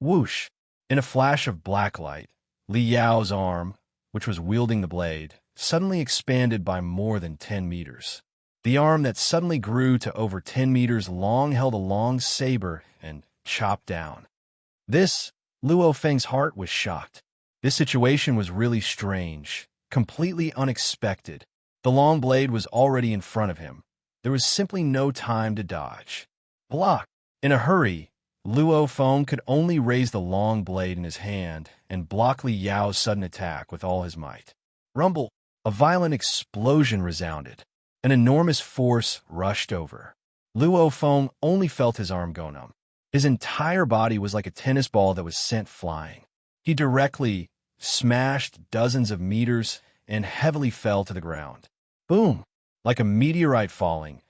Whoosh! In a flash of black light, Liao's arm, which was wielding the blade, suddenly expanded by more than 10 meters. The arm that suddenly grew to over 10 meters long held a long saber and chopped down. Luo Feng's heart was shocked. This situation was really strange, completely unexpected. The long blade was already in front of him. There was simply no time to dodge. Block! In a hurry, Luo Feng could only raise the long blade in his hand and block Liao's sudden attack with all his might. Rumble! A violent explosion resounded. An enormous force rushed over. Luo Feng only felt his arm go numb. His entire body was like a tennis ball that was sent flying. He directly smashed dozens of meters and heavily fell to the ground. Boom! Like a meteorite falling,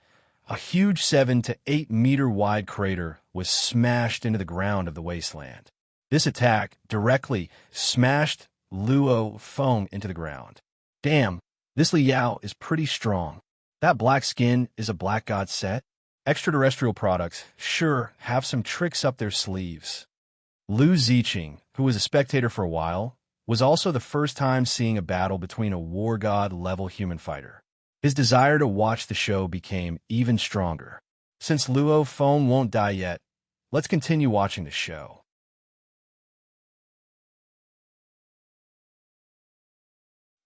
a huge 7 to 8 meter wide crater was smashed into the ground of the wasteland. This attack directly smashed Luo Feng into the ground. Damn, this Liao is pretty strong. That black skin is a Black God set? Extraterrestrial products sure have some tricks up their sleeves. Lu Ziqing, who was a spectator for a while, was also the first time seeing a battle between a war god-level human fighter. His desire to watch the show became even stronger. Since Luo Feng won't die yet, let's continue watching the show.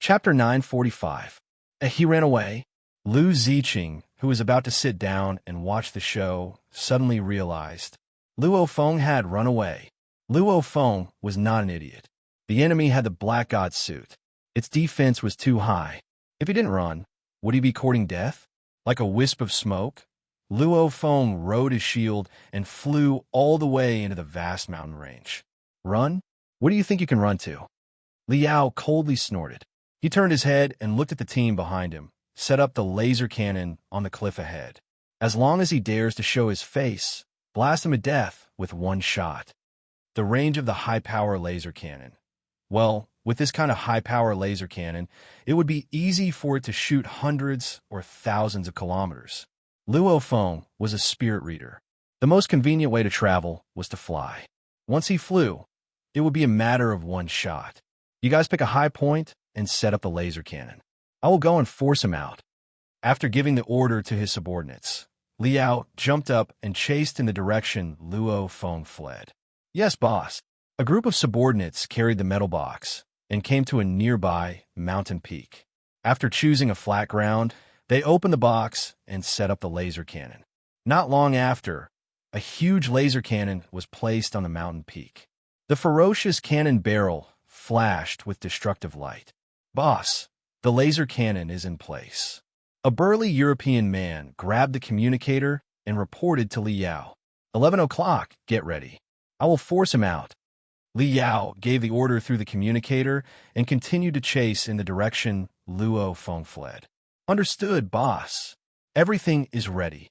Chapter 945. He ran away. Lu Ziqing, who was about to sit down and watch the show, suddenly realized Luo Feng had run away. Luo Feng was not an idiot. The enemy had the Black God suit. Its defense was too high. If he didn't run, would he be courting death? Like a wisp of smoke, Luo Feng rode his shield and flew all the way into the vast mountain range. Run? Where do you think you can run to? Liao coldly snorted. He turned his head and looked at the team behind him, set up the laser cannon on the cliff ahead. As long as he dares to show his face, blast him to death with one shot. The range of the high-power laser cannon. Well, with this kind of high-power laser cannon, it would be easy for it to shoot hundreds or thousands of kilometers. Luo Feng was a spirit reader. The most convenient way to travel was to fly. Once he flew, it would be a matter of one shot. You guys pick a high point and set up the laser cannon. I will go and force him out. After giving the order to his subordinates, Liao jumped up and chased in the direction Luo Feng fled. Yes, boss. A group of subordinates carried the metal box and came to a nearby mountain peak. After choosing a flat ground, they opened the box and set up the laser cannon. Not long after, a huge laser cannon was placed on the mountain peak. The ferocious cannon barrel flashed with destructive light. Boss, the laser cannon is in place. A burly European man grabbed the communicator and reported to Li Yao. 11 o'clock, get ready. I will force him out. Li Yao gave the order through the communicator and continued to chase in the direction Luo Feng fled. Understood, boss. Everything is ready.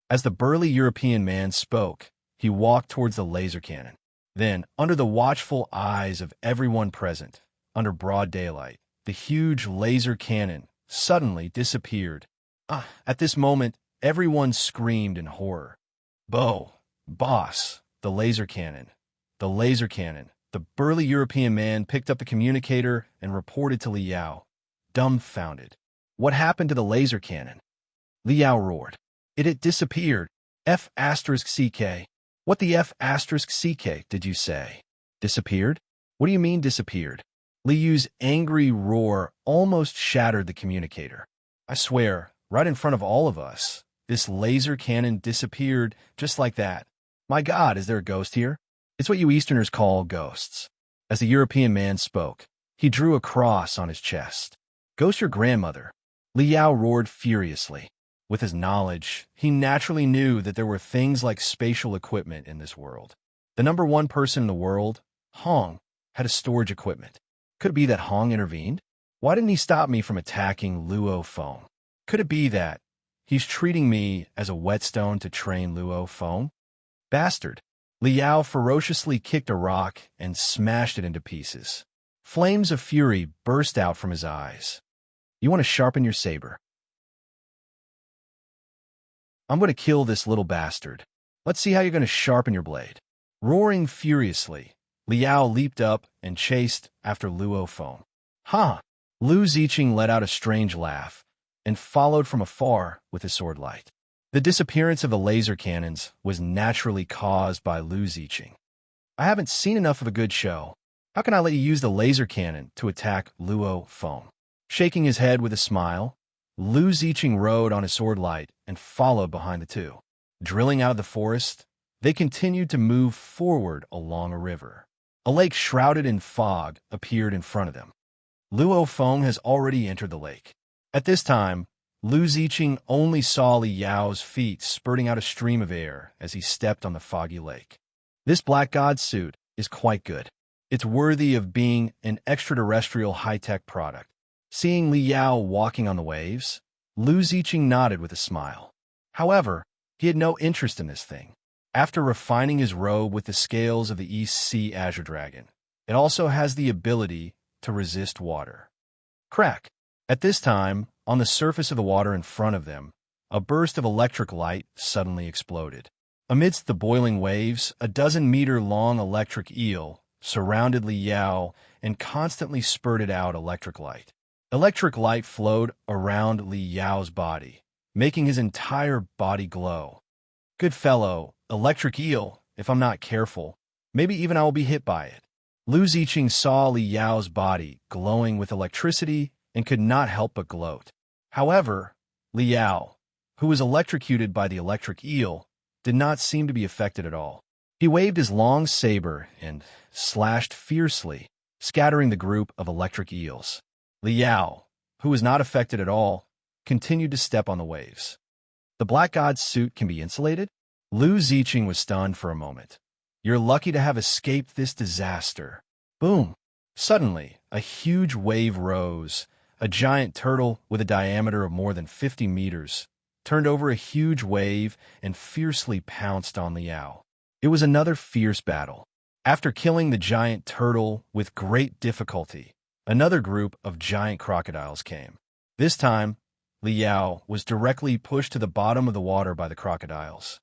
As the burly European man spoke, he walked towards the laser cannon. Then, under the watchful eyes of everyone present, under broad daylight, the huge laser cannon suddenly disappeared. At this moment, everyone screamed in horror. Boss, the laser cannon. The laser cannon. The burly European man picked up the communicator and reported to Li Yao, dumbfounded. What happened to the laser cannon? Li Yao roared. It disappeared. F***CK. What the F***CK did you say? Disappeared? What do you mean disappeared? Li Yu's angry roar almost shattered the communicator. I swear, right in front of all of us, this laser cannon disappeared just like that. My God, is there a ghost here? It's what you Easterners call ghosts. As the European man spoke, he drew a cross on his chest. Ghost your grandmother. Li Yao roared furiously. With his knowledge, he naturally knew that there were things like spatial equipment in this world. The number one person in the world, Hong, had a storage equipment. Could it be that Hong intervened? Why didn't he stop me from attacking Luo Feng? Could it be that he's treating me as a whetstone to train Luo Feng? Bastard! Li Yao ferociously kicked a rock and smashed it into pieces. Flames of fury burst out from his eyes. You want to sharpen your saber? I'm going to kill this little bastard. Let's see how you're going to sharpen your blade. Roaring furiously, Li Yao leaped up and chased after Luo Feng. Ha! Lu Ziqing let out a strange laugh and followed from afar with his sword light. The disappearance of the laser cannons was naturally caused by Lu Ziqing. I haven't seen enough of a good show. How can I let you use the laser cannon to attack Luo Feng? Shaking his head with a smile, Lu Ziqing rode on his sword light and followed behind the two. Drilling out of the forest, they continued to move forward along a river. A lake shrouded in fog appeared in front of them. Luo Feng has already entered the lake. At this time, Lu Ziqing only saw Li Yao's feet spurting out a stream of air as he stepped on the foggy lake. This Black God suit is quite good. It's worthy of being an extraterrestrial high-tech product. Seeing Li Yao walking on the waves, Lu Ziqing nodded with a smile. However, he had no interest in this thing. After refining his robe with the scales of the East Sea Azure Dragon, it also has the ability to resist water. Crack! At this time, on the surface of the water in front of them, a burst of electric light suddenly exploded. Amidst the boiling waves, a dozen-meter-long electric eel surrounded Li Yao and constantly spurted out electric light. Electric light flowed around Li Yao's body, making his entire body glow. Good fellow, electric eel, if I'm not careful, maybe even I will be hit by it. Lu Ziqing saw Li Yao's body glowing with electricity and could not help but gloat. However, Li Yao, who was electrocuted by the electric eel, did not seem to be affected at all. He waved his long saber and slashed fiercely, scattering the group of electric eels. Li Yao, who was not affected at all, continued to step on the waves. The Black God's suit can be insulated? Lu Ziqing was stunned for a moment. You're lucky to have escaped this disaster. Boom! Suddenly, a huge wave rose. A giant turtle with a diameter of more than 50 meters turned over a huge wave and fiercely pounced on Li Yao. It was another fierce battle. After killing the giant turtle with great difficulty, another group of giant crocodiles came. This time, Liao was directly pushed to the bottom of the water by the crocodiles.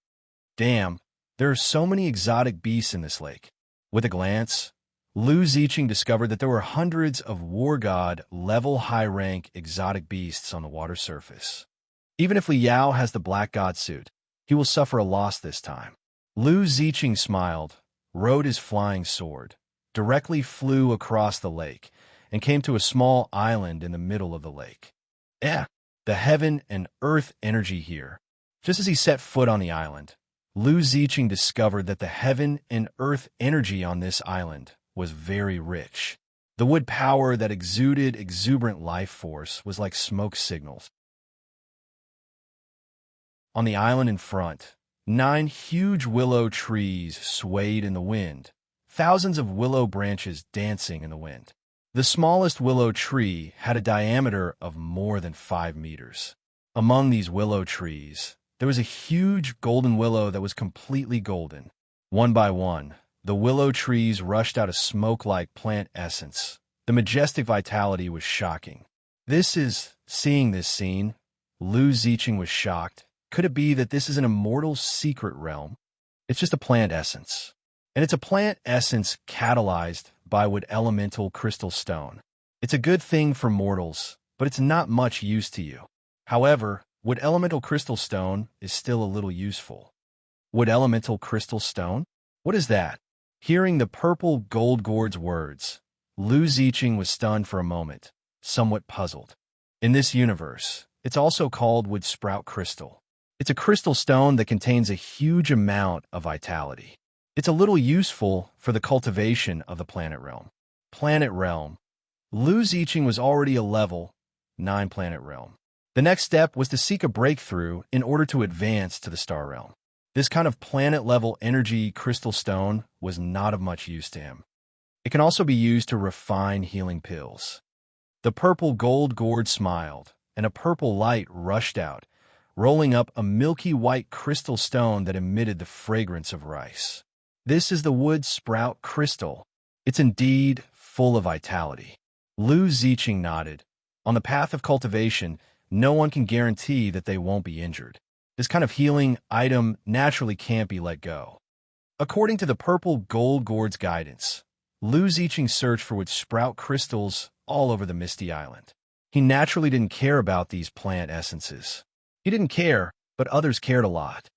Damn, there are so many exotic beasts in this lake. With a glance, Lu Ziqing discovered that there were hundreds of war god level high-rank exotic beasts on the water surface. Even if Liao has the black god suit, he will suffer a loss this time. Lu Ziqing smiled, rode his flying sword, directly flew across the lake, and came to a small island in the middle of the lake. The heaven and earth energy here. Just as he set foot on the island, Lu Ziqing discovered that the heaven and earth energy on this island was very rich. The wood power that exuded exuberant life force was like smoke signals. On the island in front, 9 huge willow trees swayed in the wind, thousands of willow branches dancing in the wind. The smallest willow tree had a diameter of more than 5 meters. Among these willow trees, there was a huge golden willow that was completely golden. One by one, the willow trees rushed out a smoke-like plant essence. The majestic vitality was shocking. Seeing this scene, Lu Ziqing was shocked. Could it be that this is an immortal secret realm? It's just a plant essence. And it's a plant essence catalyzed by wood elemental crystal stone. It's a good thing for mortals, but it's not much use to you. However, wood elemental crystal stone is still a little useful. Wood elemental crystal stone? What is that? Hearing the purple gold gourd's words, Lu Ziqing was stunned for a moment, somewhat puzzled. In this universe, it's also called wood sprout crystal. It's a crystal stone that contains a huge amount of vitality. It's a little useful for the cultivation of the planet realm. Planet realm. Lu Ziqing was already a level 9 planet realm. The next step was to seek a breakthrough in order to advance to the star realm. This kind of planet-level energy crystal stone was not of much use to him. It can also be used to refine healing pills. The purple gold gourd smiled, and a purple light rushed out, rolling up a milky white crystal stone that emitted the fragrance of rice. This is the wood sprout crystal. It's indeed full of vitality. Lu Ziqing nodded. On the path of cultivation, no one can guarantee that they won't be injured. This kind of healing item naturally can't be let go. According to the purple gold gourd's guidance, Lu Ziqing searched for wood sprout crystals all over the Misty Island. He naturally didn't care about these plant essences. He didn't care, but others cared a lot.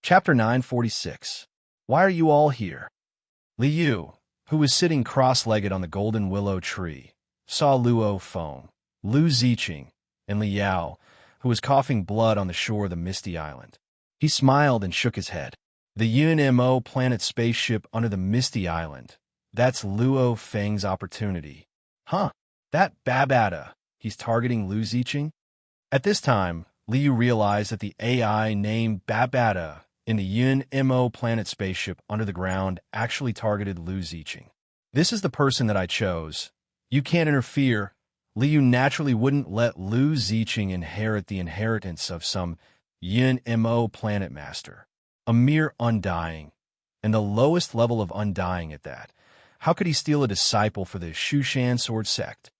Chapter 946. Why are you all here? Liu, who was sitting cross-legged on the golden willow tree, saw Luo Feng, Lu Ziqing, and Liao, who was coughing blood on the shore of the Misty Island. He smiled and shook his head. The UNMO planet spaceship under the Misty Island. That's Luo Feng's opportunity. That Babata. He's targeting Lu Ziqing? At this time, Liu realized that the AI named Babata in the UNMO planet spaceship under the ground actually targeted Lu Ziqing. This is the person that I chose. You can't interfere. Liu naturally wouldn't let Lu Ziqing inherit the inheritance of some UNMO planet master. A mere undying, and the lowest level of undying at that. How could he steal a disciple for the Shushan sword sect?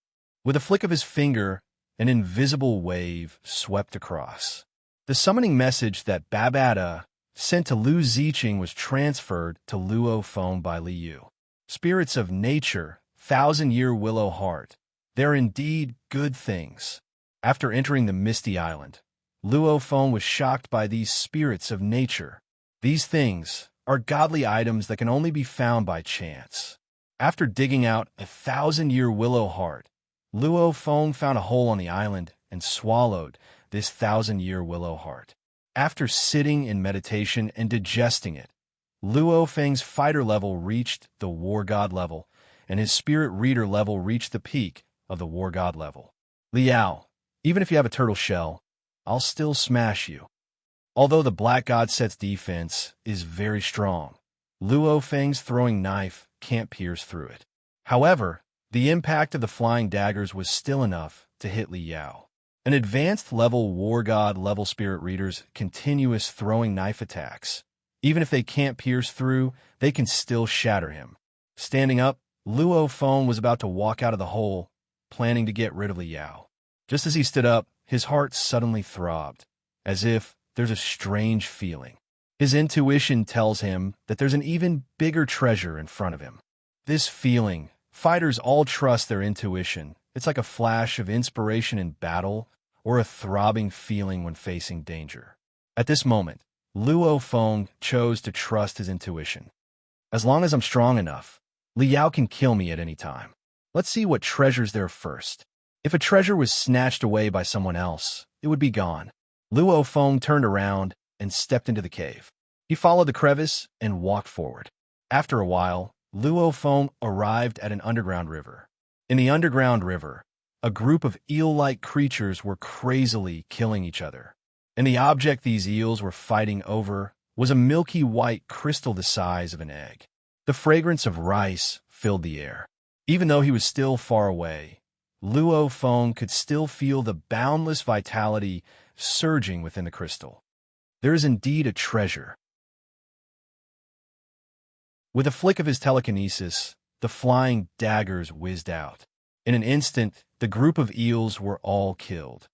With a flick of his finger, an invisible wave swept across. The summoning message that Babata sent to Lu Ziqing was transferred to Luo Feng by Liu. Spirits of nature, 1,000-year willow heart. They're indeed good things. After entering the Misty Island, Luo Feng was shocked by these spirits of nature. These things are godly items that can only be found by chance. After digging out a 1,000-year willow heart, Luo Feng found a hole on the island and swallowed this 1,000-year willow heart. After sitting in meditation and digesting it, Luo Feng's fighter level reached the war god level, and his spirit reader level reached the peak of the war god level. Liao, even if you have a turtle shell, I'll still smash you. Although the black god set's defense is very strong, Luo Feng's throwing knife can't pierce through it. However, the impact of the flying daggers was still enough to hit Liao. An advanced level war god level spirit reader's continuous throwing knife attacks. Even if they can't pierce through, they can still shatter him. Standing up, Luo Feng was about to walk out of the hole, planning to get rid of Liao. Just as he stood up, his heart suddenly throbbed, as if there's a strange feeling. His intuition tells him that there's an even bigger treasure in front of him. This feeling, fighters all trust their intuition. It's like a flash of inspiration in battle or a throbbing feeling when facing danger. At this moment, Luo Feng chose to trust his intuition. As long as I'm strong enough, Liao can kill me at any time. Let's see what treasure's there first. If a treasure was snatched away by someone else, it would be gone. Luo Feng turned around and stepped into the cave. He followed the crevice and walked forward. After a while, Luo Feng arrived at an underground river. In the underground river, a group of eel-like creatures were crazily killing each other. And the object these eels were fighting over was a milky white crystal the size of an egg. The fragrance of rice filled the air. Even though he was still far away, Luo Feng could still feel the boundless vitality surging within the crystal. There is indeed a treasure. With a flick of his telekinesis, the flying daggers whizzed out. In an instant, the group of eels were all killed.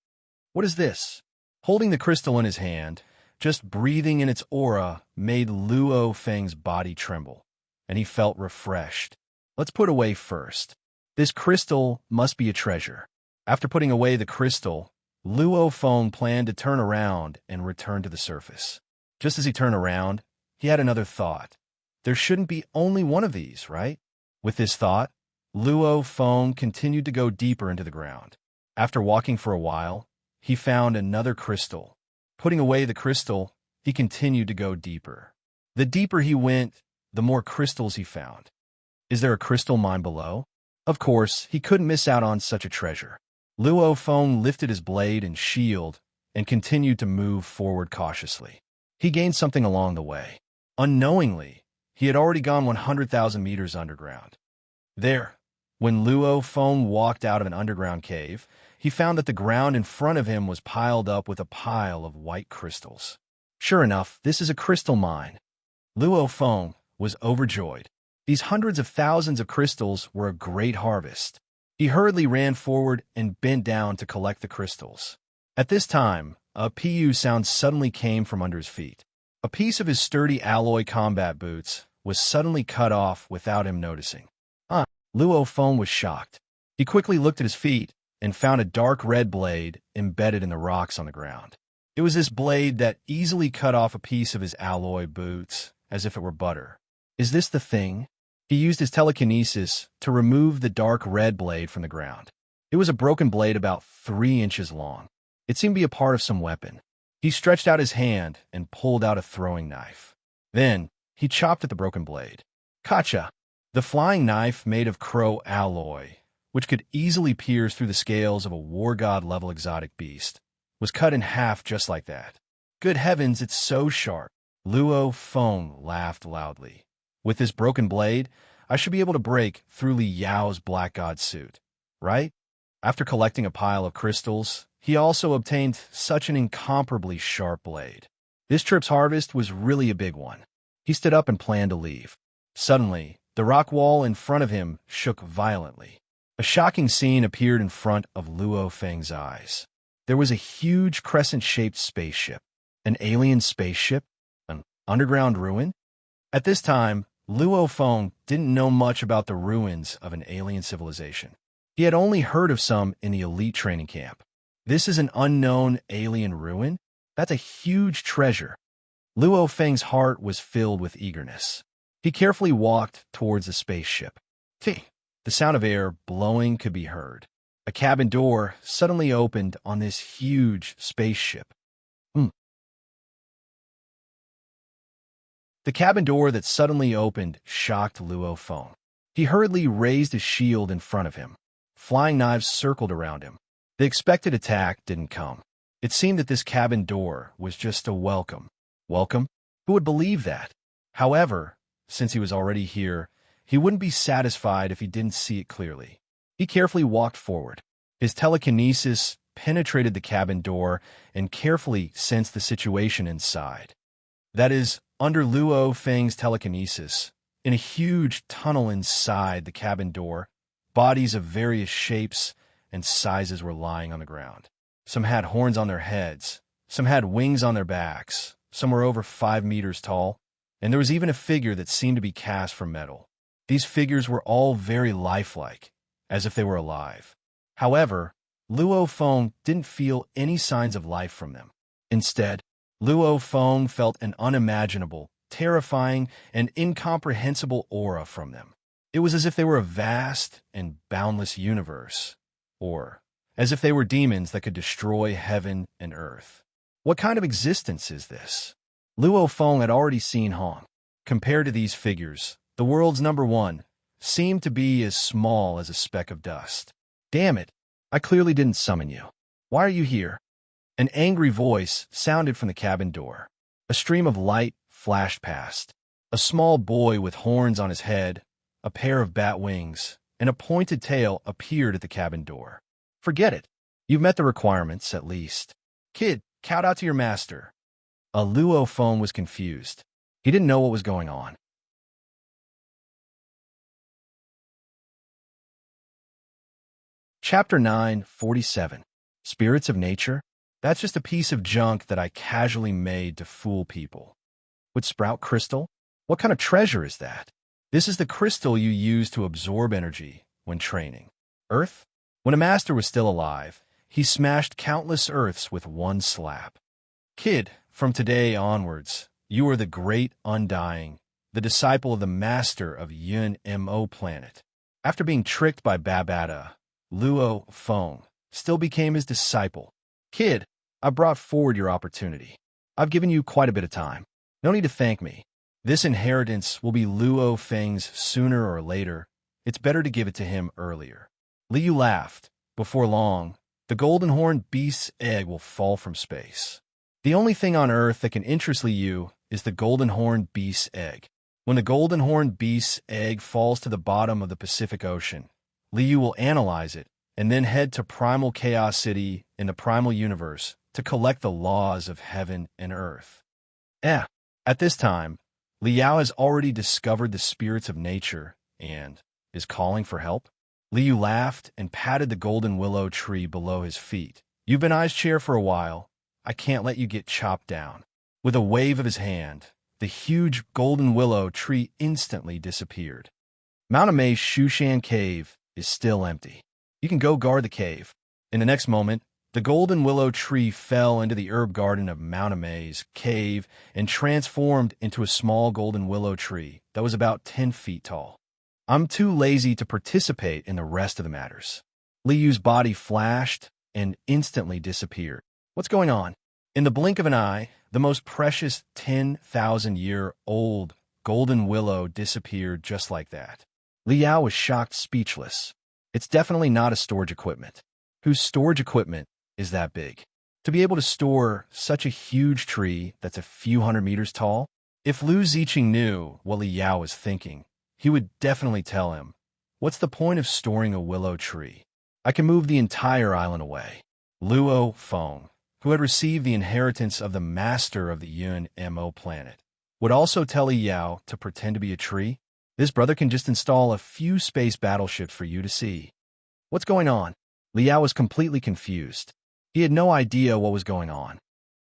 What is this? Holding the crystal in his hand, just breathing in its aura made Luo Feng's body tremble, and he felt refreshed. Let's put away first. This crystal must be a treasure. After putting away the crystal, Luo Feng planned to turn around and return to the surface. Just as he turned around, he had another thought. There shouldn't be only one of these, right? With this thought, Luo Feng continued to go deeper into the ground. After walking for a while, he found another crystal. Putting away the crystal, he continued to go deeper. The deeper he went, the more crystals he found. Is there a crystal mine below? Of course, he couldn't miss out on such a treasure. Luo Feng lifted his blade and shield and continued to move forward cautiously. He gained something along the way. Unknowingly, he had already gone 100,000 meters underground. There, when Luo Feng walked out of an underground cave, he found that the ground in front of him was piled up with a pile of white crystals. Sure enough, this is a crystal mine. Luo Feng was overjoyed. These hundreds of thousands of crystals were a great harvest. He hurriedly ran forward and bent down to collect the crystals. At this time, a PU sound suddenly came from under his feet. A piece of his sturdy alloy combat boots was suddenly cut off without him noticing. Luo Feng was shocked. He quickly looked at his feet and found a dark red blade embedded in the rocks on the ground. It was this blade that easily cut off a piece of his alloy boots as if it were butter. Is this the thing? He used his telekinesis to remove the dark red blade from the ground. It was a broken blade about 3 inches long. It seemed to be a part of some weapon. He stretched out his hand and pulled out a throwing knife. Then, he chopped at the broken blade. Kacha! The flying knife made of crow alloy, which could easily pierce through the scales of a war god-level exotic beast, was cut in half just like that. Good heavens, it's so sharp. Luo Feng laughed loudly. With this broken blade, I should be able to break through Li Yao's black god suit, right? After collecting a pile of crystals, he also obtained such an incomparably sharp blade. This trip's harvest was really a big one. He stood up and planned to leave. Suddenly, the rock wall in front of him shook violently. A shocking scene appeared in front of Luo Feng's eyes. There was a huge crescent-shaped spaceship. An alien spaceship? An underground ruin? At this time, Luo Feng didn't know much about the ruins of an alien civilization. He had only heard of some in the elite training camp. This is an unknown alien ruin? That's a huge treasure. Luo Feng's heart was filled with eagerness. He carefully walked towards the spaceship. The sound of air blowing could be heard. A cabin door suddenly opened on this huge spaceship. The cabin door that suddenly opened shocked Luo Feng. He hurriedly raised his shield in front of him. Flying knives circled around him. The expected attack didn't come. It seemed that this cabin door was just a welcome. Welcome? Who would believe that? However, since he was already here, he wouldn't be satisfied if he didn't see it clearly. He carefully walked forward. His telekinesis penetrated the cabin door and carefully sensed the situation inside. That is, under Luo Feng's telekinesis, In a huge tunnel inside the cabin door, bodies of various shapes and sizes were lying on the ground. Some had horns on their heads, some had wings on their backs, some were over 5 meters tall, and there was even a figure that seemed to be cast from metal. These figures were all very lifelike, as if they were alive. However, Luo Feng didn't feel any signs of life from them. Instead, Luo Feng felt an unimaginable, terrifying, and incomprehensible aura from them. It was as if they were a vast and boundless universe, or as if they were demons that could destroy heaven and earth. What kind of existence is this? Luo Feng had already seen Hong. Compared to these figures, the world's #1 seemed to be as small as a speck of dust. Damn it, I clearly didn't summon you. Why are you here? An angry voice sounded from the cabin door. A stream of light flashed past. A small boy with horns on his head, a pair of bat wings, and a pointed tail appeared at the cabin door. Forget it. You've met the requirements, at least. Kid, count out to your master. A Luo Feng was confused. He didn't know what was going on. Chapter 9:47. Spirits of Nature? That's just a piece of junk that I casually made to fool people. With sprout crystal? What kind of treasure is that? This is the crystal you use to absorb energy when training. Earth? When a master was still alive, he smashed countless earths with one slap. Kid, from today onwards, you are the great undying, the disciple of the master of Yun-Mo planet. After being tricked by Babata, Luo Feng still became his disciple. Kid, I brought forward your opportunity. I've given you quite a bit of time. No need to thank me. This inheritance will be Luo Feng's sooner or later. It's better to give it to him earlier. Liu laughed. Before long, the golden horn beast's egg will fall from space. The only thing on Earth that can interest Liu is the golden horn beast's egg. When the golden horn beast's egg falls to the bottom of the Pacific Ocean, Liu will analyze it and then head to Primal Chaos City in the Primal Universe to collect the laws of heaven and earth. At this time, Liao has already discovered the spirits of nature and is calling for help. Liu laughed and patted the golden willow tree below his feet. You've been Ai's chair for a while. I can't let you get chopped down. With a wave of his hand, the huge golden willow tree instantly disappeared. Mount Amei's Shushan Cave is still empty. You can go guard the cave. In the next moment, the golden willow tree fell into the herb garden of Mount Amei's cave and transformed into a small golden willow tree that was about 10 feet tall. I'm too lazy to participate in the rest of the matters. Liu's body flashed and instantly disappeared. What's going on? In the blink of an eye, the most precious 10,000-year-old golden willow disappeared just like that. Liao was shocked speechless. It's definitely not a storage equipment. Whose storage equipment is that big? To be able to store such a huge tree that's a few hundred meters tall? If Lu Ziqing knew what Liao was thinking, he would definitely tell him, what's the point of storing a willow tree? I can move the entire island away. Luo Feng, who had received the inheritance of the master of the Yun-Mo planet, would also tell Liao to pretend to be a tree. This brother can just install a few space battleships for you to see. What's going on? Liao was completely confused. He had no idea what was going on.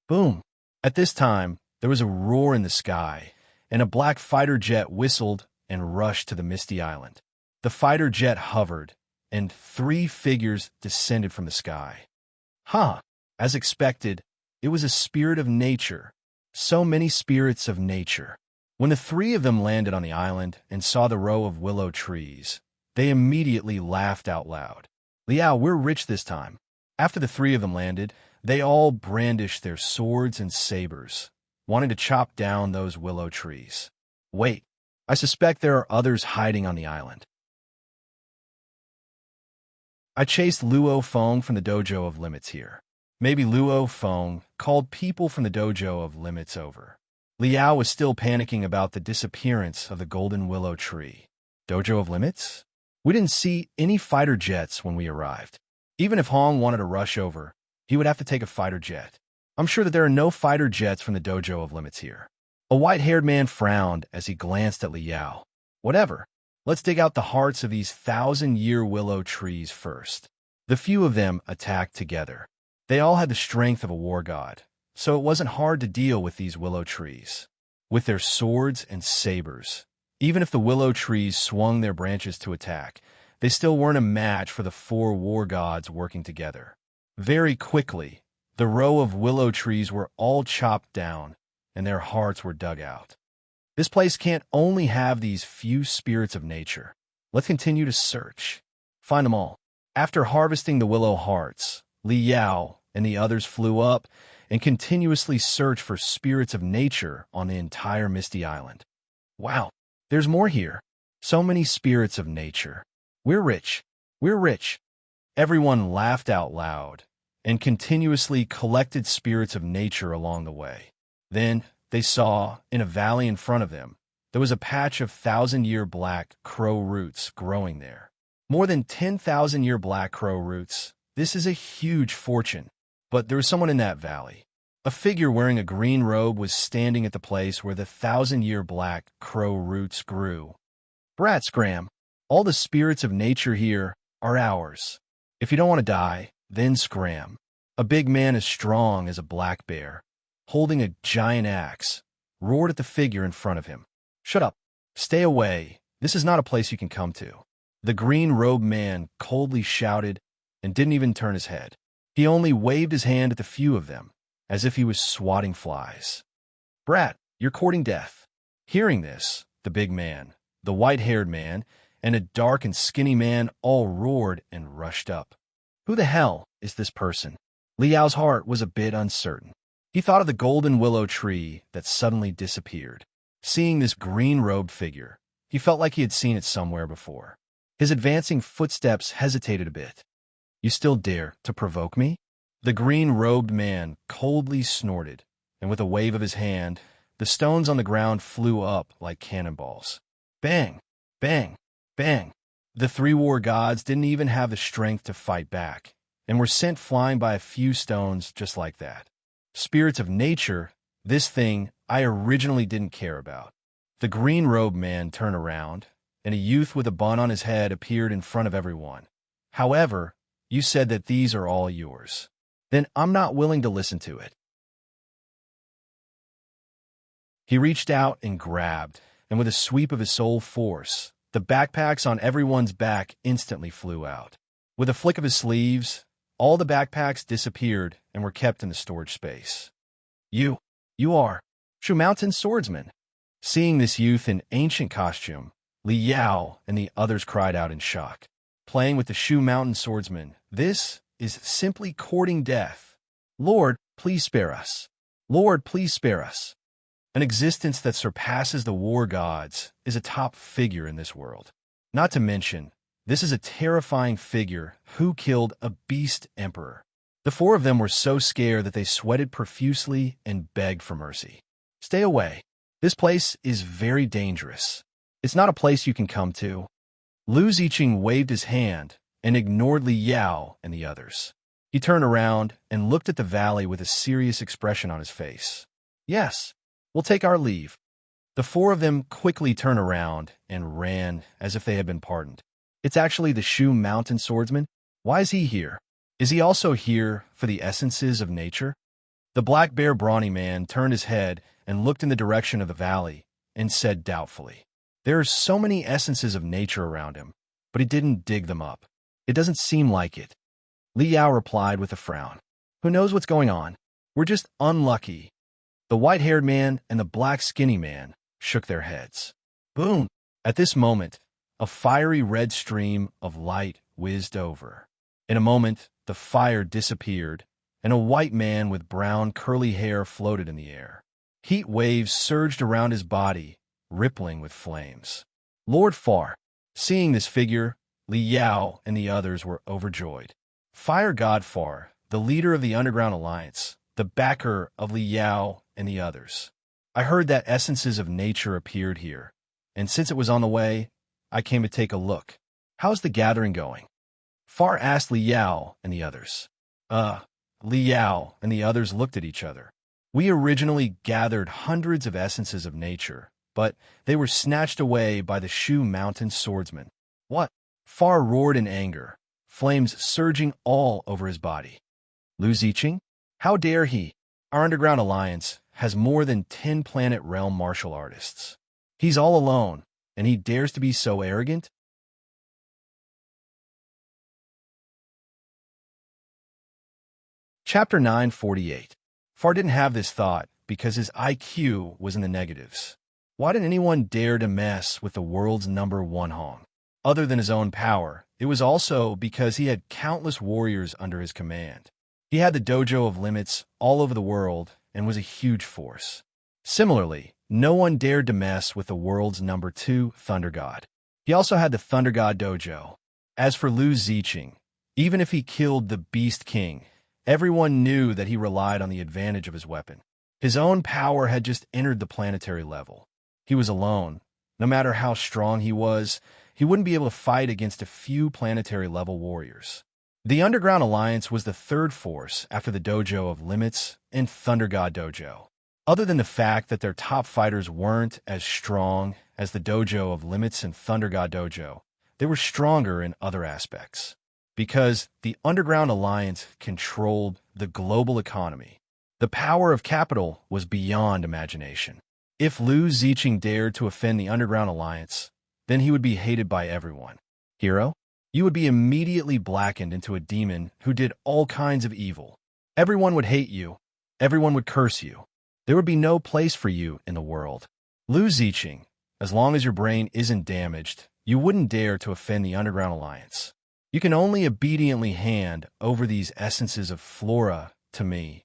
Boom! At this time, there was a roar in the sky, and a black fighter jet whistled and rushed to the misty island. The fighter jet hovered, and 3 figures descended from the sky. As expected, it was a spirit of nature. So many spirits of nature. When the 3 of them landed on the island and saw the row of willow trees, they immediately laughed out loud. Liao, we're rich this time. After the 3 of them landed, they all brandished their swords and sabers, wanting to chop down those willow trees. Wait, I suspect there are others hiding on the island. I chased Luo Feng from the dojo of limits here. Maybe Luo Feng called people from the dojo of limits over. Liao was still panicking about the disappearance of the golden willow tree. Dojo of limits? We didn't see any fighter jets when we arrived. Even if Hong wanted to rush over, he would have to take a fighter jet. I'm sure that there are no fighter jets from the dojo of limits here. A white-haired man frowned as he glanced at Liao. Whatever. Let's dig out the hearts of these 1,000-year willow trees first. The few of them attacked together. They all had the strength of a war god, so it wasn't hard to deal with these willow trees. With their swords and sabers, even if the willow trees swung their branches to attack, they still weren't a match for the 4 war gods working together. Very quickly, the row of willow trees were all chopped down, and their hearts were dug out. This place can't only have these few spirits of nature. Let's continue to search. Find them all. After harvesting the willow hearts, Li Yao and the others flew up and continuously searched for spirits of nature on the entire Misty Island. Wow, there's more here. So many spirits of nature. We're rich. We're rich. Everyone laughed out loud and continuously collected spirits of nature along the way. Then they saw, in a valley in front of them, there was a patch of 1,000-year black crow roots growing there. More than 10,000-year black crow roots. This is a huge fortune. But there was someone in that valley. A figure wearing a green robe was standing at the place where the 1,000-year black crow roots grew. Brat scram. All the spirits of nature here are ours. If you don't want to die, then scram. A big man as strong as a black bear, holding a giant axe, roared at the figure in front of him. Shut up. Stay away. This is not a place you can come to. The green-robed man coldly shouted and didn't even turn his head. He only waved his hand at the few of them, as if he was swatting flies. Brat, you're courting death. Hearing this, the big man, the white-haired man, and a dark and skinny man all roared and rushed up. Who the hell is this person? Li Yao's heart was a bit uncertain. He thought of the golden willow tree that suddenly disappeared. Seeing this green-robed figure, he felt like he had seen it somewhere before. His advancing footsteps hesitated a bit. You still dare to provoke me? The green-robed man coldly snorted, and with a wave of his hand, the stones on the ground flew up like cannonballs. Bang! Bang! Bang! The 3 war gods didn't even have the strength to fight back, and were sent flying by a few stones just like that. Spirits of nature, this thing I originally didn't care about. The green-robed man turned around, and a youth with a bun on his head appeared in front of everyone. However, you said that these are all yours. Then I'm not willing to listen to it. He reached out and grabbed, and with a sweep of his soul force, the backpacks on everyone's back instantly flew out. With a flick of his sleeves, all the backpacks disappeared and were kept in the storage space. You are Shu Mountain Swordsman. Seeing this youth in ancient costume, Li Yao and the others cried out in shock. Playing with the Shu Mountain Swordsman, this is simply courting death. Lord, please spare us. Lord, please spare us. An existence that surpasses the war gods is a top figure in this world. Not to mention, this is a terrifying figure who killed a beast emperor. The 4 of them were so scared that they sweated profusely and begged for mercy. Stay away. This place is very dangerous. It's not a place you can come to. Lu Ziqing waved his hand and ignored Li Yao and the others. He turned around and looked at the valley with a serious expression on his face. Yes, we'll take our leave. The 4 of them quickly turned around and ran as if they had been pardoned. It's actually the Shu Mountain Swordsman. Why is he here? Is he also here for the essences of nature? The black bear brawny man turned his head and looked in the direction of the valley and said doubtfully, there are so many essences of nature around him, but he didn't dig them up. It doesn't seem like it. Li Yao replied with a frown. Who knows what's going on? We're just unlucky. The white-haired man and the black skinny man shook their heads. Boom! At this moment, a fiery red stream of light whizzed over. In a moment, the fire disappeared, and a white man with brown curly hair floated in the air. Heat waves surged around his body, rippling with flames. Lord Far. Seeing this figure, Li Yao and the others were overjoyed. Fire God Far, the leader of the Underground Alliance, the backer of Li Yao and the others. I heard that essences of nature appeared here, and since it was on the way, I came to take a look. How's the gathering going? Far asked Li Yao and the others. Li Yao and the others looked at each other. We originally gathered hundreds of essences of nature, but they were snatched away by the Shu Mountain swordsman. What? Far roared in anger, flames surging all over his body. Lu Ziqing? How dare he? Our underground alliance has more than 10 planet realm martial artists. He's all alone, and he dares to be so arrogant? Chapter 948. Far didn't have this thought because his IQ was in the negatives. Why didn't anyone dare to mess with the world's #1 Hong? Other than his own power, it was also because he had countless warriors under his command. He had the dojo of limits all over the world and was a huge force. Similarly, no one dared to mess with the world's #2 Thunder God. He also had the Thunder God dojo. As for Lu Ziqing, even if he killed the Beast King, everyone knew that he relied on the advantage of his weapon. His own power had just entered the planetary level. He was alone. No matter how strong he was, he wouldn't be able to fight against a few planetary-level warriors. The Underground Alliance was the third force after the Dojo of Limits and Thunder God Dojo. Other than the fact that their top fighters weren't as strong as the Dojo of Limits and Thunder God Dojo, they were stronger in other aspects. Because the Underground Alliance controlled the global economy. The power of capital was beyond imagination. If Lu Ziqing dared to offend the Underground Alliance, then he would be hated by everyone. Hero? You would be immediately blackened into a demon who did all kinds of evil. Everyone would hate you. Everyone would curse you. There would be no place for you in the world. Lu Ziqing, as long as your brain isn't damaged, you wouldn't dare to offend the Underground Alliance. You can only obediently hand over these essences of flora to me.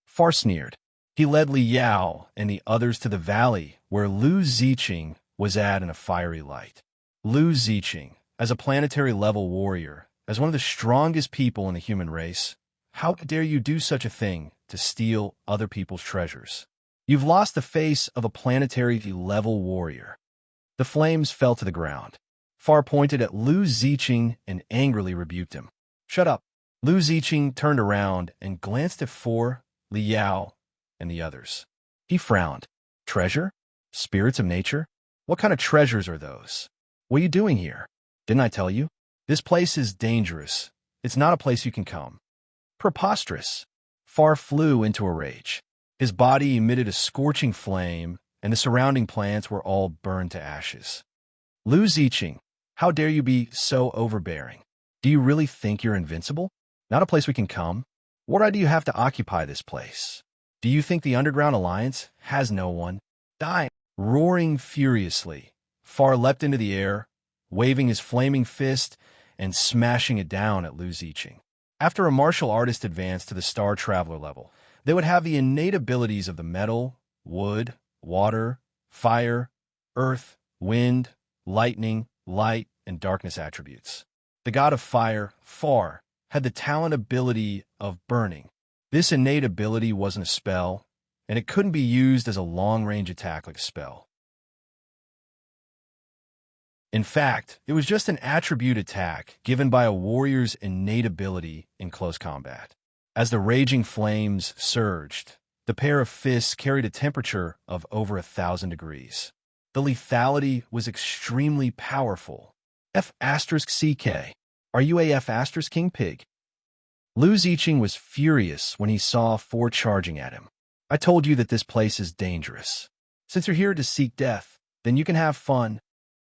Far sneered. He led Li Yao and the others to the valley where Lu Ziqing was at in a fiery light. Lu Ziqing, as a planetary-level warrior, as one of the strongest people in the human race, how dare you do such a thing to steal other people's treasures? You've lost the face of a planetary-level warrior. The flames fell to the ground. Far pointed at Lu Ziqing and angrily rebuked him. Shut up. Lu Ziqing turned around and glanced at Far, Li Yao, and the others. He frowned. Treasure? Spirits of nature? What kind of treasures are those? What are you doing here? Didn't I tell you? This place is dangerous. It's not a place you can come. Preposterous. Far flew into a rage. His body emitted a scorching flame, and the surrounding plants were all burned to ashes. Lu Ziqing, how dare you be so overbearing? Do you really think you're invincible? Not a place we can come? What right do you have to occupy this place? Do you think the Underground Alliance has no one? Die! Roaring furiously, Far leapt into the air, waving his flaming fist and smashing it down at Lu Ziqing. After a martial artist advanced to the Star Traveler level, they would have the innate abilities of the metal, wood, water, fire, earth, wind, lightning, light, and darkness attributes. The god of fire, Far, had the talent ability of burning. This innate ability wasn't a spell, and it couldn't be used as a long-range attack like a spell. In fact, it was just an attribute attack given by a warrior's innate ability in close combat. As the raging flames surged, the pair of fists carried a temperature of over 1,000 degrees. The lethality was extremely powerful. F*CK. Are you a F*King Pig? Lu Ziqing was furious when he saw Far charging at him. I told you that this place is dangerous. Since you're here to seek death, then you can have fun.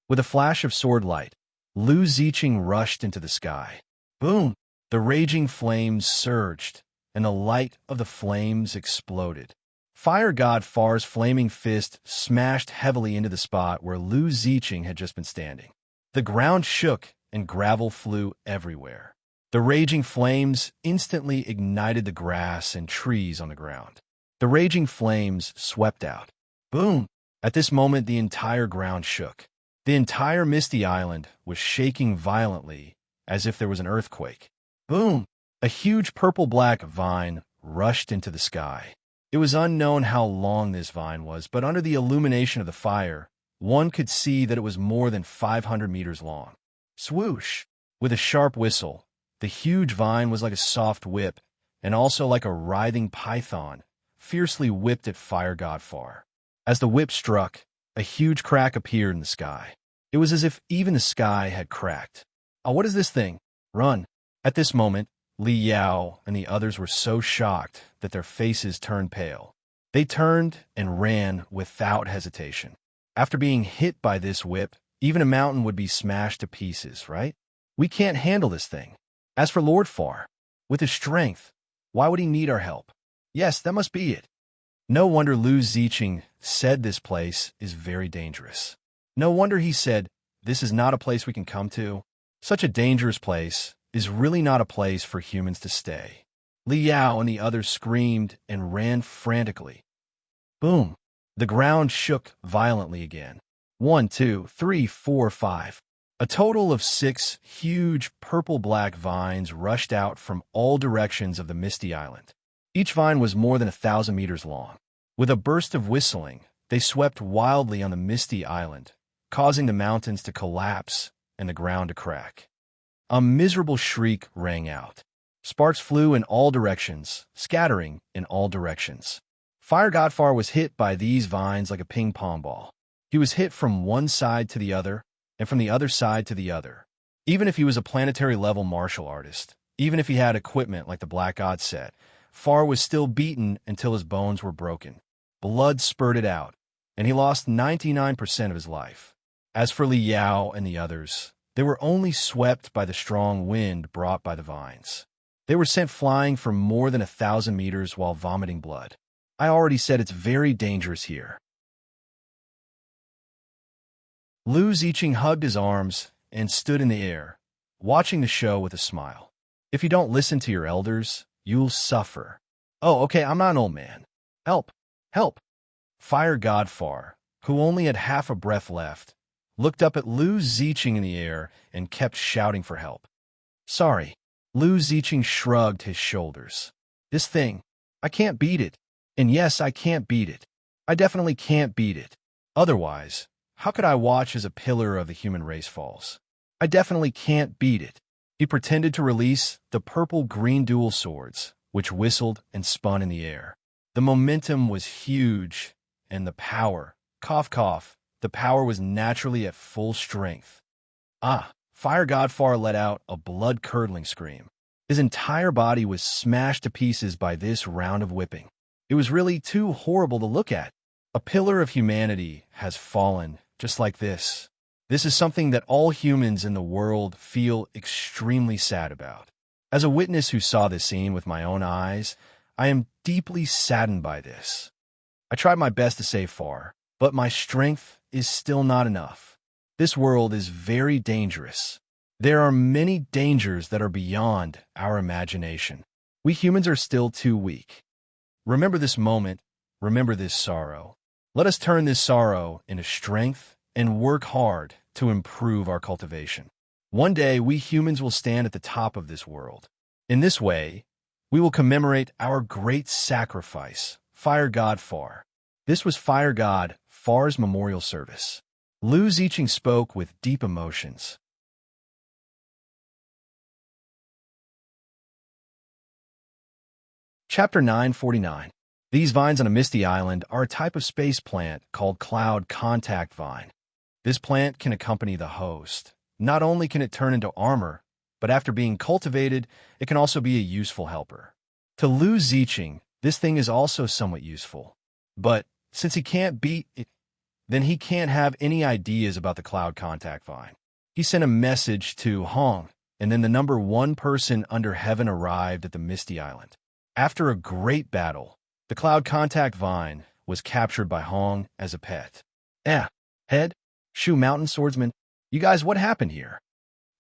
With a flash of sword light, Lu Ziqing rushed into the sky. Boom! The raging flames surged, and the light of the flames exploded. Fire God Far's flaming fist smashed heavily into the spot where Lu Ziqing had just been standing. The ground shook and gravel flew everywhere. The raging flames instantly ignited the grass and trees on the ground. The raging flames swept out. Boom! At this moment, the entire ground shook. The entire Misty Island was shaking violently, as if there was an earthquake. Boom! A huge purple-black vine rushed into the sky. It was unknown how long this vine was, but under the illumination of the fire, one could see that it was more than 500 meters long. Swoosh! With a sharp whistle, the huge vine was like a soft whip, and also like a writhing python, fiercely whipped at Fire God Far. As the whip struck, A huge crack appeared in the sky. It was as if even the sky had cracked. Oh, what is this thing? Run. At this moment, Li Yao and the others were so shocked that their faces turned pale. They turned and ran without hesitation. After being hit by this whip, even a mountain would be smashed to pieces, right? We can't handle this thing. As for Lord Far, with his strength, why would he need our help? Yes, that must be it. No wonder Lu Ziqing said this place is very dangerous. No wonder he said, this is not a place we can come to. Such a dangerous place is really not a place for humans to stay. Li Yao and the others screamed and ran frantically. Boom! The ground shook violently again. 1, 2, 3, 4, 5. A total of 6 huge purple-black vines rushed out from all directions of the Misty Island. Each vine was more than 1,000 meters long. With a burst of whistling, they swept wildly on the Misty Island, causing the mountains to collapse and the ground to crack. A miserable shriek rang out. Sparks flew in all directions, scattering in all directions. Fire Godfar was hit by these vines like a ping-pong ball. He was hit from one side to the other, and from the other side to the other. Even if he was a planetary-level martial artist, even if he had equipment like the Black God set, Far was still beaten until his bones were broken. Blood spurted out, and he lost 99% of his life. As for Li Yao and the others, they were only swept by the strong wind brought by the vines. They were sent flying for more than 1,000 meters while vomiting blood. I already said it's very dangerous here. Lu Ziqing hugged his arms and stood in the air, watching the show with a smile. If you don't listen to your elders, you'll suffer. Oh, okay, I'm not an old man. Help! Help! Fire Godfar, who only had half a breath left, looked up at Lu Ziqing in the air and kept shouting for help. Sorry. Lu Ziqing shrugged his shoulders. This thing, I can't beat it. And yes, I can't beat it. I definitely can't beat it. Otherwise, how could I watch as a pillar of the human race falls? I definitely can't beat it. He pretended to release the purple-green dual swords, which whistled and spun in the air. The momentum was huge, and the power, cough cough, the power was naturally at full strength. Ah! Fire Godfar let out a blood-curdling scream. His entire body was smashed to pieces by this round of whipping. It was really too horrible to look at. A pillar of humanity has fallen just like this. This is something that all humans in the world feel extremely sad about. As a witness who saw this scene with my own eyes, I am deeply saddened by this. I tried my best to save Far, but my strength is still not enough. This world is very dangerous. There are many dangers that are beyond our imagination. We humans are still too weak. Remember this moment. Remember this sorrow. Let us turn this sorrow into strength and work hard to improve our cultivation. One day, we humans will stand at the top of this world. In this way, we will commemorate our great sacrifice, Fire God Far. This was Fire God Far's memorial service. Lu Ziqing spoke with deep emotions. Chapter 949. These vines on a misty island are a type of space plant called cloud contact vine. This plant can accompany the host. Not only can it turn into armor, but after being cultivated, it can also be a useful helper. To Lu Ziqing, this thing is also somewhat useful. But since he can't beat it, then he can't have any ideas about the cloud contact vine. He sent a message to Hong, and then the number 1 person under heaven arrived at the Misty Island. After a great battle, the cloud contact vine was captured by Hong as a pet. Head, Shu Mountain Swordsman, you guys, what happened here?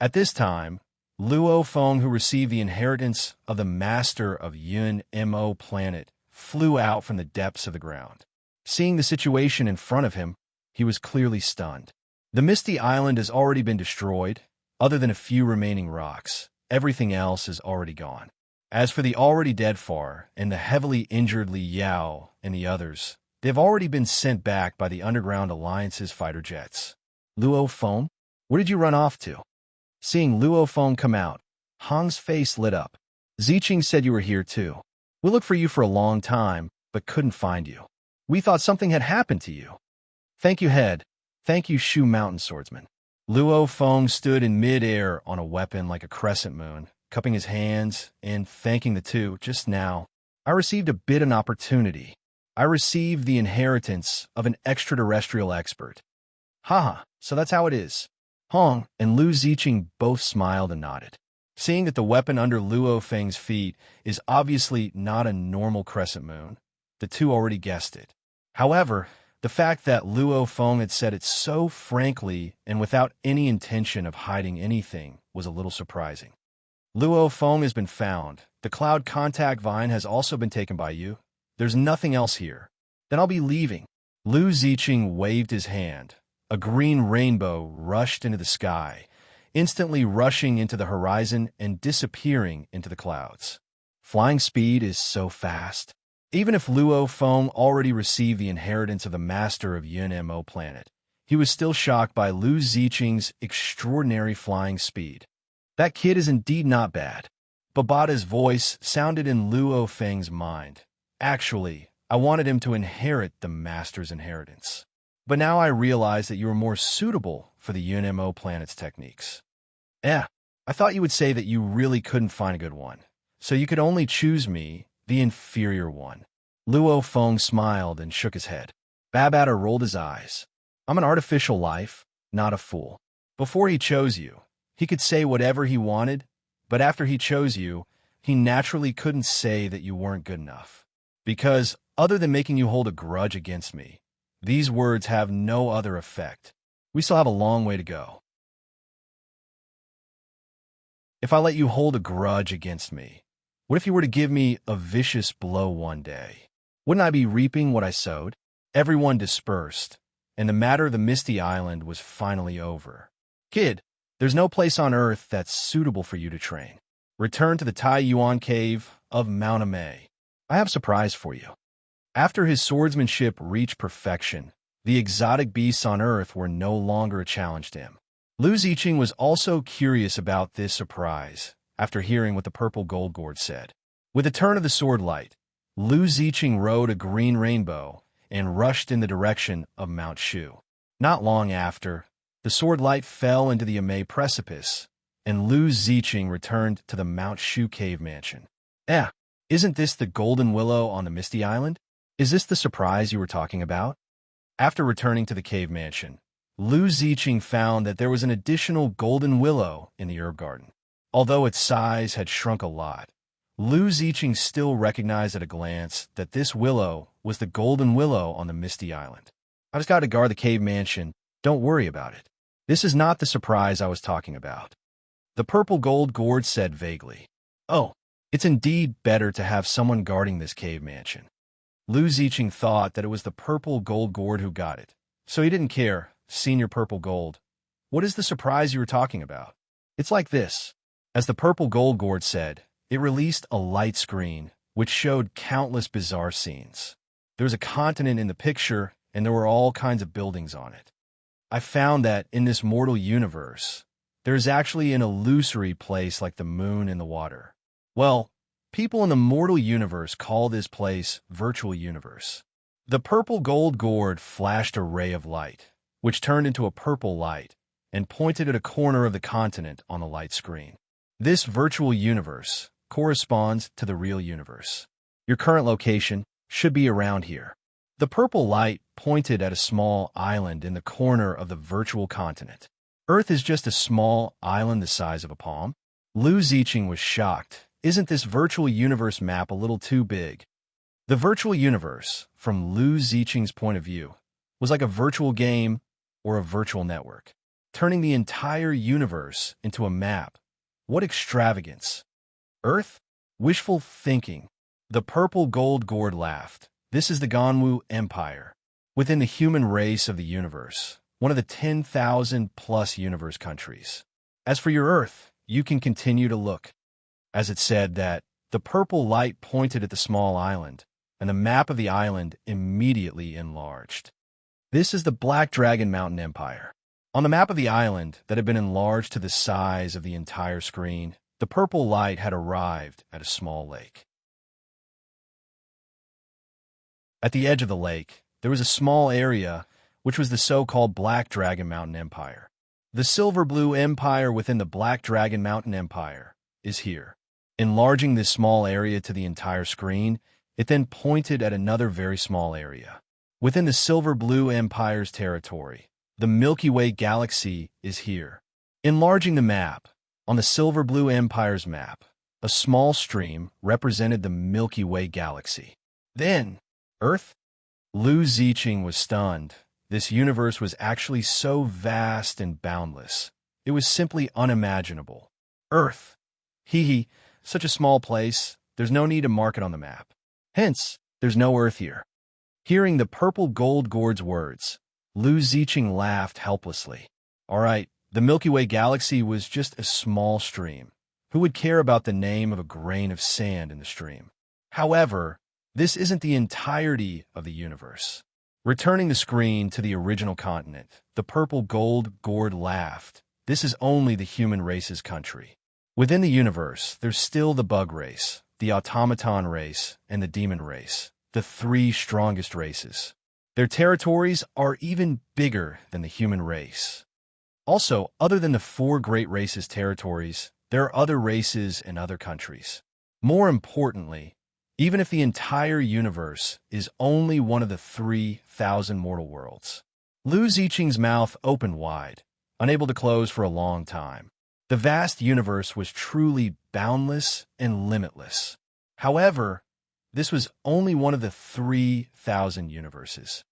At this time, Luo Feng, who received the inheritance of the master of Yun Mo planet, flew out from the depths of the ground. Seeing the situation in front of him, he was clearly stunned. The Misty Island has already been destroyed. Other than a few remaining rocks, everything else is already gone. As for the already dead Far and the heavily injured Li Yao and the others, they've already been sent back by the Underground Alliance's fighter jets. Luo Feng, where did you run off to? Seeing Luo Feng come out, Hong's face lit up. Ziqing said you were here too. We looked for you for a long time, but couldn't find you. We thought something had happened to you. Thank you, head. Thank you, Shu Mountain Swordsman. Luo Feng stood in mid-air on a weapon like a crescent moon, cupping his hands and thanking the two. Just now, I received a bit of an opportunity. I received the inheritance of an extraterrestrial expert. Haha, so that's how it is. Hong and Lu Ziqing both smiled and nodded. Seeing that the weapon under Luo Feng's feet is obviously not a normal crescent moon, the two already guessed it. However, the fact that Luo Feng had said it so frankly and without any intention of hiding anything was a little surprising. Luo Feng has been found. The cloud contact vine has also been taken by you. There's nothing else here. Then I'll be leaving. Lu Ziqing waved his hand. A green rainbow rushed into the sky, instantly rushing into the horizon and disappearing into the clouds. Flying speed is so fast. Even if Luo Feng already received the inheritance of the master of UNMO planet, he was still shocked by Lu Ziqing's extraordinary flying speed. That kid is indeed not bad. Babata's voice sounded in Luo Feng's mind. Actually, I wanted him to inherit the master's inheritance. But now I realize that you are more suitable for the UNMO planet's techniques. I thought you would say that you really couldn't find a good one, so you could only choose me, the inferior one. Luo Feng smiled and shook his head. Babata rolled his eyes. I'm an artificial life, not a fool. Before he chose you, he could say whatever he wanted, but after he chose you, he naturally couldn't say that you weren't good enough. Because, other than making you hold a grudge against me, these words have no other effect. We still have a long way to go. If I let you hold a grudge against me, what if you were to give me a vicious blow one day? Wouldn't I be reaping what I sowed? Everyone dispersed, and the matter of the Misty Island was finally over. Kid, there's no place on Earth that's suitable for you to train. Return to the Tai Yuan Cave of Mount Amei. I have a surprise for you. After his swordsmanship reached perfection, the exotic beasts on Earth were no longer a challenge to him. Lu Ziqing was also curious about this surprise after hearing what the purple gold gourd said. With a turn of the sword light, Lu Ziqing rode a green rainbow and rushed in the direction of Mount Shu. Not long after, the sword light fell into the Amei precipice, and Lu Ziqing returned to the Mount Shu cave mansion. Isn't this the golden willow on the Misty Island? Is this the surprise you were talking about? After returning to the cave mansion, Lu Ziqing found that there was an additional golden willow in the herb garden. Although its size had shrunk a lot, Lu Ziqing still recognized at a glance that this willow was the golden willow on the Misty Island. I just got to guard the cave mansion. Don't worry about it. This is not the surprise I was talking about. The purple gold gourd said vaguely. Oh, it's indeed better to have someone guarding this cave mansion. Lu Ziqing thought that it was the purple gold gourd who got it, so he didn't care. Senior Purple Gold. What is the surprise you were talking about? It's like this. As the purple gold gourd said, it released a light screen, which showed countless bizarre scenes. There was a continent in the picture, and there were all kinds of buildings on it. I found that in this mortal universe, there is actually an illusory place like the moon in the water. Well, people in the mortal universe call this place virtual universe. The purple gold gourd flashed a ray of light, which turned into a purple light and pointed at a corner of the continent on the light screen. This virtual universe corresponds to the real universe. Your current location should be around here. The purple light pointed at a small island in the corner of the virtual continent. Earth is just a small island the size of a palm. Lu Ziqing was shocked. Isn't this virtual universe map a little too big? The virtual universe, from Lu Ziqing's point of view, was like a virtual game or a virtual network, turning the entire universe into a map. What extravagance! Earth? Wishful thinking. The purple gold gourd laughed. This is the Ganwu Empire, within the human race of the universe, one of the 10,000+ universe countries. As for your Earth, you can continue to look. As it said that, the purple light pointed at the small island, and the map of the island immediately enlarged. This is the Black Dragon Mountain Empire. On the map of the island that had been enlarged to the size of the entire screen, the purple light had arrived at a small lake. At the edge of the lake, there was a small area which was the so-called Black Dragon Mountain Empire. The silver-blue empire within the Black Dragon Mountain Empire is here. Enlarging this small area to the entire screen, it then pointed at another very small area. Within the silver-blue empire's territory, the Milky Way galaxy is here. Enlarging the map, on the silver-blue empire's map, a small stream represented the Milky Way galaxy. Then, Earth? Lu Ziqing was stunned. This universe was actually so vast and boundless. It was simply unimaginable. Earth. Hee, such a small place, there's no need to mark it on the map. Hence, there's no Earth here. Hearing the purple gold gourd's words, Lu Ziqing laughed helplessly. All right, the Milky Way galaxy was just a small stream. Who would care about the name of a grain of sand in the stream? However, this isn't the entirety of the universe. Returning the screen to the original continent, the purple gold gourd laughed. This is only the human race's country. Within the universe, there's still the bug race, the automaton race, and the demon race, the three strongest races. Their territories are even bigger than the human race. Also, other than the four great races' territories, there are other races and other countries. More importantly, even if the entire universe is only one of the 3,000 mortal worlds. Lu Ziqing's mouth opened wide, unable to close for a long time. The vast universe was truly boundless and limitless. However, this was only one of the 3,000 universes.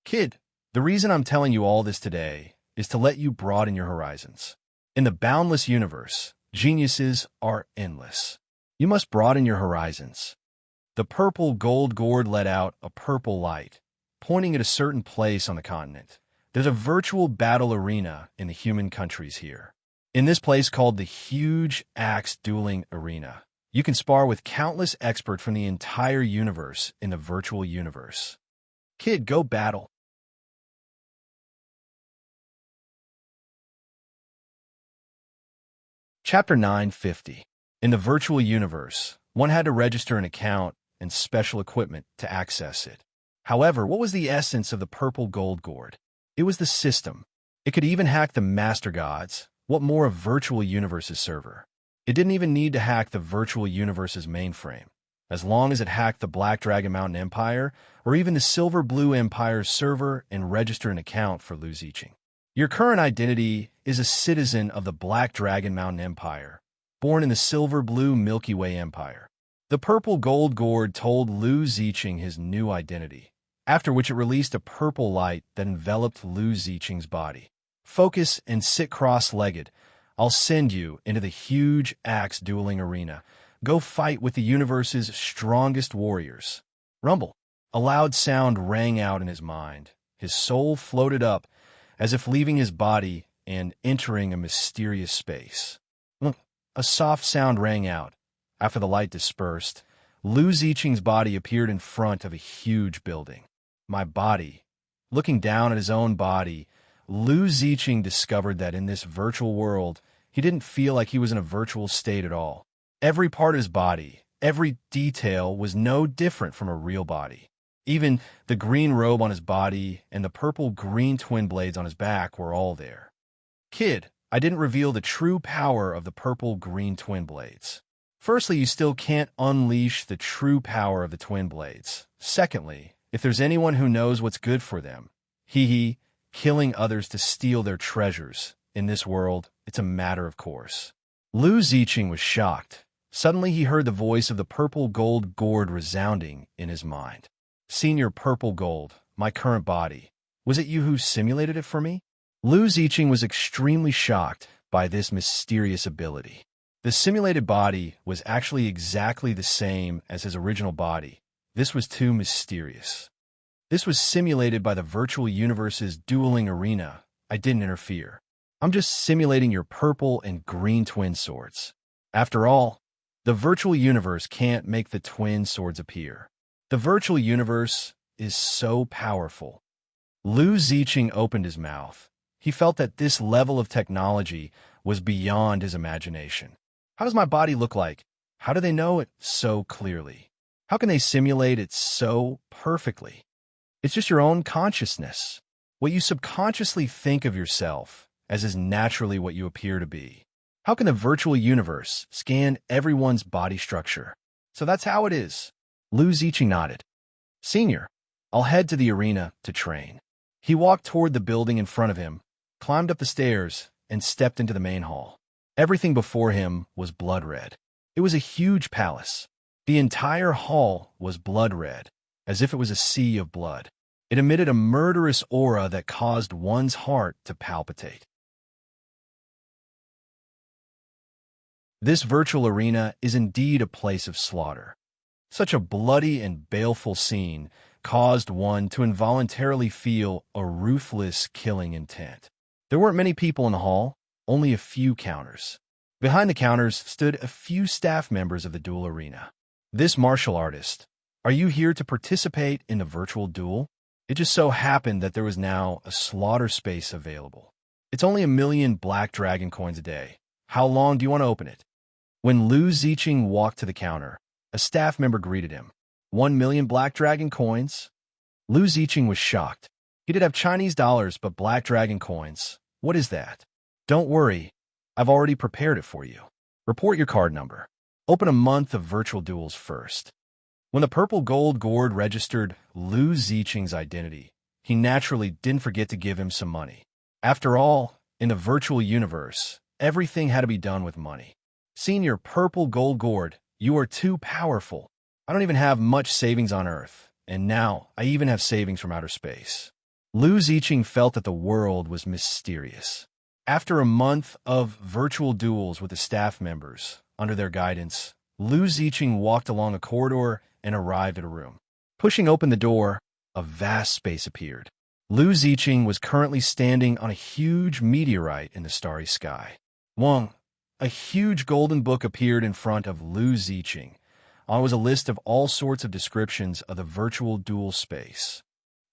Kid, the reason I'm telling you all this today is to let you broaden your horizons. In the boundless universe, geniuses are endless. You must broaden your horizons. The purple gold gourd let out a purple light, pointing at a certain place on the continent. There's a virtual battle arena in the human countries here. In this place called the Huge Axe Dueling Arena, you can spar with countless experts from the entire universe in the virtual universe. Kid, go battle. Chapter 950. In the virtual universe, one had to register an account and special equipment to access it. However, what was the essence of the purple gold gourd? It was the system. It could even hack the master gods. What more of virtual universe's server? It didn't even need to hack the virtual universe's mainframe. As long as it hacked the Black Dragon Mountain Empire, or even the Silver Blue Empire's server and register an account for Lu Ziqing. Your current identity is a citizen of the Black Dragon Mountain Empire, born in the Silver Blue Milky Way Empire. The purple gold gourd told Lu Ziqing his new identity, after which it released a purple light that enveloped Lu Ziqing's body. Focus and sit cross-legged. I'll send you into the Huge Axe Dueling Arena. Go fight with the universe's strongest warriors. Rumble. A loud sound rang out in his mind. His soul floated up, as if leaving his body and entering a mysterious space. A soft sound rang out. After the light dispersed, Lu Ziqing's body appeared in front of a huge building. My body. Looking down at his own body, Lu Ziqing discovered that in this virtual world, he didn't feel like he was in a virtual state at all. Every part of his body, every detail was no different from a real body. Even the green robe on his body and the purple-green twin blades on his back were all there. Kid, I didn't reveal the true power of the purple-green twin blades. Firstly, you still can't unleash the true power of the twin blades. Secondly, if there's anyone who knows what's good for them, killing others to steal their treasures. In this world, it's a matter of course. Lu Ziqing was shocked. Suddenly he heard the voice of the purple gold gourd resounding in his mind. Senior Purple Gold, my current body. Was it you who simulated it for me? Lu Ziqing was extremely shocked by this mysterious ability. The simulated body was actually exactly the same as his original body. This was too mysterious. This was simulated by the virtual universe's dueling arena. I didn't interfere. I'm just simulating your purple and green twin swords. After all, the virtual universe can't make the twin swords appear. The virtual universe is so powerful. Lu Ziqing opened his mouth. He felt that this level of technology was beyond his imagination. How does my body look like? How do they know it so clearly? How can they simulate it so perfectly? It's just your own consciousness. what you subconsciously think of yourself as is naturally what you appear to be. How can the virtual universe scan everyone's body structure? So that's how it is. Lu Ziqing nodded. Senior, I'll head to the arena to train. He walked toward the building in front of him, climbed up the stairs, and stepped into the main hall. Everything before him was blood red. It was a huge palace. The entire hall was blood red, as if it was a sea of blood. It emitted a murderous aura that caused one's heart to palpitate. This virtual arena is indeed a place of slaughter. Such a bloody and baleful scene caused one to involuntarily feel a ruthless killing intent. There weren't many people in the hall, only a few counters. Behind the counters stood a few staff members of the duel arena. This martial artist, are you here to participate in the virtual duel? It just so happened that there was now a slaughter space available. It's only 1,000,000 black dragon coins a day. How long do you want to open it? When Lu Ziqing walked to the counter, a staff member greeted him. 1,000,000 black dragon coins? Lu Ziqing was shocked. He did have Chinese dollars, but black dragon coins. What is that? Don't worry, I've already prepared it for you. Report your card number. Open a month of virtual duels first. When the purple gold gourd registered Lu Ziqing's identity, he naturally didn't forget to give him some money. After all, in the virtual universe, everything had to be done with money. Senior Purple Gold Gourd, you are too powerful. I don't even have much savings on Earth, and now I even have savings from outer space. Lu Ziqing felt that the world was mysterious. After a month of virtual duels with the staff members, under their guidance, Lu Ziqing walked along a corridor and arrived at a room. Pushing open the door, a vast space appeared. Lu Ziqing was currently standing on a huge meteorite in the starry sky. Wang, a huge golden book appeared in front of Lu Ziqing. On it was a list of all sorts of descriptions of the virtual duel space.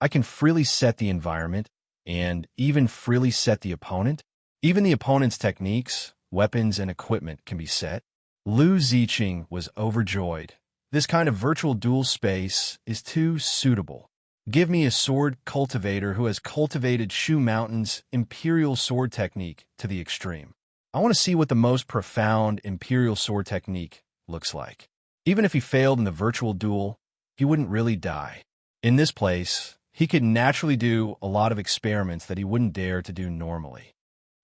I can freely set the environment and even freely set the opponent. Even the opponent's techniques, weapons, and equipment can be set. Lu Ziqing was overjoyed. This kind of virtual duel space is too suitable. Give me a sword cultivator who has cultivated Shu Mountain's imperial sword technique to the extreme. I want to see what the most profound imperial sword technique looks like. Even if he failed in the virtual duel, he wouldn't really die. In this place, he could naturally do a lot of experiments that he wouldn't dare to do normally.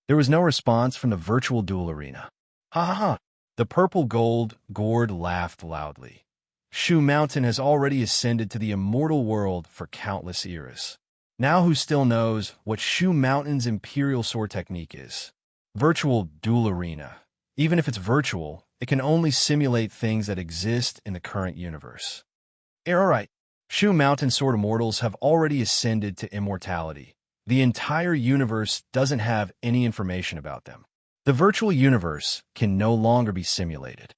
There was no response from the virtual duel arena. Ha ha ha! The purple gold gourd laughed loudly. Shu Mountain has already ascended to the immortal world for countless eras. Now who still knows what Shu Mountain's imperial sword technique is? Virtual duel arena. Even if it's virtual, it can only simulate things that exist in the current universe. Alright, Shu Mountain sword immortals have already ascended to immortality. The entire universe doesn't have any information about them. The virtual universe can no longer be simulated.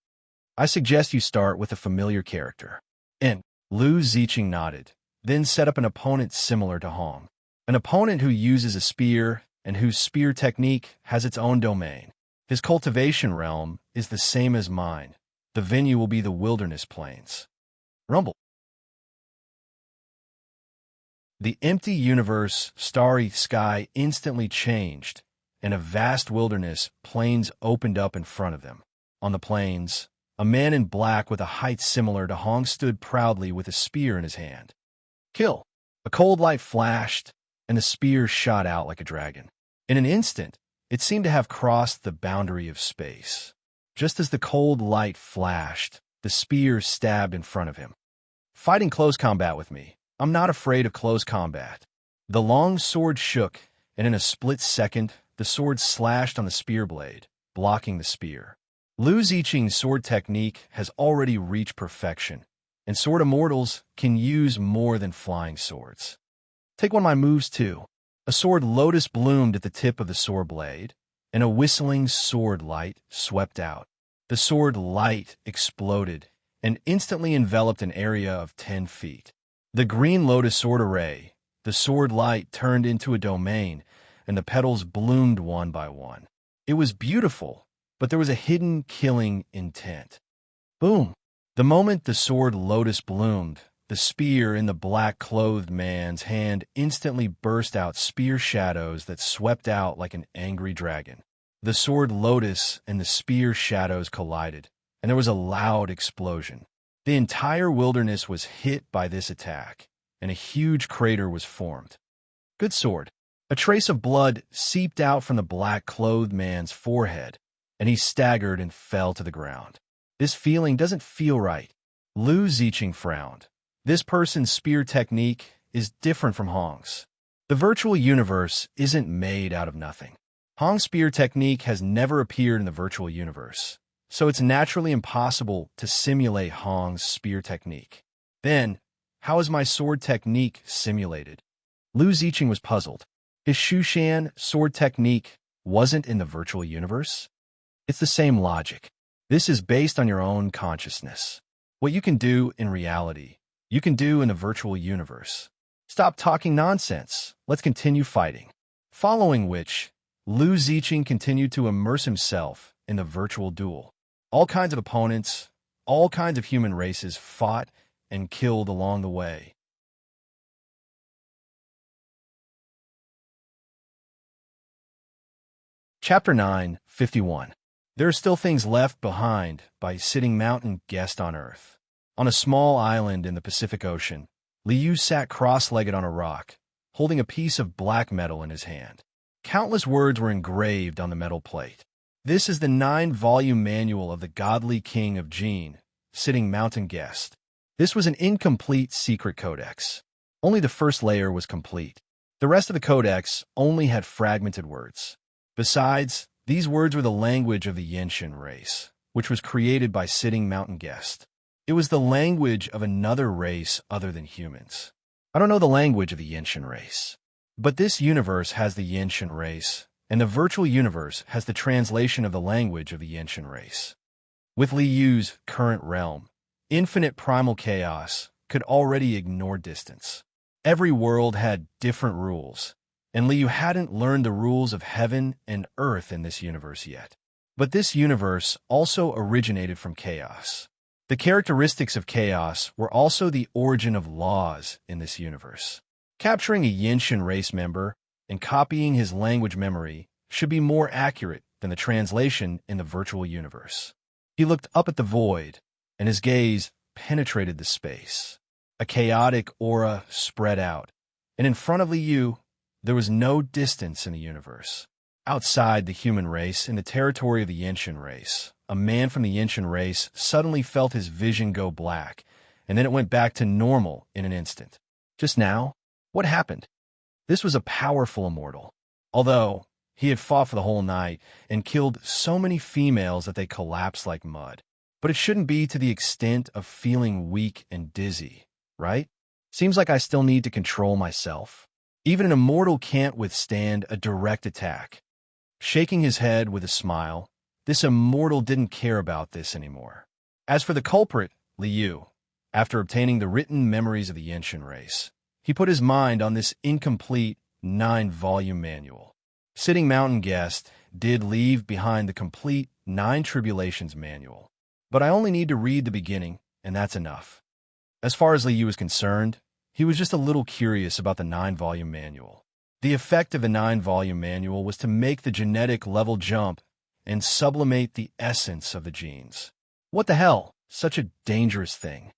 I suggest you start with a familiar character. And Lu Ziqing nodded, then set up an opponent similar to Hong. An opponent who uses a spear and whose spear technique has its own domain. His cultivation realm is the same as mine. The venue will be the wilderness plains. Rumble. The empty universe, starry sky instantly changed, and a vast wilderness plains opened up in front of them. On the plains, a man in black with a height similar to Hong stood proudly with a spear in his hand. Kill! A cold light flashed, and the spear shot out like a dragon. In an instant, it seemed to have crossed the boundary of space. Just as the cold light flashed, the spear stabbed in front of him. Fighting close combat with me. I'm not afraid of close combat. The long sword shook, and in a split second, the sword slashed on the spear blade, blocking the spear. Lu Ziqing's sword technique has already reached perfection, and sword immortals can use more than flying swords. Take one of my moves too. A sword lotus bloomed at the tip of the sword blade, and a whistling sword light swept out. The sword light exploded and instantly enveloped an area of 10 feet. The green lotus sword array, the sword light turned into a domain, and the petals bloomed one by one. It was beautiful, but there was a hidden killing intent. Boom! The moment the sword lotus bloomed, the the spear in the black-clothed man's hand instantly burst out spear shadows that swept out like an angry dragon. The sword lotus and the spear shadows collided, and there was a loud explosion. The entire wilderness was hit by this attack, and a huge crater was formed. Good sword. A trace of blood seeped out from the black-clothed man's forehead, and he staggered and fell to the ground. This feeling doesn't feel right. Lu Ziqing frowned. This person's spear technique is different from Hong's. The virtual universe isn't made out of nothing. Hong's spear technique has never appeared in the virtual universe, so it's naturally impossible to simulate Hong's spear technique. Then, how is my sword technique simulated? Lu Ziqing was puzzled. His Shushan sword technique wasn't in the virtual universe? It's the same logic. This is based on your own consciousness. What you can do in reality, you can do in the virtual universe. Stop talking nonsense. Let's continue fighting. Following which, Lu Ziqing continued to immerse himself in the virtual duel. All kinds of opponents, all kinds of human races fought and killed along the way. Chapter 9:51. There are still things left behind by Sitting Mountain Guest on Earth. On a small island in the Pacific Ocean, Liu sat cross-legged on a rock, holding a piece of black metal in his hand. Countless words were engraved on the metal plate. This is the 9-volume manual of the godly king of Jin, Sitting Mountain Guest. This was an incomplete secret codex. Only the first layer was complete. The rest of the codex only had fragmented words. Besides, these words were the language of the Yenshin race, which was created by Sitting Mountain Guest. It was the language of another race other than humans. I don't know the language of the Yenshin race. But this universe has the Yenshin race, and the virtual universe has the translation of the language of the Yenshin race. With Liu's current realm, infinite primal chaos could already ignore distance. Every world had different rules, and Liu hadn't learned the rules of heaven and earth in this universe yet. But this universe also originated from chaos. The characteristics of chaos were also the origin of laws in this universe. Capturing a Yenshin race member and copying his language memory should be more accurate than the translation in the virtual universe. He looked up at the void, and his gaze penetrated the space. A chaotic aura spread out, and in front of Liu, there was no distance in the universe. Outside the human race, in the territory of the Yenshin race, a man from the Yenshin race suddenly felt his vision go black, and then it went back to normal in an instant. Just now, what happened? This was a powerful immortal. Although he had fought for the whole night and killed so many females that they collapsed like mud. But it shouldn't be to the extent of feeling weak and dizzy, right? Seems like I still need to control myself. Even an immortal can't withstand a direct attack. Shaking his head with a smile, this immortal didn't care about this anymore. As for the culprit, Liu, after obtaining the written memories of the Yenshin race, he put his mind on this incomplete 9-volume manual. Sitting Mountain Guest did leave behind the complete 9 Tribulations manual, but I only need to read the beginning, and that's enough. As far as Liu was concerned, he was just a little curious about the 9-volume manual. The effect of the 9-volume manual was to make the genetic level jump and sublimate the essence of the genes. What the hell? Such a dangerous thing.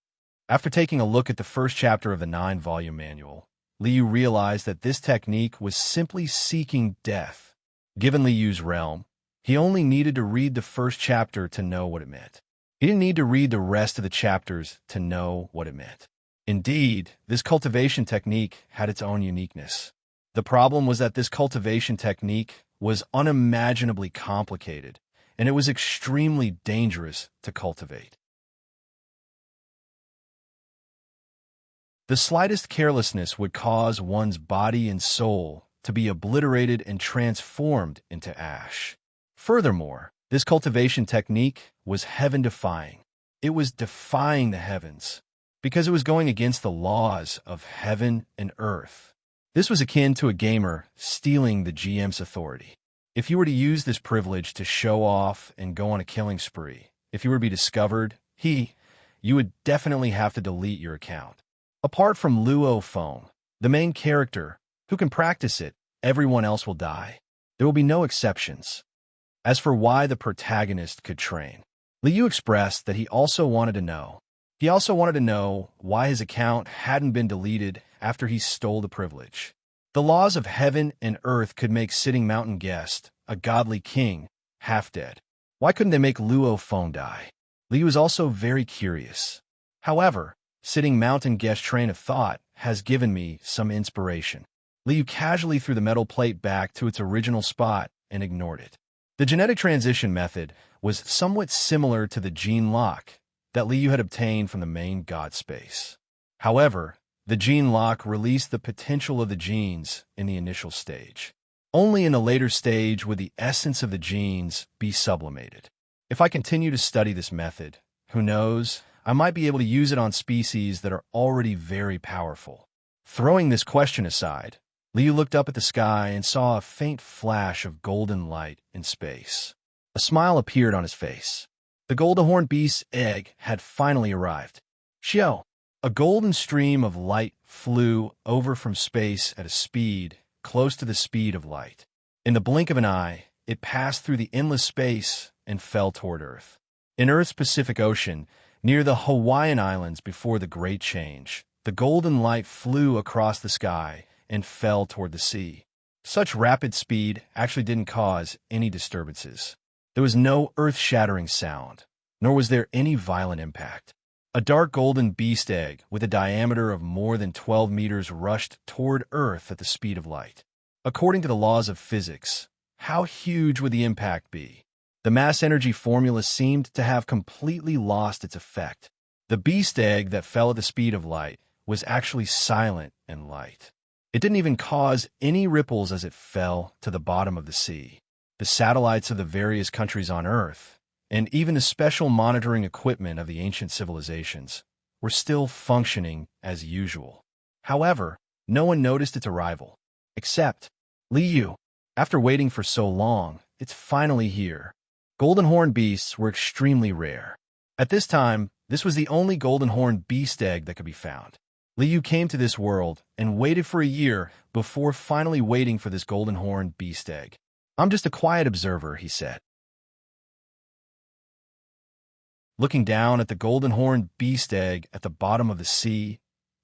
After taking a look at the first chapter of the 9-volume manual, Liu realized that this technique was simply seeking death. Given Liu's realm, he only needed to read the first chapter to know what it meant. He didn't need to read the rest of the chapters to know what it meant. Indeed, this cultivation technique had its own uniqueness. The problem was that this cultivation technique was unimaginably complicated, and it was extremely dangerous to cultivate. The slightest carelessness would cause one's body and soul to be obliterated and transformed into ash. Furthermore, this cultivation technique was heaven-defying. It was defying the heavens, because it was going against the laws of heaven and earth. This was akin to a gamer stealing the GM's authority. If you were to use this privilege to show off and go on a killing spree, if you were to be discovered, you would definitely have to delete your account. Apart from Luo Feng, the main character, who can practice it, everyone else will die. There will be no exceptions. As for why the protagonist could train, Liu expressed that he also wanted to know. He also wanted to know why his account hadn't been deleted after he stole the privilege. The laws of heaven and earth could make Sitting Mountain Guest, a godly king, half dead. Why couldn't they make Luo Feng die? Liu was also very curious. However, Sitting Mountain Guest train of thought has given me some inspiration. Liu casually threw the metal plate back to its original spot and ignored it. The genetic transition method was somewhat similar to the gene lock that Liu had obtained from the main god space. However, the gene lock released the potential of the genes in the initial stage. Only in the later stage would the essence of the genes be sublimated. If I continue to study this method, who knows, I might be able to use it on species that are already very powerful. Throwing this question aside, Liu looked up at the sky and saw a faint flash of golden light in space. A smile appeared on his face. The golden horned beast's egg had finally arrived. Xiao! A golden stream of light flew over from space at a speed close to the speed of light. In the blink of an eye, it passed through the endless space and fell toward Earth. In Earth's Pacific Ocean, near the Hawaiian Islands before the Great Change, the golden light flew across the sky and fell toward the sea. Such rapid speed actually didn't cause any disturbances. There was no earth-shattering sound, nor was there any violent impact. A dark golden beast egg with a diameter of more than 12 meters rushed toward Earth at the speed of light. According to the laws of physics, how huge would the impact be? The mass-energy formula seemed to have completely lost its effect. The beast egg that fell at the speed of light was actually silent and light. It didn't even cause any ripples as it fell to the bottom of the sea. The satellites of the various countries on Earth, and even the special monitoring equipment of the ancient civilizations, were still functioning as usual. However, no one noticed its arrival, except Liu. After waiting for so long, it's finally here. Golden horned beasts were extremely rare. At this time, this was the only golden horned beast egg that could be found. Liu came to this world and waited for a year before finally waiting for this golden horned beast egg. I'm just a quiet observer, he said. Looking down at the golden horned beast egg at the bottom of the sea,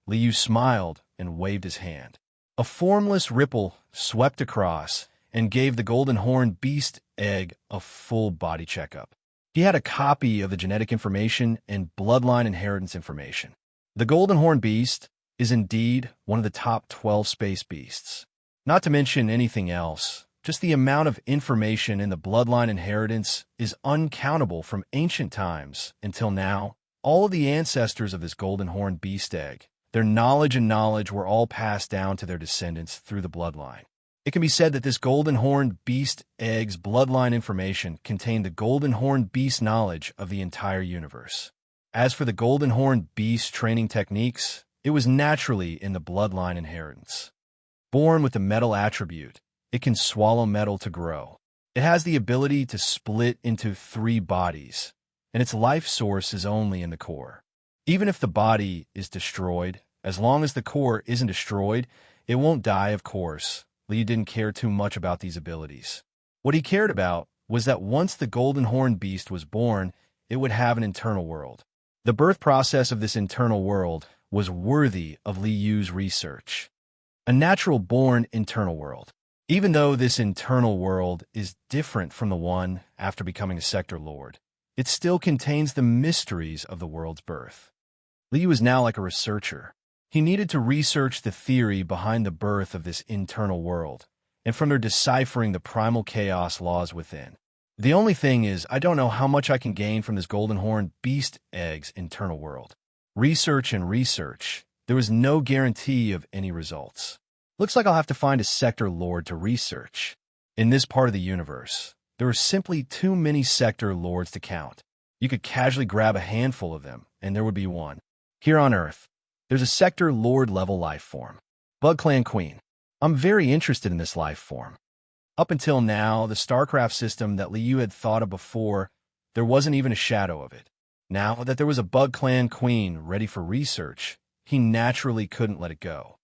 Liu smiled and waved his hand. A formless ripple swept across and gave the golden horned beast egg a full body checkup. He had a copy of the genetic information and bloodline inheritance information. The golden horned beast is indeed one of the top 12 space beasts. Not to mention anything else, just the amount of information in the bloodline inheritance is uncountable from ancient times until now. All of the ancestors of this golden horned beast egg, their knowledge were all passed down to their descendants through the bloodline. It can be said that this golden horned beast egg's bloodline information contained the golden horned beast knowledge of the entire universe. As for the golden horned beast training techniques, it was naturally in the bloodline inheritance. Born with the metal attribute, it can swallow metal to grow. It has the ability to split into 3 bodies, and its life source is only in the core. Even if the body is destroyed, as long as the core isn't destroyed, it won't die, of course. Liu didn't care too much about these abilities. What he cared about was that once the golden horned beast was born, it would have an internal world. The birth process of this internal world was worthy of Liu's research. A natural-born internal world. Even though this internal world is different from the one after becoming a sector lord, it still contains the mysteries of the world's birth. Liu is now like a researcher. He needed to research the theory behind the birth of this internal world, and from there deciphering the primal chaos laws within. The only thing is, I don't know how much I can gain from this golden horned beast egg's internal world. Research and research. There was no guarantee of any results. Looks like I'll have to find a sector lord to research. In this part of the universe, there are simply too many sector lords to count. You could casually grab a handful of them, and there would be one. Here on Earth, there's a sector lord level life form. Bug Clan Queen. I'm very interested in this life form. Up until now, the StarCraft system that Liu had thought of before, there wasn't even a shadow of it. Now that there was a Bug Clan Queen ready for research, he naturally couldn't let it go.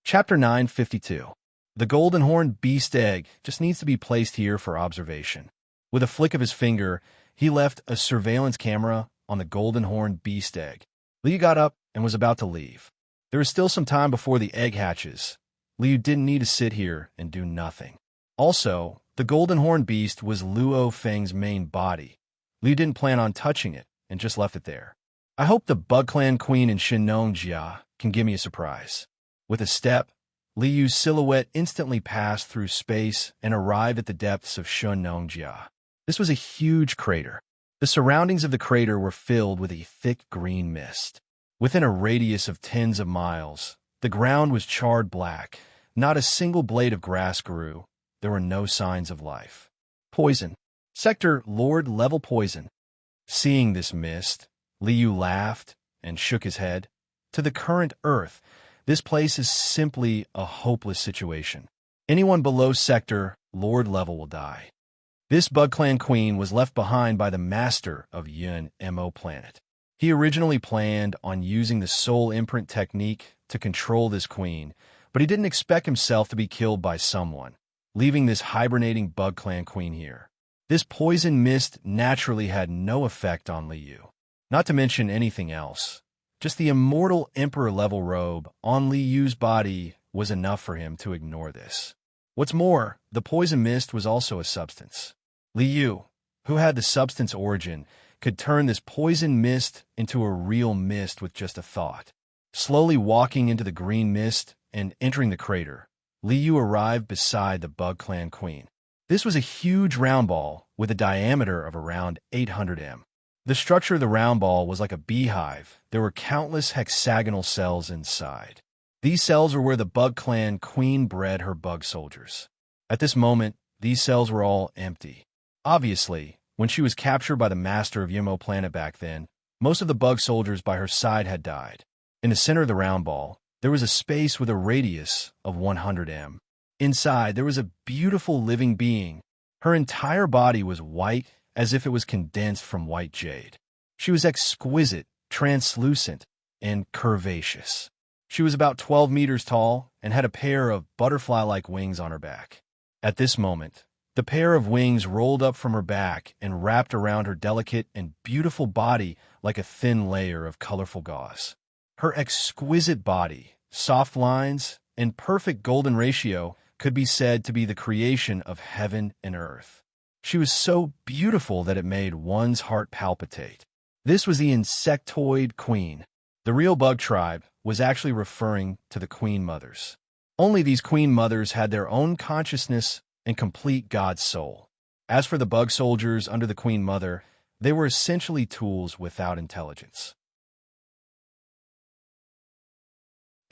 Chapter 952. The golden horn beast egg just needs to be placed here for observation. With a flick of his finger, he left a surveillance camera on the golden horn beast egg. Liu got up and was about to leave. There is still some time before the egg hatches. Liu didn't need to sit here and do nothing. Also, the golden horn beast was Luo Feng's main body. Liu didn't plan on touching it and just left it there. I hope the Bug Clan Queen in Shinong Jia can give me a surprise. With a step, Liu's silhouette instantly passed through space and arrived at the depths of Shinong Jia. This was a huge crater. The surroundings of the crater were filled with a thick green mist. Within a radius of tens of miles, the ground was charred black. Not a single blade of grass grew. There were no signs of life. Poison. Sector Lord level poison. Seeing this mist, Liu laughed and shook his head. To the current Earth, this place is simply a hopeless situation. Anyone below Sector Lord level will die. This Bug Clan Queen was left behind by the master of Yun Mo planet. He originally planned on using the soul imprint technique to control this queen, but he didn't expect himself to be killed by someone, leaving this hibernating Bug Clan Queen here. This poison mist naturally had no effect on Liu. Not to mention anything else. Just the immortal Emperor-level robe on Liu's body was enough for him to ignore this. What's more, the poison mist was also a substance. Liu, who had the substance origin, could turn this poison mist into a real mist with just a thought. Slowly walking into the green mist and entering the crater, Liu arrived beside the Bug Clan Queen. This was a huge round ball with a diameter of around 800 m. The structure of the round ball was like a beehive. There were countless hexagonal cells inside. These cells were where the Bug Clan Queen bred her bug soldiers. At this moment, these cells were all empty. Obviously, when she was captured by the master of Yimo planet back then, most of the bug soldiers by her side had died. In the center of the round ball, there was a space with a radius of 100 m. Inside, there was a beautiful living being. Her entire body was white, as if it was condensed from white jade. She was exquisite, translucent, and curvaceous. She was about 12 meters tall and had a pair of butterfly-like wings on her back. At this moment, the pair of wings rolled up from her back and wrapped around her delicate and beautiful body like a thin layer of colorful gauze. Her exquisite body, soft lines, and perfect golden ratio could be said to be the creation of heaven and earth. She was so beautiful that it made one's heart palpitate. This was the insectoid queen. The real bug tribe was actually referring to the queen mothers. Only these queen mothers had their own consciousness and complete God's soul. As for the bug soldiers under the queen mother, they were essentially tools without intelligence.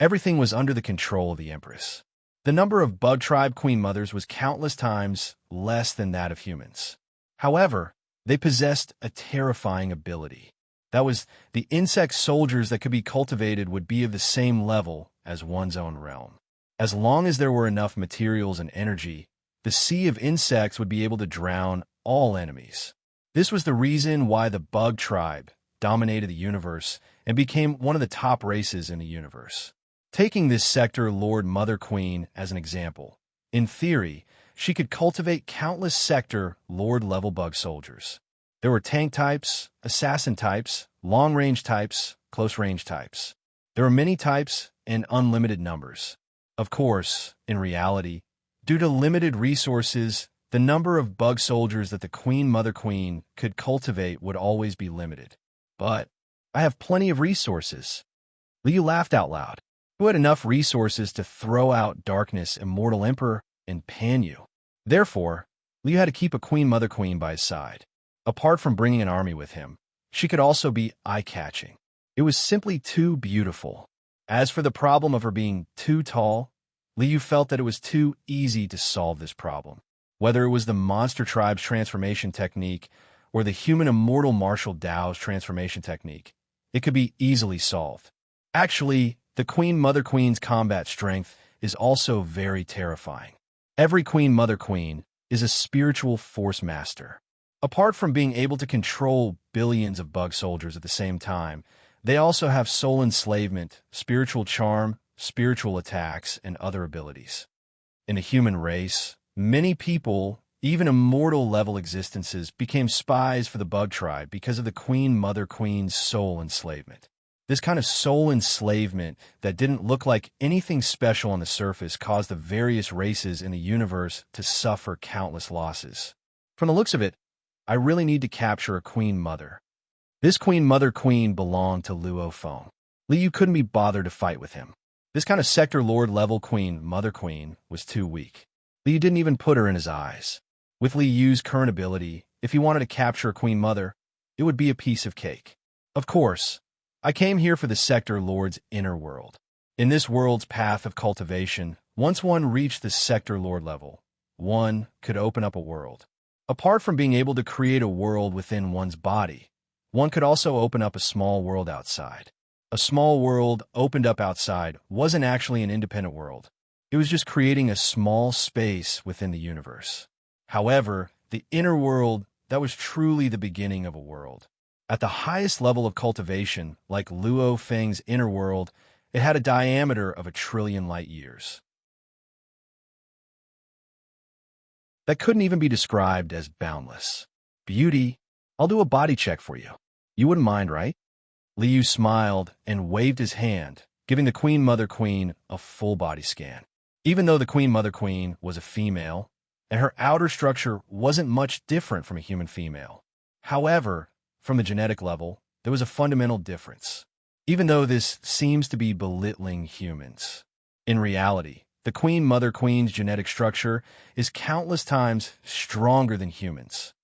Everything was under the control of the Empress. The number of bug tribe queen mothers was countless times less than that of humans. However, they possessed a terrifying ability. That was, the insect soldiers that could be cultivated would be of the same level as one's own realm. As long as there were enough materials and energy, the sea of insects would be able to drown all enemies. This was the reason why the bug tribe dominated the universe and became one of the top races in the universe. Taking this sector Lord Mother Queen as an example, in theory, she could cultivate countless sector Lord-level bug soldiers. There were tank types, assassin types, long-range types, close-range types. There were many types and unlimited numbers. Of course, in reality, due to limited resources, the number of bug soldiers that the Queen Mother Queen could cultivate would always be limited. But I have plenty of resources. Liu laughed out loud. Who had enough resources to throw out Darkness, Immortal Emperor, and Panyu? Therefore, Liu had to keep a Queen Mother Queen by his side. Apart from bringing an army with him, she could also be eye-catching. It was simply too beautiful. As for the problem of her being too tall, Liu felt that it was too easy to solve this problem. Whether it was the Monster Tribe's transformation technique or the human immortal Martial Dao's transformation technique, it could be easily solved. Actually, the Queen Mother Queen's combat strength is also very terrifying. Every Queen Mother Queen is a spiritual force master. Apart from being able to control billions of bug soldiers at the same time, they also have soul enslavement, spiritual charm, spiritual attacks, and other abilities. In the human race, many people, even immortal level existences, became spies for the bug tribe because of the Queen Mother Queen's soul enslavement. This kind of soul enslavement that didn't look like anything special on the surface caused the various races in the universe to suffer countless losses. From the looks of it, I really need to capture a Queen Mother. This Queen Mother Queen belonged to Luo Feng. Liu couldn't be bothered to fight with him. This kind of Sector Lord level Queen Mother Queen was too weak. Liu didn't even put her in his eyes. With Liu's current ability, if he wanted to capture a Queen Mother, it would be a piece of cake. Of course, I came here for the Sector Lord's inner world. In this world's path of cultivation, once one reached the Sector Lord level, one could open up a world. Apart from being able to create a world within one's body, one could also open up a small world outside. A small world opened up outside wasn't actually an independent world. It was just creating a small space within the universe. However, the inner world, that was truly the beginning of a world. At the highest level of cultivation, like Luo Feng's inner world, it had a diameter of 1 trillion light years. That couldn't even be described as boundless. Beauty, I'll do a body check for you. You wouldn't mind, right? Liu smiled and waved his hand, giving the Queen Mother Queen a full body scan. Even though the Queen Mother Queen was a female, and her outer structure wasn't much different from a human female. However, from a genetic level, there was a fundamental difference. Even though this seems to be belittling humans, in reality, the Queen Mother Queen's genetic structure is countless times stronger than humans.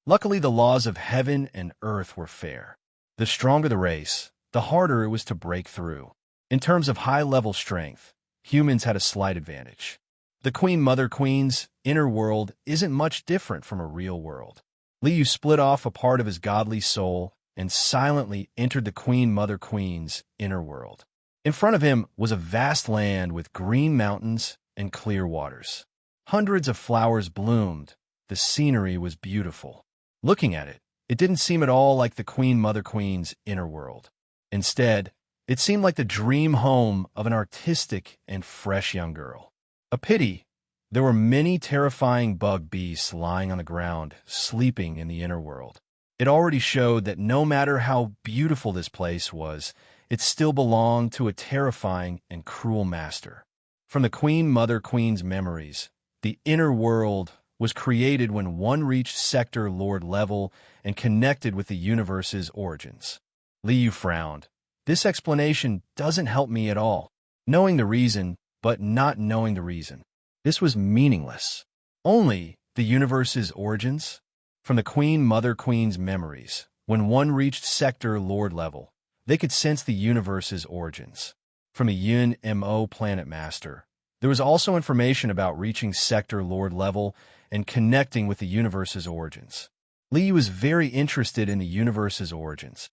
Luckily, the laws of heaven and earth were fair. The stronger the race, the harder it was to break through. In terms of high-level strength, humans had a slight advantage. The Queen Mother Queen's inner world isn't much different from a real world. Liu split off a part of his godly soul and silently entered the Queen Mother Queen's inner world. In front of him was a vast land with green mountains and clear waters. Hundreds of flowers bloomed. The scenery was beautiful. Looking at it, it didn't seem at all like the Queen Mother Queen's inner world. Instead, it seemed like the dream home of an artistic and fresh young girl. A pity, there were many terrifying bug beasts lying on the ground, sleeping in the inner world. It already showed that no matter how beautiful this place was, it still belonged to a terrifying and cruel master. From the Queen Mother Queen's memories, the inner world was created when one reached Sector Lord level and connected with the universe's origins. Liu frowned. This explanation doesn't help me at all. Knowing the reason, but not knowing the reason. This was meaningless. Only the universe's origins? From the Queen Mother Queen's memories, when one reached Sector Lord level, they could sense the universe's origins. From a Yun Mo planet master, there was also information about reaching Sector Lord level and connecting with the universe's origins. Liu was very interested in the universe's origins.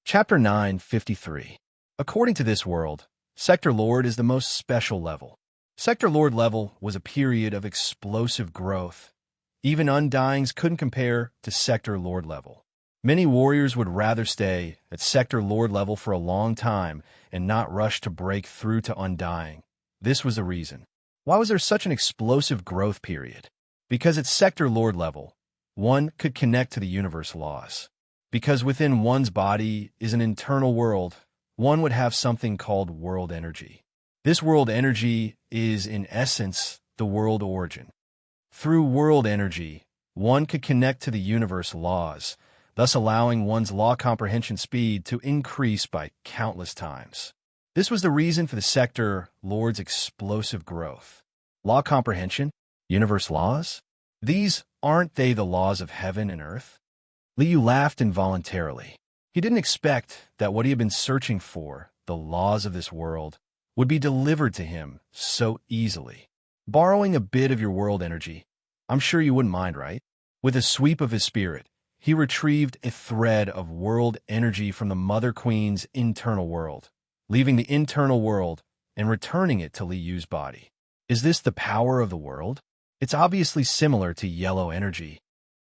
Chapter 953. According to this world, Sector Lord is the most special level. Sector Lord level was a period of explosive growth. Even Undyings couldn't compare to Sector Lord level. Many warriors would rather stay at Sector Lord level for a long time and not rush to break through to Undying. This was the reason. Why was there such an explosive growth period? Because at Sector Lord level, one could connect to the universe laws. Because within one's body is an internal world, one would have something called world energy. This world energy is, in essence, the world origin. Through world energy, one could connect to the universe laws, thus allowing one's law comprehension speed to increase by countless times. This was the reason for the Sector Lord's explosive growth. Law comprehension? Universe laws? These aren't they the laws of heaven and earth? Liu laughed involuntarily. He didn't expect that what he had been searching for, the laws of this world, would be delivered to him so easily. Borrowing a bit of your world energy, I'm sure you wouldn't mind, right? With a sweep of his spirit, he retrieved a thread of world energy from the Mother Queen's internal world, leaving the internal world and returning it to Li Yu's body. Is this the power of the world? It's obviously similar to yellow energy.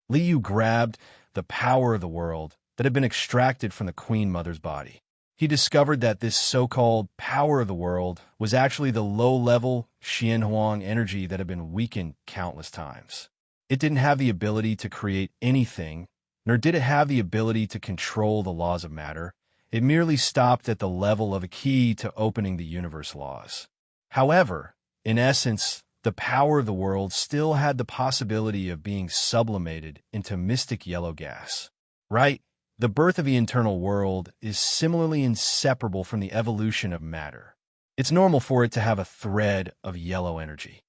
Li Yu grabbed the power of the world that had been extracted from the Queen Mother's body. He discovered that this so-called power of the world was actually the low-level Xianhuang energy that had been weakened countless times. It didn't have the ability to create anything, nor did it have the ability to control the laws of matter. It merely stopped at the level of a key to opening the universe laws. However, in essence, the power of the world still had the possibility of being sublimated into mystic yellow gas. Right? The birth of the internal world is similarly inseparable from the evolution of matter. It's normal for it to have a thread of yellow energy.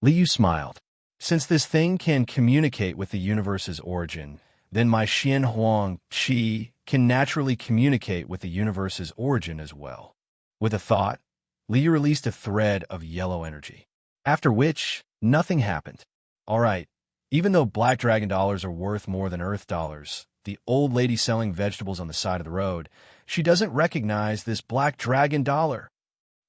Li Yu smiled. Since this thing can communicate with the universe's origin, then my Xianhuang Qi can naturally communicate with the universe's origin as well. With a thought, Li Yu released a thread of yellow energy. After which, nothing happened. All right, even though black dragon dollars are worth more than earth dollars, the old lady selling vegetables on the side of the road, she doesn't recognize this black dragon dollar.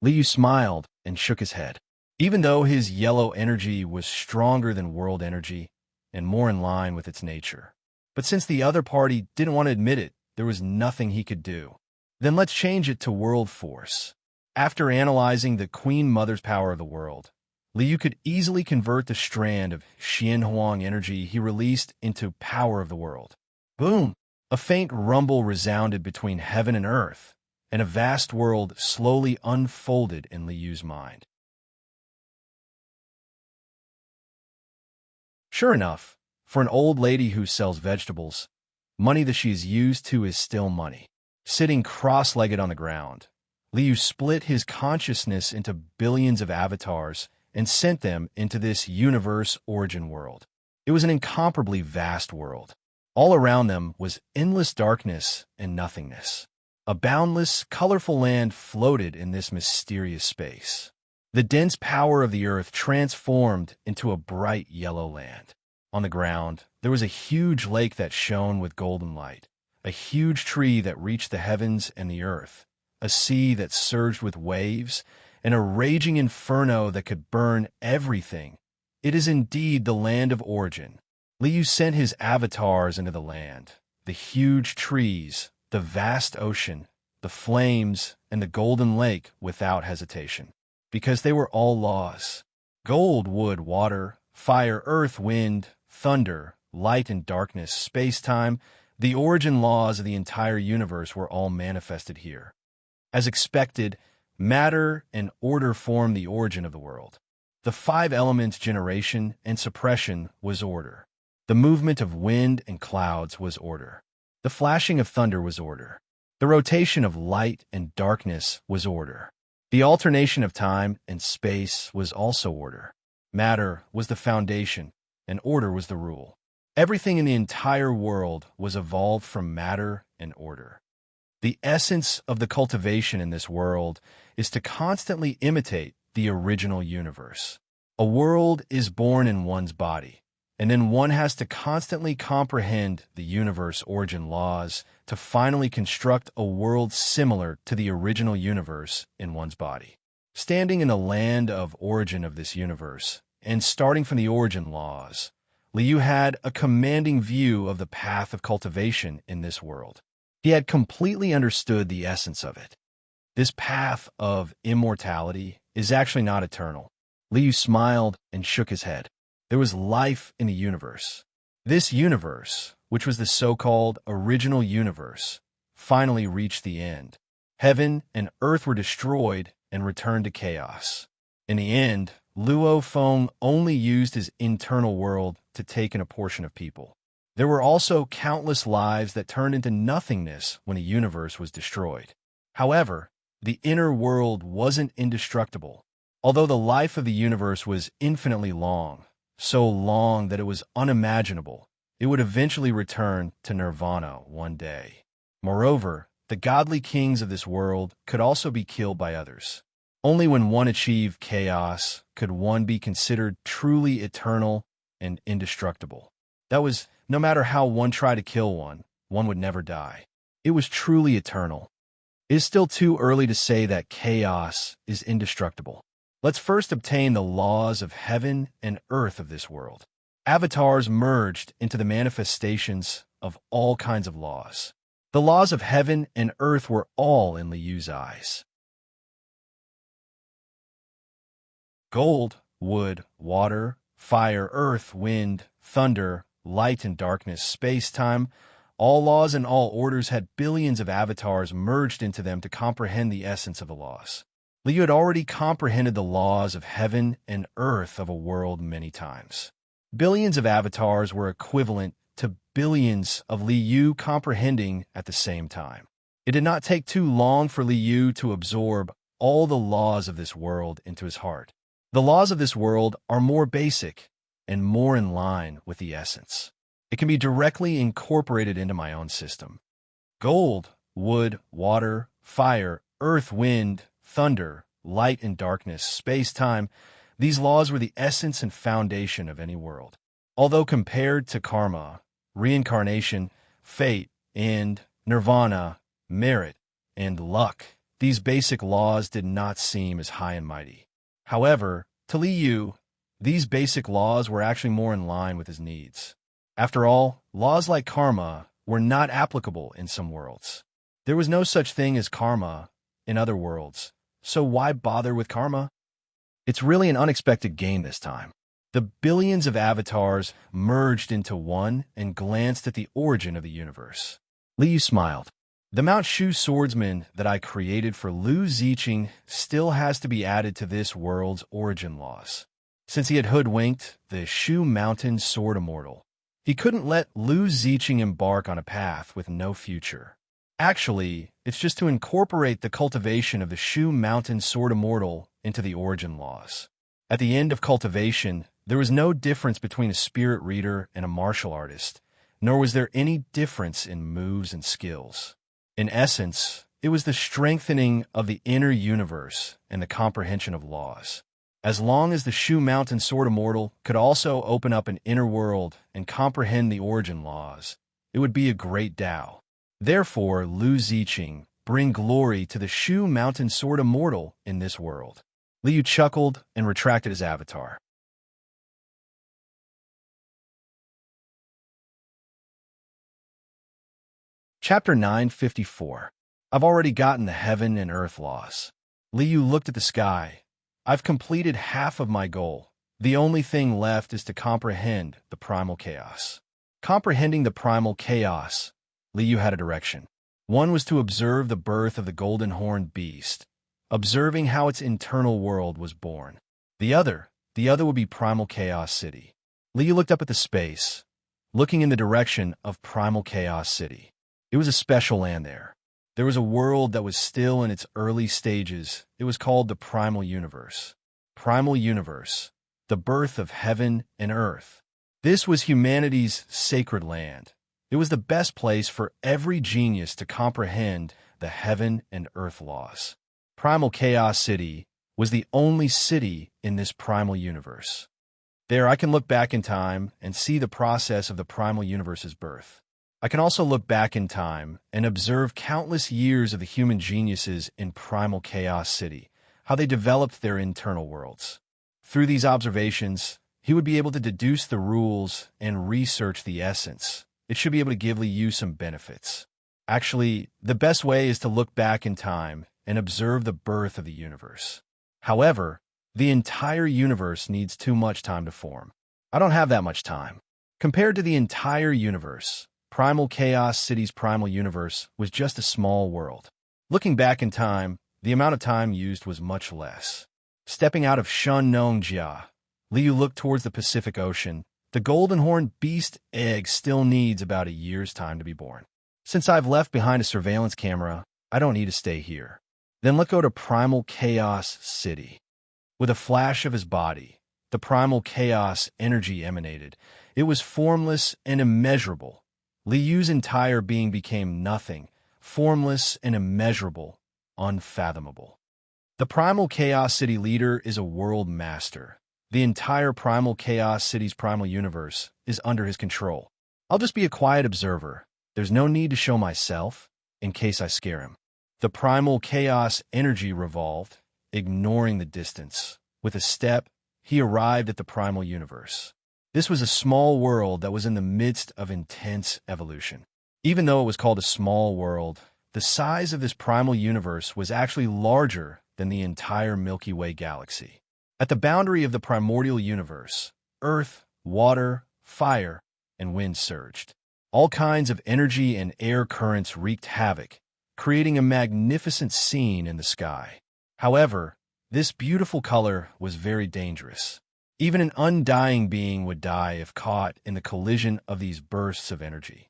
Li Yu smiled and shook his head. Even though his yellow energy was stronger than world energy and more in line with its nature. But since the other party didn't want to admit it, there was nothing he could do. Then let's change it to world force. After analyzing the Queen Mother's power of the world, Li Yu could easily convert the strand of Xianhuang energy he released into power of the world. Boom! A faint rumble resounded between heaven and earth, and a vast world slowly unfolded in Li Yu's mind. Sure enough, for an old lady who sells vegetables, money that she is used to is still money. Sitting cross-legged on the ground, Li Yu split his consciousness into billions of avatars and sent them into this universe origin world. It was an incomparably vast world. All around them was endless darkness and nothingness. A boundless, colorful land floated in this mysterious space. The dense power of the earth transformed into a bright yellow land. On the ground, there was a huge lake that shone with golden light, a huge tree that reached the heavens and the earth, a sea that surged with waves, and a raging inferno that could burn everything. It is indeed the land of origin. Li Yu sent his avatars into the land, the huge trees, the vast ocean, the flames, and the golden lake without hesitation, because they were all laws. Gold, wood, water, fire, earth, wind, thunder, light and darkness, space-time, the origin laws of the entire universe were all manifested here. As expected, matter and order formed the origin of the world. The 5 elements generation and suppression was order. The movement of wind and clouds was order. The flashing of thunder was order. The rotation of light and darkness was order. The alternation of time and space was also order. Matter was the foundation, and order was the rule. Everything in the entire world was evolved from matter and order. The essence of the cultivation in this world is to constantly imitate the original universe. A world is born in one's body, and then one has to constantly comprehend the universe origin laws to finally construct a world similar to the original universe in one's body. Standing in the land of origin of this universe, and starting from the origin laws, Li Yu had a commanding view of the path of cultivation in this world. He had completely understood the essence of it. This path of immortality is actually not eternal. Li Yu smiled and shook his head. There was life in the universe. This universe, which was the so-called original universe, finally reached the end. Heaven and earth were destroyed and returned to chaos. In the end, Luo Feng only used his internal world to take in a portion of people. There were also countless lives that turned into nothingness when the universe was destroyed. However, the inner world wasn't indestructible. Although the life of the universe was infinitely long, so long that it was unimaginable, it would eventually return to nirvana one day. Moreover, the godly kings of this world could also be killed by others. Only when one achieved chaos could one be considered truly eternal and indestructible. That was, no matter how one tried to kill one, one would never die. It was truly eternal. It is still too early to say that chaos is indestructible. Let's first obtain the laws of heaven and earth of this world. Avatars merged into the manifestations of all kinds of laws. The laws of heaven and earth were all in Liyu's eyes. Gold, wood, water, fire, earth, wind, thunder, light and darkness, space-time, all laws and all orders had billions of avatars merged into them to comprehend the essence of the laws. Liyu had already comprehended the laws of heaven and earth of a world many times. Billions of avatars were equivalent to billions of Liyu comprehending at the same time. It did not take too long for Liyu to absorb all the laws of this world into his heart. The laws of this world are more basic and more in line with the essence. It can be directly incorporated into my own system. Gold, wood, water, fire, earth, wind, thunder, light and darkness, space-time, these laws were the essence and foundation of any world. Although compared to karma, reincarnation, fate, and nirvana, merit, and luck, these basic laws did not seem as high and mighty. However, to Liyu, these basic laws were actually more in line with his needs. After all, laws like karma were not applicable in some worlds. There was no such thing as karma in other worlds, so why bother with karma? It's really an unexpected gain this time. The billions of avatars merged into one and glanced at the origin of the universe. Liu smiled. The Mount Shu swordsman that I created for Lu Ziqing still has to be added to this world's origin laws. Since he had hoodwinked the Shu Mountain Sword Immortal, he couldn't let Lu Ziqing embark on a path with no future. Actually, it's just to incorporate the cultivation of the Shu Mountain Sword Immortal into the origin laws. At the end of cultivation, there was no difference between a spirit reader and a martial artist, nor was there any difference in moves and skills. In essence, it was the strengthening of the inner universe and the comprehension of laws. As long as the Shu Mountain Sword Immortal could also open up an inner world and comprehend the origin laws, it would be a great Tao. Therefore, Lu Ziqing bring glory to the Shu Mountain Sword Immortal in this world. Liu chuckled and retracted his avatar. Chapter 954. I've already gotten the heaven and earth laws. Liu looked at the sky. I've completed half of my goal. The only thing left is to comprehend the primal chaos. Comprehending the primal chaos, Liu had a direction. One was to observe the birth of the golden-horned beast, observing how its internal world was born. The other would be Primal Chaos City. Liu looked up at the space, looking in the direction of Primal Chaos City. It was a special land there. There was a world that was still in its early stages. It was called the Primal Universe. Primal Universe, the birth of heaven and earth. This was humanity's sacred land. It was the best place for every genius to comprehend the heaven and earth laws. Primal Chaos City was the only city in this primal universe. There I can look back in time and see the process of the primal universe's birth. I can also look back in time and observe countless years of the human geniuses in Primal Chaos City, how they developed their internal worlds. Through these observations, he would be able to deduce the rules and research the essence. It should be able to give Liu some benefits. Actually, the best way is to look back in time and observe the birth of the universe. However, the entire universe needs too much time to form. I don't have that much time. Compared to the entire universe, Primal Chaos City's primal universe was just a small world. Looking back in time, the amount of time used was much less. Stepping out of Shun-Nong-Jia, Liu looked towards the Pacific Ocean. The golden-horned beast egg still needs about a year's time to be born. Since I've left behind a surveillance camera, I don't need to stay here. Then let's go to Primal Chaos City. With a flash of his body, the primal chaos energy emanated. It was formless and immeasurable. Liu's entire being became nothing, formless and immeasurable, unfathomable. The Primal Chaos City leader is a world master. The entire Primal Chaos City's primal universe is under his control. I'll just be a quiet observer. There's no need to show myself in case I scare him. The primal chaos energy revolved, ignoring the distance. With a step, he arrived at the primal universe. This was a small world that was in the midst of intense evolution. Even though it was called a small world, the size of this primal universe was actually larger than the entire Milky Way galaxy. At the boundary of the primordial universe, earth, water, fire, and wind surged. All kinds of energy and air currents wreaked havoc, creating a magnificent scene in the sky. However, this beautiful color was very dangerous. Even an undying being would die if caught in the collision of these bursts of energy.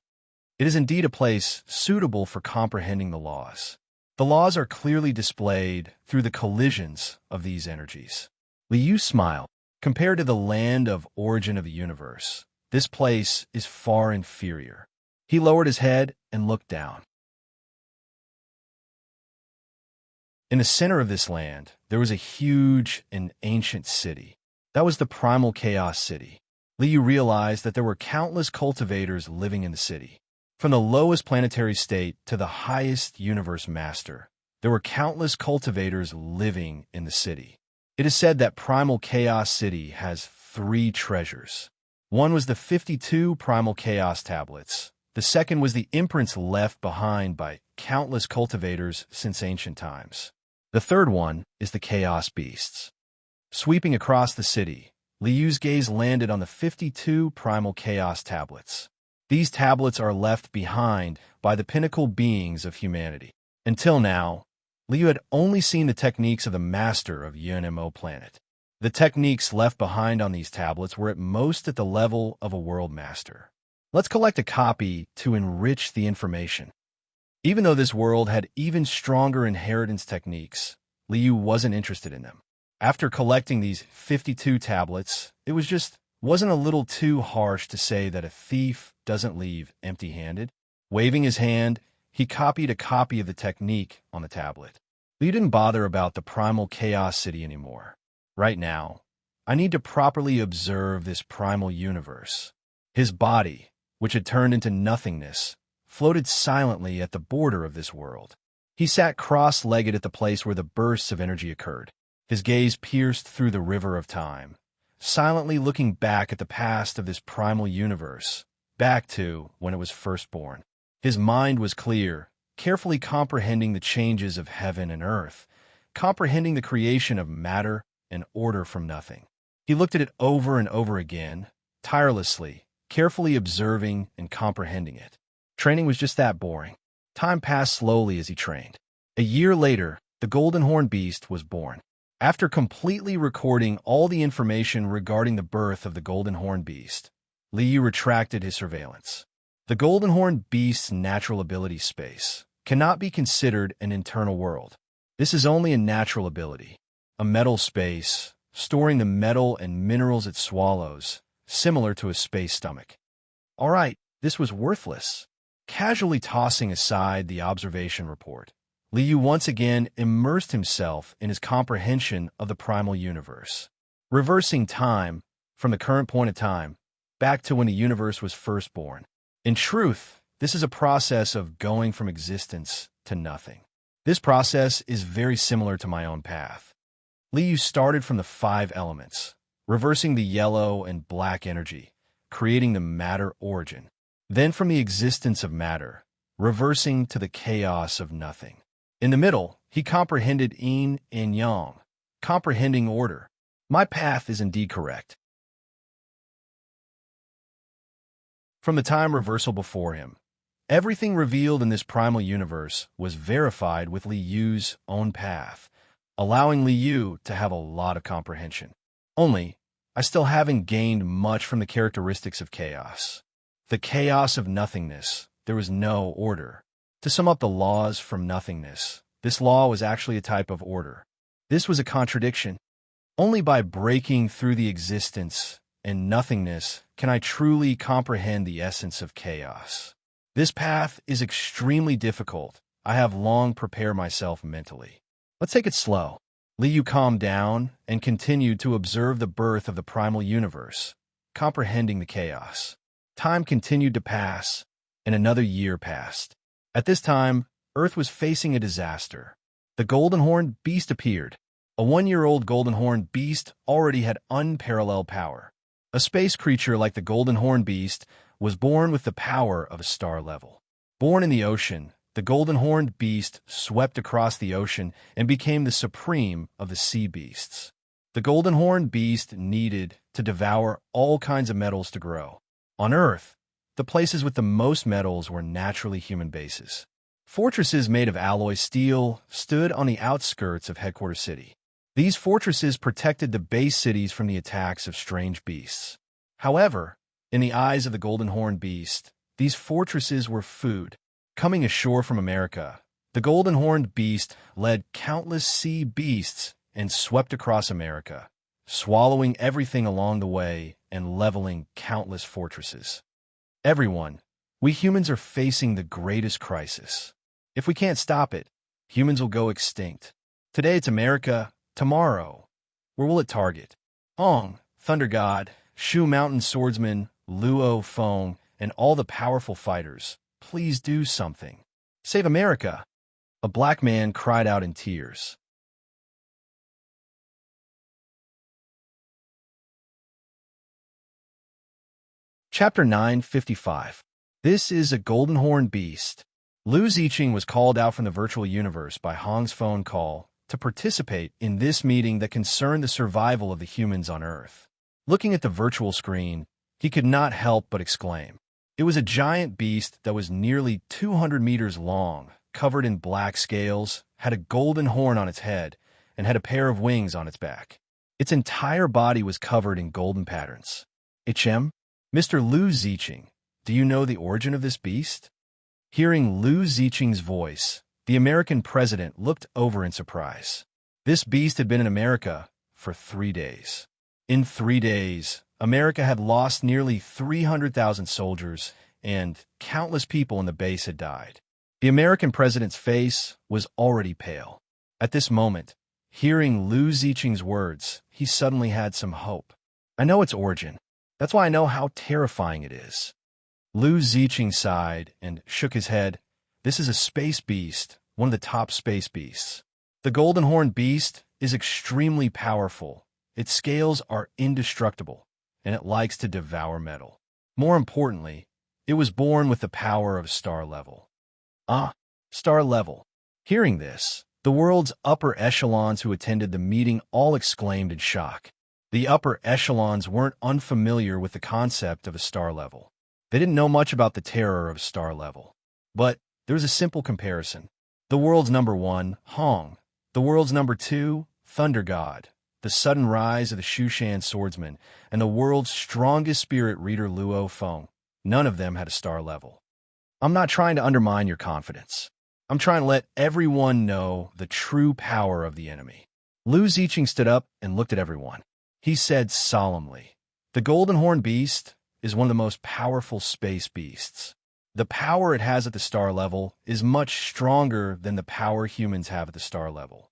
It is indeed a place suitable for comprehending the laws. The laws are clearly displayed through the collisions of these energies. Liu smiled. Compared to the land of origin of the universe, this place is far inferior. He lowered his head and looked down. In the center of this land, there was a huge and ancient city. That was the primal chaos city. Liu realized that there were countless cultivators living in the city. From the lowest planetary state to the highest universe master, there were countless cultivators living in the city. It is said that Primal Chaos City has 3 treasures. One was the 52 Primal Chaos tablets. The second was the imprints left behind by countless cultivators since ancient times. The third one is the Chaos Beasts. Sweeping across the city, Liu's gaze landed on the 52 Primal Chaos tablets. These tablets are left behind by the pinnacle beings of humanity. Until now, Liu had only seen the techniques of the master of UNMO planet. The techniques left behind on these tablets were at most at the level of a world master. Let's collect a copy to enrich the information. Even though this world had even stronger inheritance techniques, Liu wasn't interested in them. After collecting these 52 tablets, it wasn't a little too harsh to say that a thief doesn't leave empty-handed. Waving his hand, he copied a copy of the technique on the tablet. Liu didn't bother about the primal chaos city anymore. Right now, I need to properly observe this primal universe. His body, which had turned into nothingness, floated silently at the border of this world. He sat cross-legged at the place where the bursts of energy occurred. His gaze pierced through the river of time, silently looking back at the past of this primal universe, back to when it was first born. His mind was clear, carefully comprehending the changes of heaven and earth, comprehending the creation of matter and order from nothing. He looked at it over and over again, tirelessly, carefully observing and comprehending it. Training was just that boring. Time passed slowly as he trained. A year later, the Golden Horn Beast was born. After completely recording all the information regarding the birth of the Golden Horn Beast, Liu retracted his surveillance. The Golden Horn Beast's natural ability space cannot be considered an internal world. This is only a natural ability, a metal space, storing the metal and minerals it swallows, similar to a space stomach. All right, this was worthless. Casually tossing aside the observation report, Liu once again immersed himself in his comprehension of the primal universe, reversing time from the current point of time back to when the universe was first born. In truth, this is a process of going from existence to nothing. This process is very similar to my own path. Liu started from the 5 elements, reversing the yellow and black energy, creating the matter origin. Then from the existence of matter, reversing to the chaos of nothing. In the middle, he comprehended yin and yang, comprehending order. My path is indeed correct. From the time reversal before him, everything revealed in this primal universe was verified with Liu's own path, allowing Liu to have a lot of comprehension. Only, I still haven't gained much from the characteristics of chaos. The chaos of nothingness, there was no order. To sum up the laws from nothingness, this law was actually a type of order. This was a contradiction. Only by breaking through the existence and nothingness can I truly comprehend the essence of chaos. This path is extremely difficult. I have long prepared myself mentally. Let's take it slow. Liu calmed down and continued to observe the birth of the primal universe, comprehending the chaos. Time continued to pass, and another year passed. At this time, Earth was facing a disaster. The golden horned beast appeared. A 1-year-old golden horned beast already had unparalleled power. A space creature like the golden horned beast was born with the power of a star level. Born in the ocean, the golden horned beast swept across the ocean and became the supreme of the sea beasts. The golden horned beast needed to devour all kinds of metals to grow. On Earth, the places with the most metals were naturally human bases. Fortresses made of alloy steel stood on the outskirts of Headquarter City. These fortresses protected the base cities from the attacks of strange beasts. However, in the eyes of the golden horned beast, these fortresses were food. Coming ashore from America, the golden horned beast led countless sea beasts and swept across America, swallowing everything along the way and leveling countless fortresses. Everyone, we humans are facing the greatest crisis. If we can't stop it, humans will go extinct. Today it's America. Tomorrow, where will it target? Ong, Thunder God, Shu Mountain Swordsman, Luo Feng, and all the powerful fighters, please do something. Save America! A black man cried out in tears. Chapter 955. This is a golden horned beast. Lu Ziqing was called out from the virtual universe by Hong's phone call to participate in this meeting that concerned the survival of the humans on Earth. Looking at the virtual screen, he could not help but exclaim. It was a giant beast that was nearly 200 meters long, covered in black scales, had a golden horn on its head, and had a pair of wings on its back. Its entire body was covered in golden patterns. HM? Mr. Lu Ziqing, do you know the origin of this beast? Hearing Lu Ziqing's voice, the American president looked over in surprise. This beast had been in America for 3 days. In 3 days, America had lost nearly 300,000 soldiers, and countless people in the base had died. The American president's face was already pale. At this moment, hearing Lu Ziqing's words, he suddenly had some hope. I know its origin. That's why I know how terrifying it is. Lu Ziqing sighed and shook his head. This is a space beast, one of the top space beasts. The golden horned beast is extremely powerful. Its scales are indestructible, and it likes to devour metal. More importantly, it was born with the power of star level. Star level. Hearing this, the world's upper echelons who attended the meeting all exclaimed in shock. The upper echelons weren't unfamiliar with the concept of a star level. They didn't know much about the terror of star level. But there was a simple comparison. The world's number 1, Hong. The world's number 2, Thunder God. The sudden rise of the Shushan swordsman. And the world's strongest spirit reader Luo Feng. None of them had a star level. I'm not trying to undermine your confidence. I'm trying to let everyone know the true power of the enemy. Lu Ziqing stood up and looked at everyone. He said solemnly, the golden horned beast is one of the most powerful space beasts. The power it has at the star level is much stronger than the power humans have at the star level.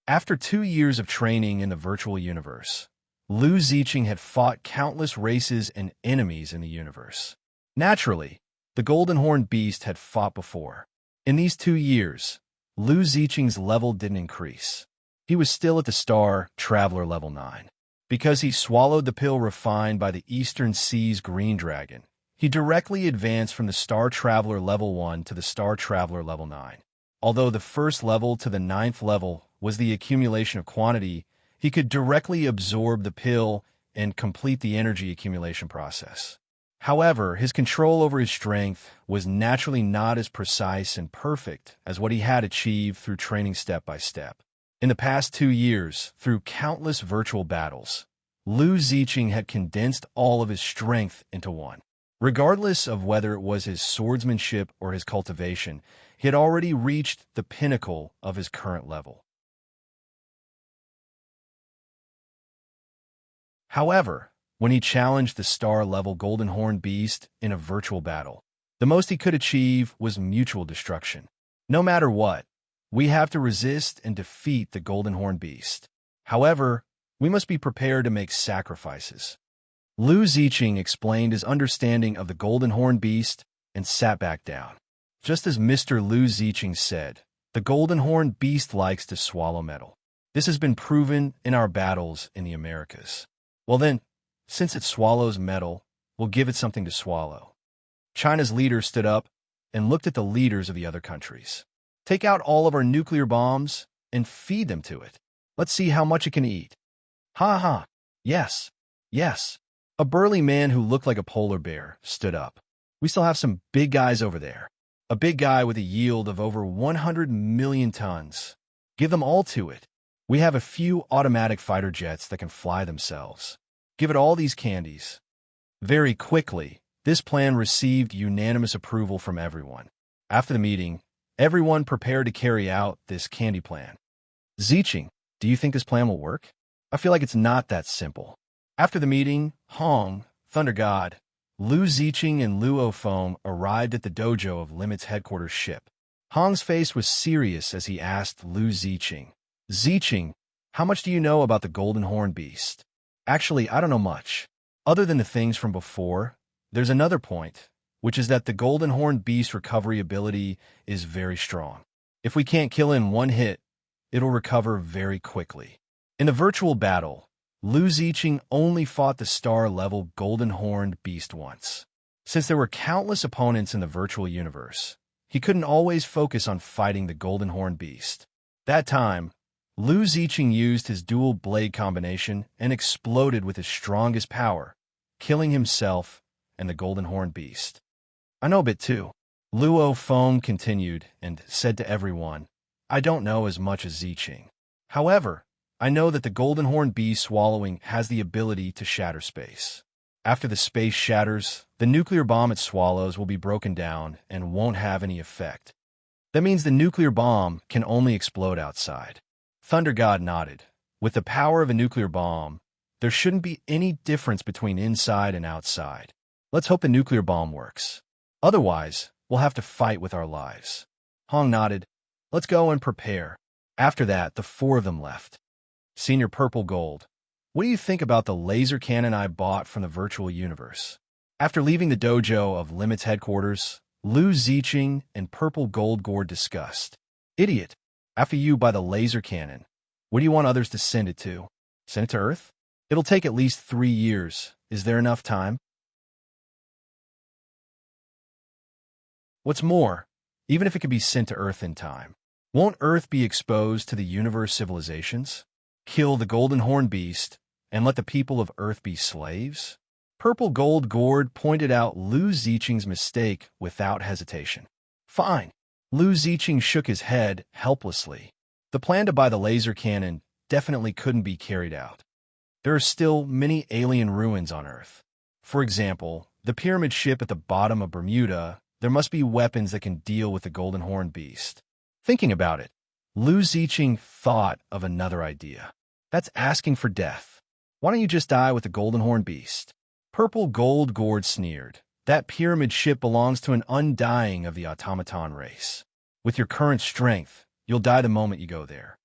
After 2 years of training in the virtual universe, Lu Ziqing had fought countless races and enemies in the universe. Naturally, the golden horned beast had fought before. In these 2 years, Lu Ziqing's level didn't increase. He was still at the Star Traveler level 9. Because he swallowed the pill refined by the Eastern Sea's green dragon, he directly advanced from the Star Traveler level 1 to the Star Traveler level 9. Although the first level to the 9th level was the accumulation of quantity, he could directly absorb the pill and complete the energy accumulation process. However, his control over his strength was naturally not as precise and perfect as what he had achieved through training step by step. In the past 2 years, through countless virtual battles, Lu Ziqing had condensed all of his strength into one. Regardless of whether it was his swordsmanship or his cultivation, he had already reached the pinnacle of his current level. However, when he challenged the star-level Golden Horn Beast in a virtual battle, the most he could achieve was mutual destruction. No matter what, we have to resist and defeat the Golden Horn Beast. However, we must be prepared to make sacrifices. Lu Ziqing explained his understanding of the Golden Horn Beast and sat back down. Just as Mr. Liu Ziqing said, the golden horn beast likes to swallow metal. This has been proven in our battles in the Americas. Well then, since it swallows metal, we'll give it something to swallow. China's leader stood up and looked at the leaders of the other countries. Take out all of our nuclear bombs and feed them to it. Let's see how much it can eat. Ha ha. Yes. Yes. A burly man who looked like a polar bear stood up. We still have some big guys over there. A big guy with a yield of over 100 million tons. Give them all to it. We have a few automatic fighter jets that can fly themselves. Give it all these candies. Very quickly, this plan received unanimous approval from everyone. After the meeting, everyone prepared to carry out this candy plan. Ziqing, do you think this plan will work? I feel like it's not that simple. After the meeting, Hong, Thunder God, Liu Ziqing and Luo Feng arrived at the dojo of Limit's headquarters ship. Hong's face was serious as he asked Liu Ziqing, Ziqing, how much do you know about the golden horn beast? Actually, I don't know much. Other than the things from before, there's another point, which is that the golden horn beast recovery ability is very strong. If we can't kill it in one hit, it'll recover very quickly. In the virtual battle, Liu Ziqing only fought the star-level golden horned beast once. Since there were countless opponents in the virtual universe, he couldn't always focus on fighting the golden horned beast. That time, Liu Ziqing used his dual blade combination and exploded with his strongest power, killing himself and the golden horned beast. I know a bit too. Luo Feng continued and said to everyone, I don't know as much as Ziqing. However, I know that the golden horn beast swallowing has the ability to shatter space. After the space shatters, the nuclear bomb it swallows will be broken down and won't have any effect. That means the nuclear bomb can only explode outside. Thunder God nodded. With the power of a nuclear bomb, there shouldn't be any difference between inside and outside. Let's hope the nuclear bomb works. Otherwise, we'll have to fight with our lives. Hong nodded. Let's go and prepare. After that, the four of them left. Senior Purple Gold, what do you think about the laser cannon I bought from the virtual universe? After leaving the dojo of Limit's headquarters, Liu Ziqing and Purple Gold Gourd discussed. Idiot, after you buy the laser cannon, what do you want others to send it to? Send it to Earth? It'll take at least 3 years. Is there enough time? What's more, even if it could be sent to Earth in time, won't Earth be exposed to the universe civilizations? Kill the golden horn beast and let the people of Earth be slaves? Purple Gold Gourd pointed out Liu Ziqing's mistake without hesitation. Fine. Liu Ziqing shook his head helplessly. The plan to buy the laser cannon definitely couldn't be carried out. There are still many alien ruins on Earth. For example, the pyramid ship at the bottom of Bermuda, there must be weapons that can deal with the golden horn beast. Thinking about it, Liu Ziqing thought of another idea. That's asking for death. Why don't you just die with the golden horn beast? Purple Gold Gourd sneered. That pyramid ship belongs to an undying of the automaton race. With your current strength, you'll die the moment you go there.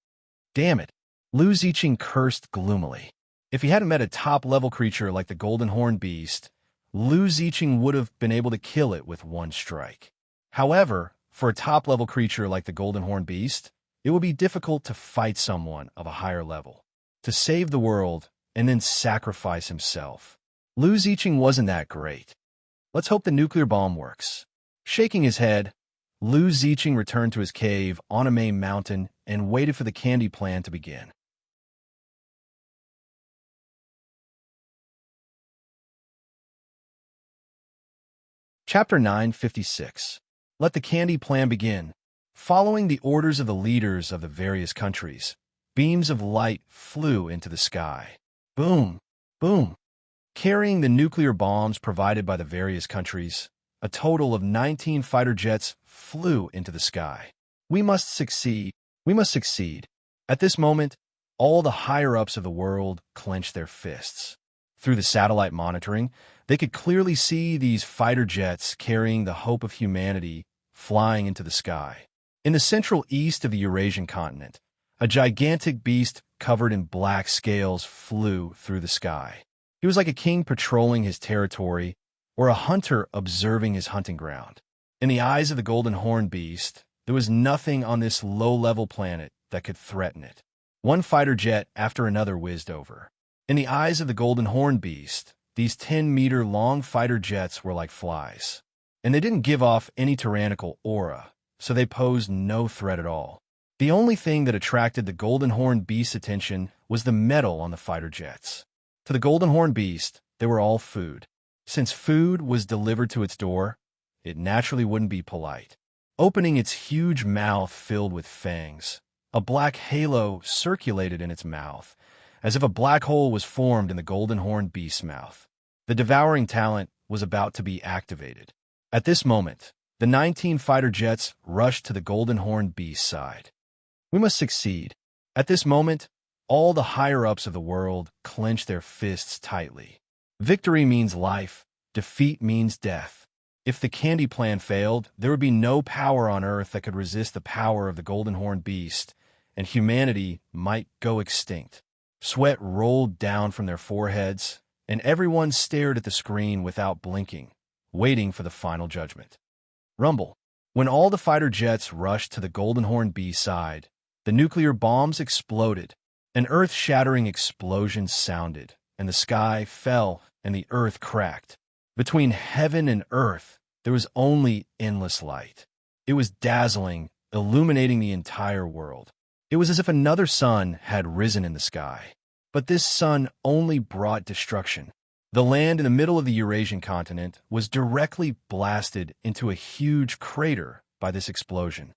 Damn it. Liu Ziqing cursed gloomily. If he hadn't met a top-level creature like the golden horn beast, Liu Ziqing would have been able to kill it with one strike. However, for a top-level creature like the golden horn beast, it would be difficult to fight someone of a higher level, to save the world and then sacrifice himself. Liu Ziqing wasn't that great. Let's hope the nuclear bomb works. Shaking his head, Liu Ziqing returned to his cave on a main mountain and waited for the candy plan to begin. Chapter 956. Let the candy plan begin. Following the orders of the leaders of the various countries, beams of light flew into the sky. Boom! Boom! Carrying the nuclear bombs provided by the various countries, a total of 19 fighter jets flew into the sky. We must succeed. We must succeed. At this moment, all the higher-ups of the world clenched their fists. Through the satellite monitoring, they could clearly see these fighter jets carrying the hope of humanity flying into the sky. In the central east of the Eurasian continent, a gigantic beast covered in black scales flew through the sky. He was like a king patrolling his territory or a hunter observing his hunting ground. In the eyes of the golden horned beast, there was nothing on this low-level planet that could threaten it. One fighter jet after another whizzed over. In the eyes of the golden horned beast, these 10-meter-long fighter jets were like flies. And they didn't give off any tyrannical aura, so they posed no threat at all. The only thing that attracted the golden horned beast's attention was the metal on the fighter jets. To the golden horned beast, they were all food. Since food was delivered to its door, it naturally wouldn't be polite. Opening its huge mouth filled with fangs, a black halo circulated in its mouth, as if a black hole was formed in the golden horned beast's mouth. The devouring talent was about to be activated. At this moment, the 19 fighter jets rushed to the golden horned beast's side. We must succeed. At this moment, all the higher-ups of the world clenched their fists tightly. Victory means life, defeat means death. If the candy plan failed, there would be no power on Earth that could resist the power of the golden horned beast, and humanity might go extinct. Sweat rolled down from their foreheads, and everyone stared at the screen without blinking, waiting for the final judgment. Rumble. When all the fighter jets rushed to the golden horned beast's side, the nuclear bombs exploded. An earth-shattering explosion sounded, and the sky fell, and the earth cracked. Between heaven and earth, there was only endless light. It was dazzling, illuminating the entire world. It was as if another sun had risen in the sky. But this sun only brought destruction. The land in the middle of the Eurasian continent was directly blasted into a huge crater by this explosion.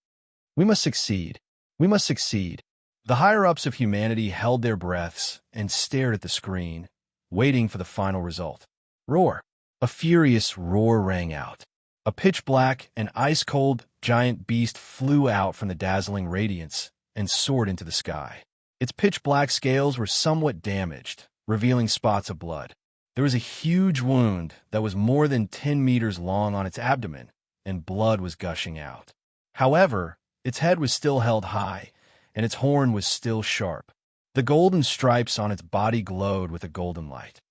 We must succeed. We must succeed. The higher-ups of humanity held their breaths and stared at the screen, waiting for the final result. Roar. A furious roar rang out. A pitch-black and ice-cold giant beast flew out from the dazzling radiance and soared into the sky. Its pitch-black scales were somewhat damaged, revealing spots of blood. There was a huge wound that was more than 10 meters long on its abdomen, and blood was gushing out. However, its head was still held high, and its horn was still sharp. The golden stripes on its body glowed with a golden light.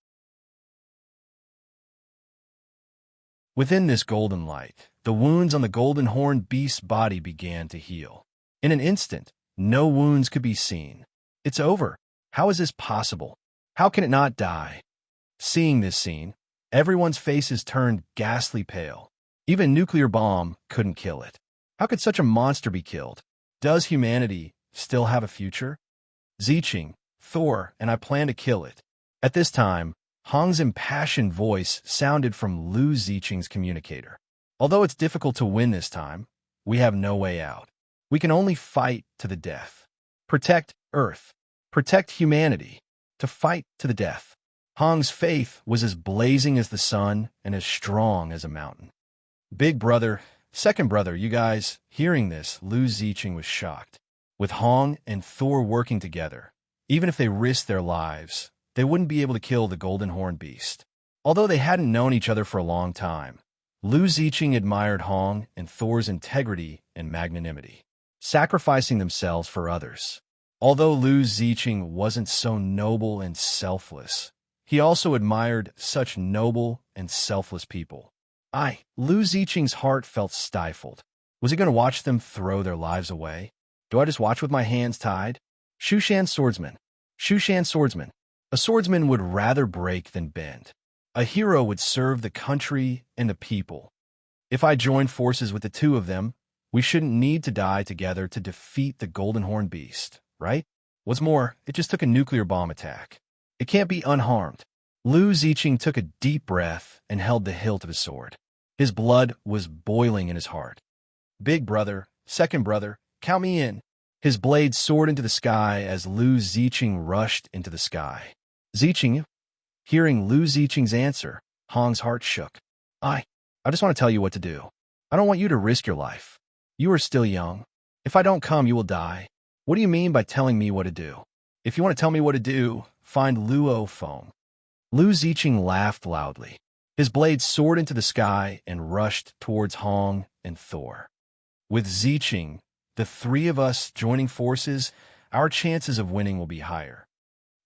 Within this golden light, the wounds on the golden horned beast's body began to heal. In an instant, no wounds could be seen. It's over. How is this possible? How can it not die? Seeing this scene, everyone's faces turned ghastly pale. Even a nuclear bomb couldn't kill it. How could such a monster be killed? Does humanity still have a future? Ziching, Thor, and I plan to kill it. At this time, Hong's impassioned voice sounded from Lu Ziching's communicator. Although it's difficult to win this time, we have no way out. We can only fight to the death. Protect Earth. Protect humanity. To fight to the death. Hong's faith was as blazing as the sun and as strong as a mountain. Big brother, second brother, you guys, hearing this, Lu Ziching was shocked. With Hong and Thor working together, even if they risked their lives, they wouldn't be able to kill the golden horned beast. Although they hadn't known each other for a long time, Lu Ziching admired Hong and Thor's integrity and magnanimity, sacrificing themselves for others. Although Lu Ziching wasn't so noble and selfless, he also admired such noble and selfless people. Lu Ziching's heart felt stifled. Was he going to watch them throw their lives away? Do I just watch with my hands tied? Shushan swordsman. Shushan swordsman. A swordsman would rather break than bend. A hero would serve the country and the people. If I joined forces with the two of them, we shouldn't need to die together to defeat the golden horned beast, right? What's more, it just took a nuclear bomb attack. It can't be unharmed. Lu Ziching took a deep breath and held the hilt of his sword. His blood was boiling in his heart. Big brother, second brother, count me in. His blade soared into the sky as Lu Ziching rushed into the sky. Ziching, hearing Lu Ziching's answer, Hong's heart shook. I just want to tell you what to do. I don't want you to risk your life. You are still young. If I don't come, you will die. What do you mean by telling me what to do? If you want to tell me what to do, find Luo foam. Lu Ziching laughed loudly. His blade soared into the sky and rushed towards Hong and Thor. With Ziching, the three of us joining forces, our chances of winning will be higher.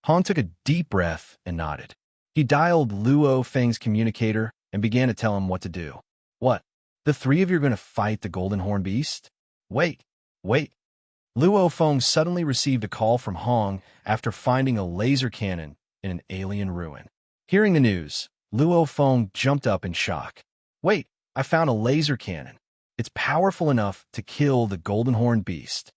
Hong took a deep breath and nodded. He dialed Luo Feng's communicator and began to tell him what to do. What? The three of you are going to fight the Golden Horn Beast? Wait, wait. Luo Feng suddenly received a call from Hong after finding a laser cannon in an alien ruin. Hearing the news, Luo Feng jumped up in shock. Wait, I found a laser cannon. It's powerful enough to kill the Golden Horn Beast.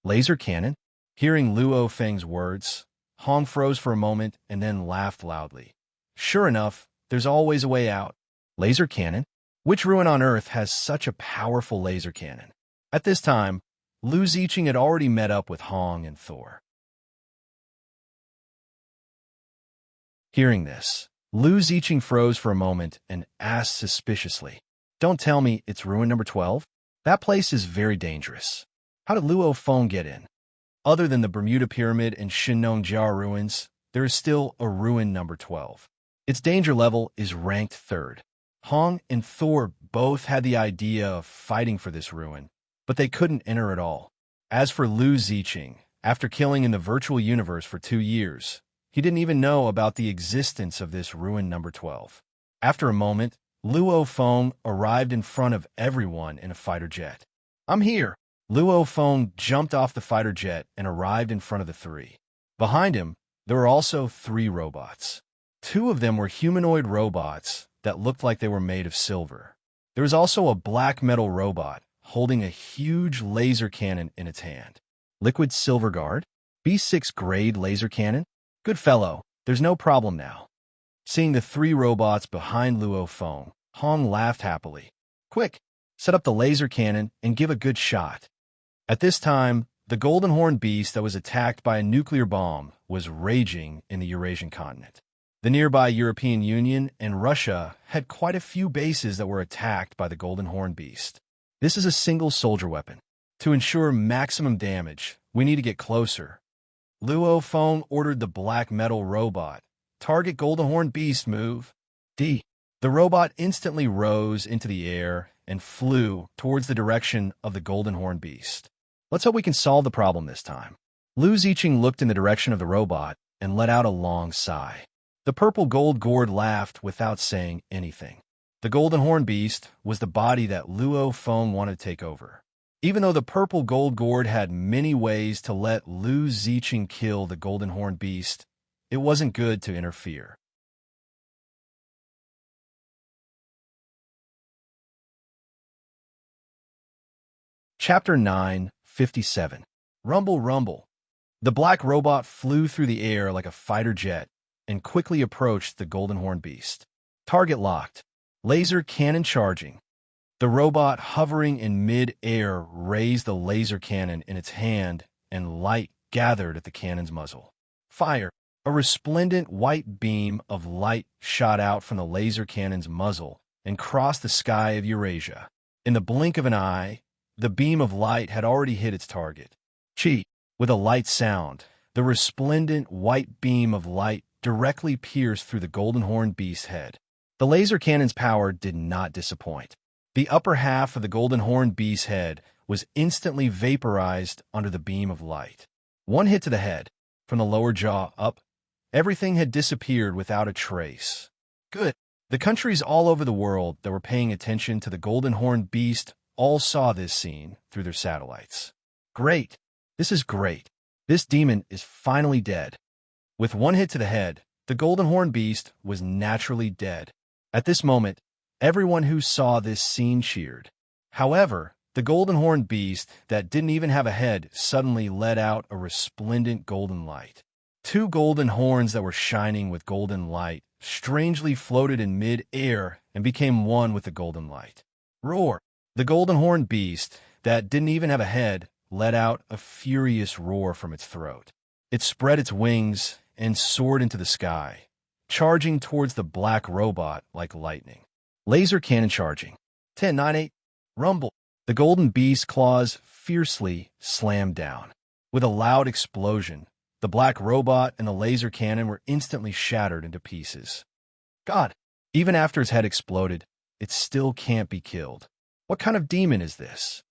Laser cannon? Hearing Luo Feng's words, Hong froze for a moment and then laughed loudly. Sure enough, there's always a way out. Laser cannon? Which ruin on Earth has such a powerful laser cannon? At this time, Lu Ziqing had already met up with Hong and Thor. Hearing this, Lu Ziqing froze for a moment and asked suspiciously, Don't tell me it's ruin number 12? That place is very dangerous. How did Luo Feng get in? Other than the Bermuda Pyramid and Shinnongjia ruins, there is still a ruin number 12. Its danger level is ranked 3rd. Hong and Thor both had the idea of fighting for this ruin, but they couldn't enter at all. As for Lu Ziqing, after killing in the virtual universe for 2 years, he didn't even know about the existence of this ruin number 12. After a moment, Luo Feng arrived in front of everyone in a fighter jet. I'm here. Luo Feng jumped off the fighter jet and arrived in front of the three. Behind him, there were also 3 robots. 2 of them were humanoid robots that looked like they were made of silver. There was also a black metal robot holding a huge laser cannon in its hand. Liquid Silver Guard? B6 grade laser cannon? Good fellow, there's no problem now. Seeing the 3 robots behind Luo Feng, Hong laughed happily. Quick, set up the laser cannon and give a good shot. At this time, the Golden Horn Beast that was attacked by a nuclear bomb was raging in the Eurasian continent. The nearby European Union and Russia had quite a few bases that were attacked by the Golden Horn Beast. This is a single soldier weapon. To ensure maximum damage, we need to get closer. Luo Feng ordered the black metal robot. Target Golden Horn Beast move. D. The robot instantly rose into the air and flew towards the direction of the Golden Horn Beast. Let's hope we can solve the problem this time. Lu Ziqing looked in the direction of the robot and let out a long sigh. The purple gold gourd laughed without saying anything. The Golden Horn Beast was the body that Luo Feng wanted to take over. Even though the purple gold gourd had many ways to let Lu Ziqing kill the Golden Horn Beast, it wasn't good to interfere. Chapter 9:57. Rumble, rumble. The black robot flew through the air like a fighter jet and quickly approached the Golden Horn Beast. Target locked. Laser cannon charging. The robot, hovering in mid-air, raised the laser cannon in its hand, and light gathered at the cannon's muzzle. Fire! A resplendent white beam of light shot out from the laser cannon's muzzle and crossed the sky of Eurasia. In the blink of an eye, the beam of light had already hit its target. Chi! With a light sound, the resplendent white beam of light directly pierced through the Golden Horn Beast's head. The laser cannon's power did not disappoint. The upper half of the Golden Horn Beast's head was instantly vaporized under the beam of light. One hit to the head, from the lower jaw up, everything had disappeared without a trace. Good. The countries all over the world that were paying attention to the Golden Horn Beast all saw this scene through their satellites. Great. This is great. This demon is finally dead. With one hit to the head, the Golden Horn Beast was naturally dead. At this moment, everyone who saw this scene cheered. However, the Golden Horn Beast that didn't even have a head suddenly let out a resplendent golden light. 2 golden horns that were shining with golden light strangely floated in mid-air and became one with the golden light. Roar! The Golden Horn Beast that didn't even have a head let out a furious roar from its throat. It spread its wings and soared into the sky, charging towards the black robot like lightning. Laser cannon charging. 10, 9, 8. Rumble. The golden beast's claws fiercely slammed down. With a loud explosion, the black robot and the laser cannon were instantly shattered into pieces. God, even after its head exploded, it still can't be killed. What kind of demon is this?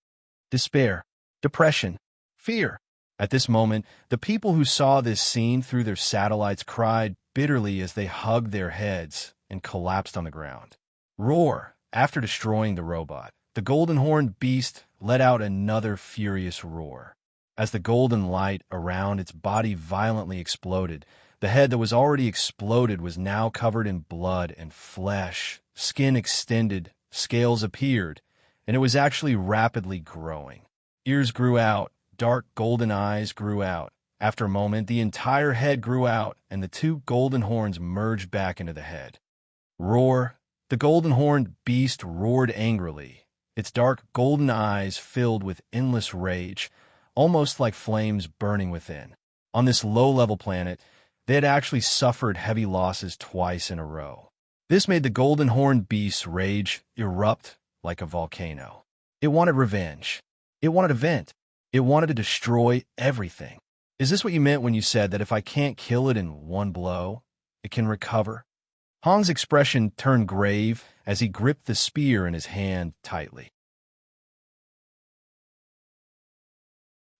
Despair, depression, fear. At this moment, the people who saw this scene through their satellites cried bitterly as they hugged their heads and collapsed on the ground. Roar! After destroying the robot, the golden horned beast let out another furious roar. As the golden light around its body violently exploded, the head that was already exploded was now covered in blood and flesh. Skin extended, scales appeared, and it was actually rapidly growing. Ears grew out, dark golden eyes grew out. After a moment, the entire head grew out, and the two golden horns merged back into the head. Roar! The golden horned beast roared angrily, its dark golden eyes filled with endless rage, almost like flames burning within. On this low-level planet, they had actually suffered heavy losses twice in a row. This made the golden horned beast's rage erupt like a volcano. It wanted revenge. It wanted a vent. It wanted to destroy everything. Is this what you meant when you said that if I can't kill it in one blow, it can recover? Hong's expression turned grave as he gripped the spear in his hand tightly.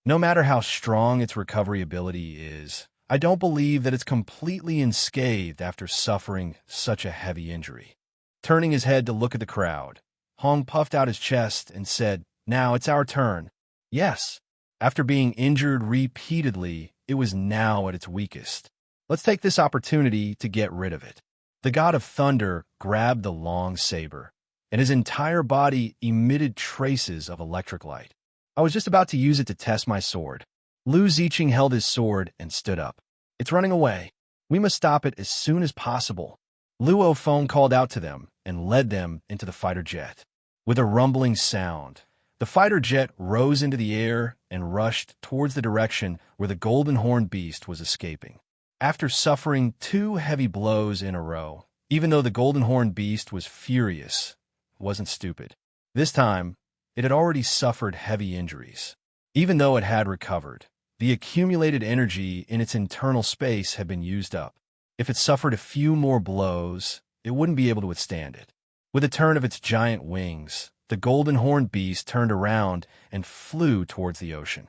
No matter how strong its recovery ability is, I don't believe that it's completely unscathed after suffering such a heavy injury. Turning his head to look at the crowd, Hong puffed out his chest and said, "Now it's our turn." Yes, after being injured repeatedly, it was now at its weakest. Let's take this opportunity to get rid of it. The god of thunder grabbed the long saber, and his entire body emitted traces of electric light. I was just about to use it to test my sword. Lu Ziqing held his sword and stood up. "It's running away. We must stop it as soon as possible." Luo Feng called out to them and led them into the fighter jet. With a rumbling sound, the fighter jet rose into the air and rushed towards the direction where the golden horned beast was escaping. After suffering 2 heavy blows in a row, even though the golden horned beast was furious, it wasn't stupid. This time, it had already suffered heavy injuries. Even though it had recovered, the accumulated energy in its internal space had been used up. If it suffered a few more blows, it wouldn't be able to withstand it. With a turn of its giant wings, the golden horned beast turned around and flew towards the ocean.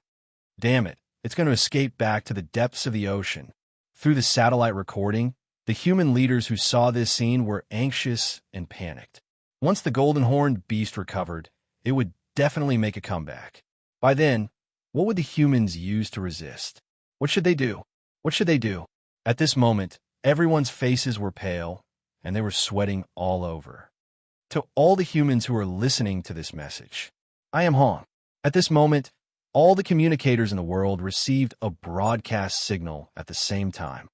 Damn it, it's going to escape back to the depths of the ocean. Through the satellite recording, the human leaders who saw this scene were anxious and panicked. Once the golden horned beast recovered, it would definitely make a comeback. By then, what would the humans use to resist? What should they do? What should they do? At this moment, everyone's faces were pale, and they were sweating all over. To all the humans who are listening to this message, I am Hong. At this moment, all the communicators in the world received a broadcast signal at the same time.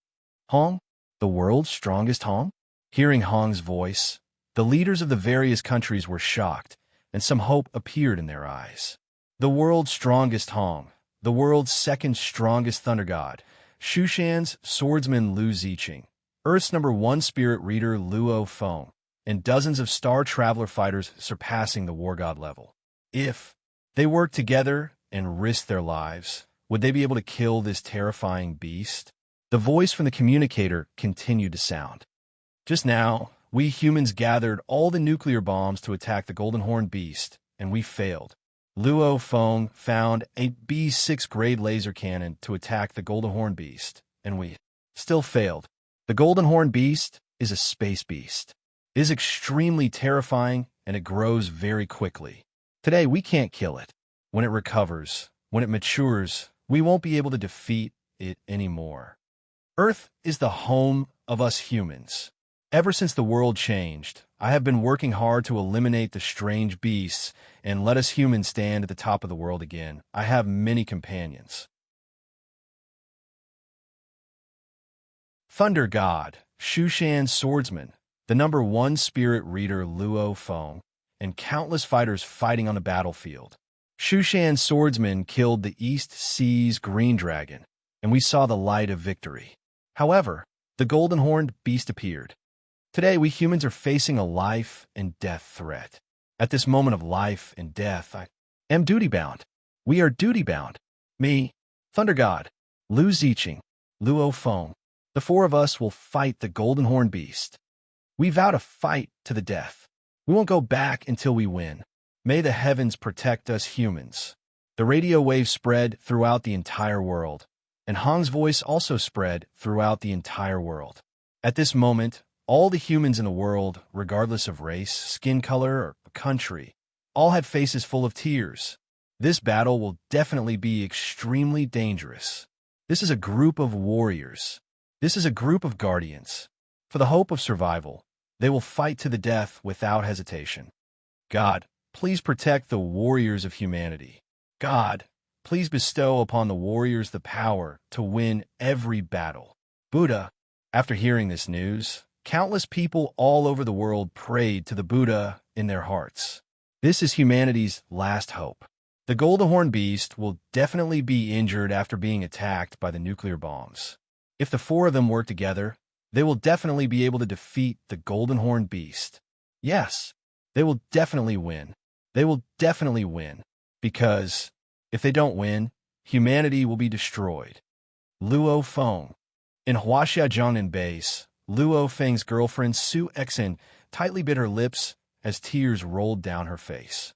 Hong, the world's strongest Hong? Hearing Hong's voice, the leaders of the various countries were shocked, and some hope appeared in their eyes. The world's strongest Hong, the world's second strongest thunder god, Shushan's swordsman Lu Ziqing, Earth's #1 spirit reader Luo Feng, and dozens of star traveler fighters surpassing the war god level. If they worked together and risked their lives, would they be able to kill this terrifying beast? The voice from the communicator continued to sound. Just now, we humans gathered all the nuclear bombs to attack the golden horned beast, and we failed. Luo Feng found a B6 grade laser cannon to attack the golden horned beast, and we still failed. The golden horned beast is a space beast. It is extremely terrifying, and it grows very quickly. Today, we can't kill it. When it recovers, when it matures, we won't be able to defeat it anymore. Earth is the home of us humans. Ever since the world changed, I have been working hard to eliminate the strange beasts and let us humans stand at the top of the world again. I have many companions. Thunder God, Shushan Swordsman, the #1 spirit reader Luo Feng, and countless fighters fighting on the battlefield. Shushan Swordsman killed the East Sea's green dragon, and we saw the light of victory. However, the golden horned beast appeared. Today, we humans are facing a life and death threat. At this moment of life and death, I am duty-bound. We are duty-bound. Me, Thunder God, Lu Ziqing, Luo Feng. The 4 of us will fight the golden horned beast. We vow to fight to the death. We won't go back until we win. May the heavens protect us humans. The radio wave spread throughout the entire world, and Hong's voice also spread throughout the entire world. At this moment, All the humans in the world, regardless of race, skin color, or country, all had faces full of tears. This battle will definitely be extremely dangerous. This is a group of warriors. This is a group of guardians. For the hope of survival, they will fight to the death without hesitation. God, please protect the warriors of humanity. God, please bestow upon the warriors the power to win every battle. Buddha. After hearing this news, countless people all over the world prayed to the Buddha in their hearts. This is humanity's last hope. The golden horn beast will definitely be injured after being attacked by the nuclear bombs. If the four of them work together, they will definitely be able to defeat the golden horn beast. Yes, they will definitely win. They will definitely win. Because if they don't win, humanity will be destroyed. Luo Feng. In Huaxiajiangnan base, Luo Feng's girlfriend Su Exin tightly bit her lips as tears rolled down her face.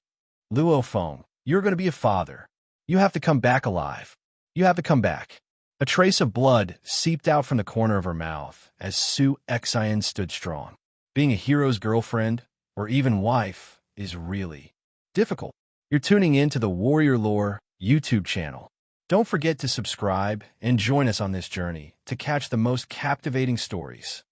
Luo Feng, you're going to be a father. You have to come back alive. You have to come back. A trace of blood seeped out from the corner of her mouth as Su Exin stood strong. Being a hero's girlfriend, or even wife, is really difficult. You're tuning in to the Warrior Lore YouTube channel. Don't forget to subscribe and join us on this journey to catch the most captivating stories.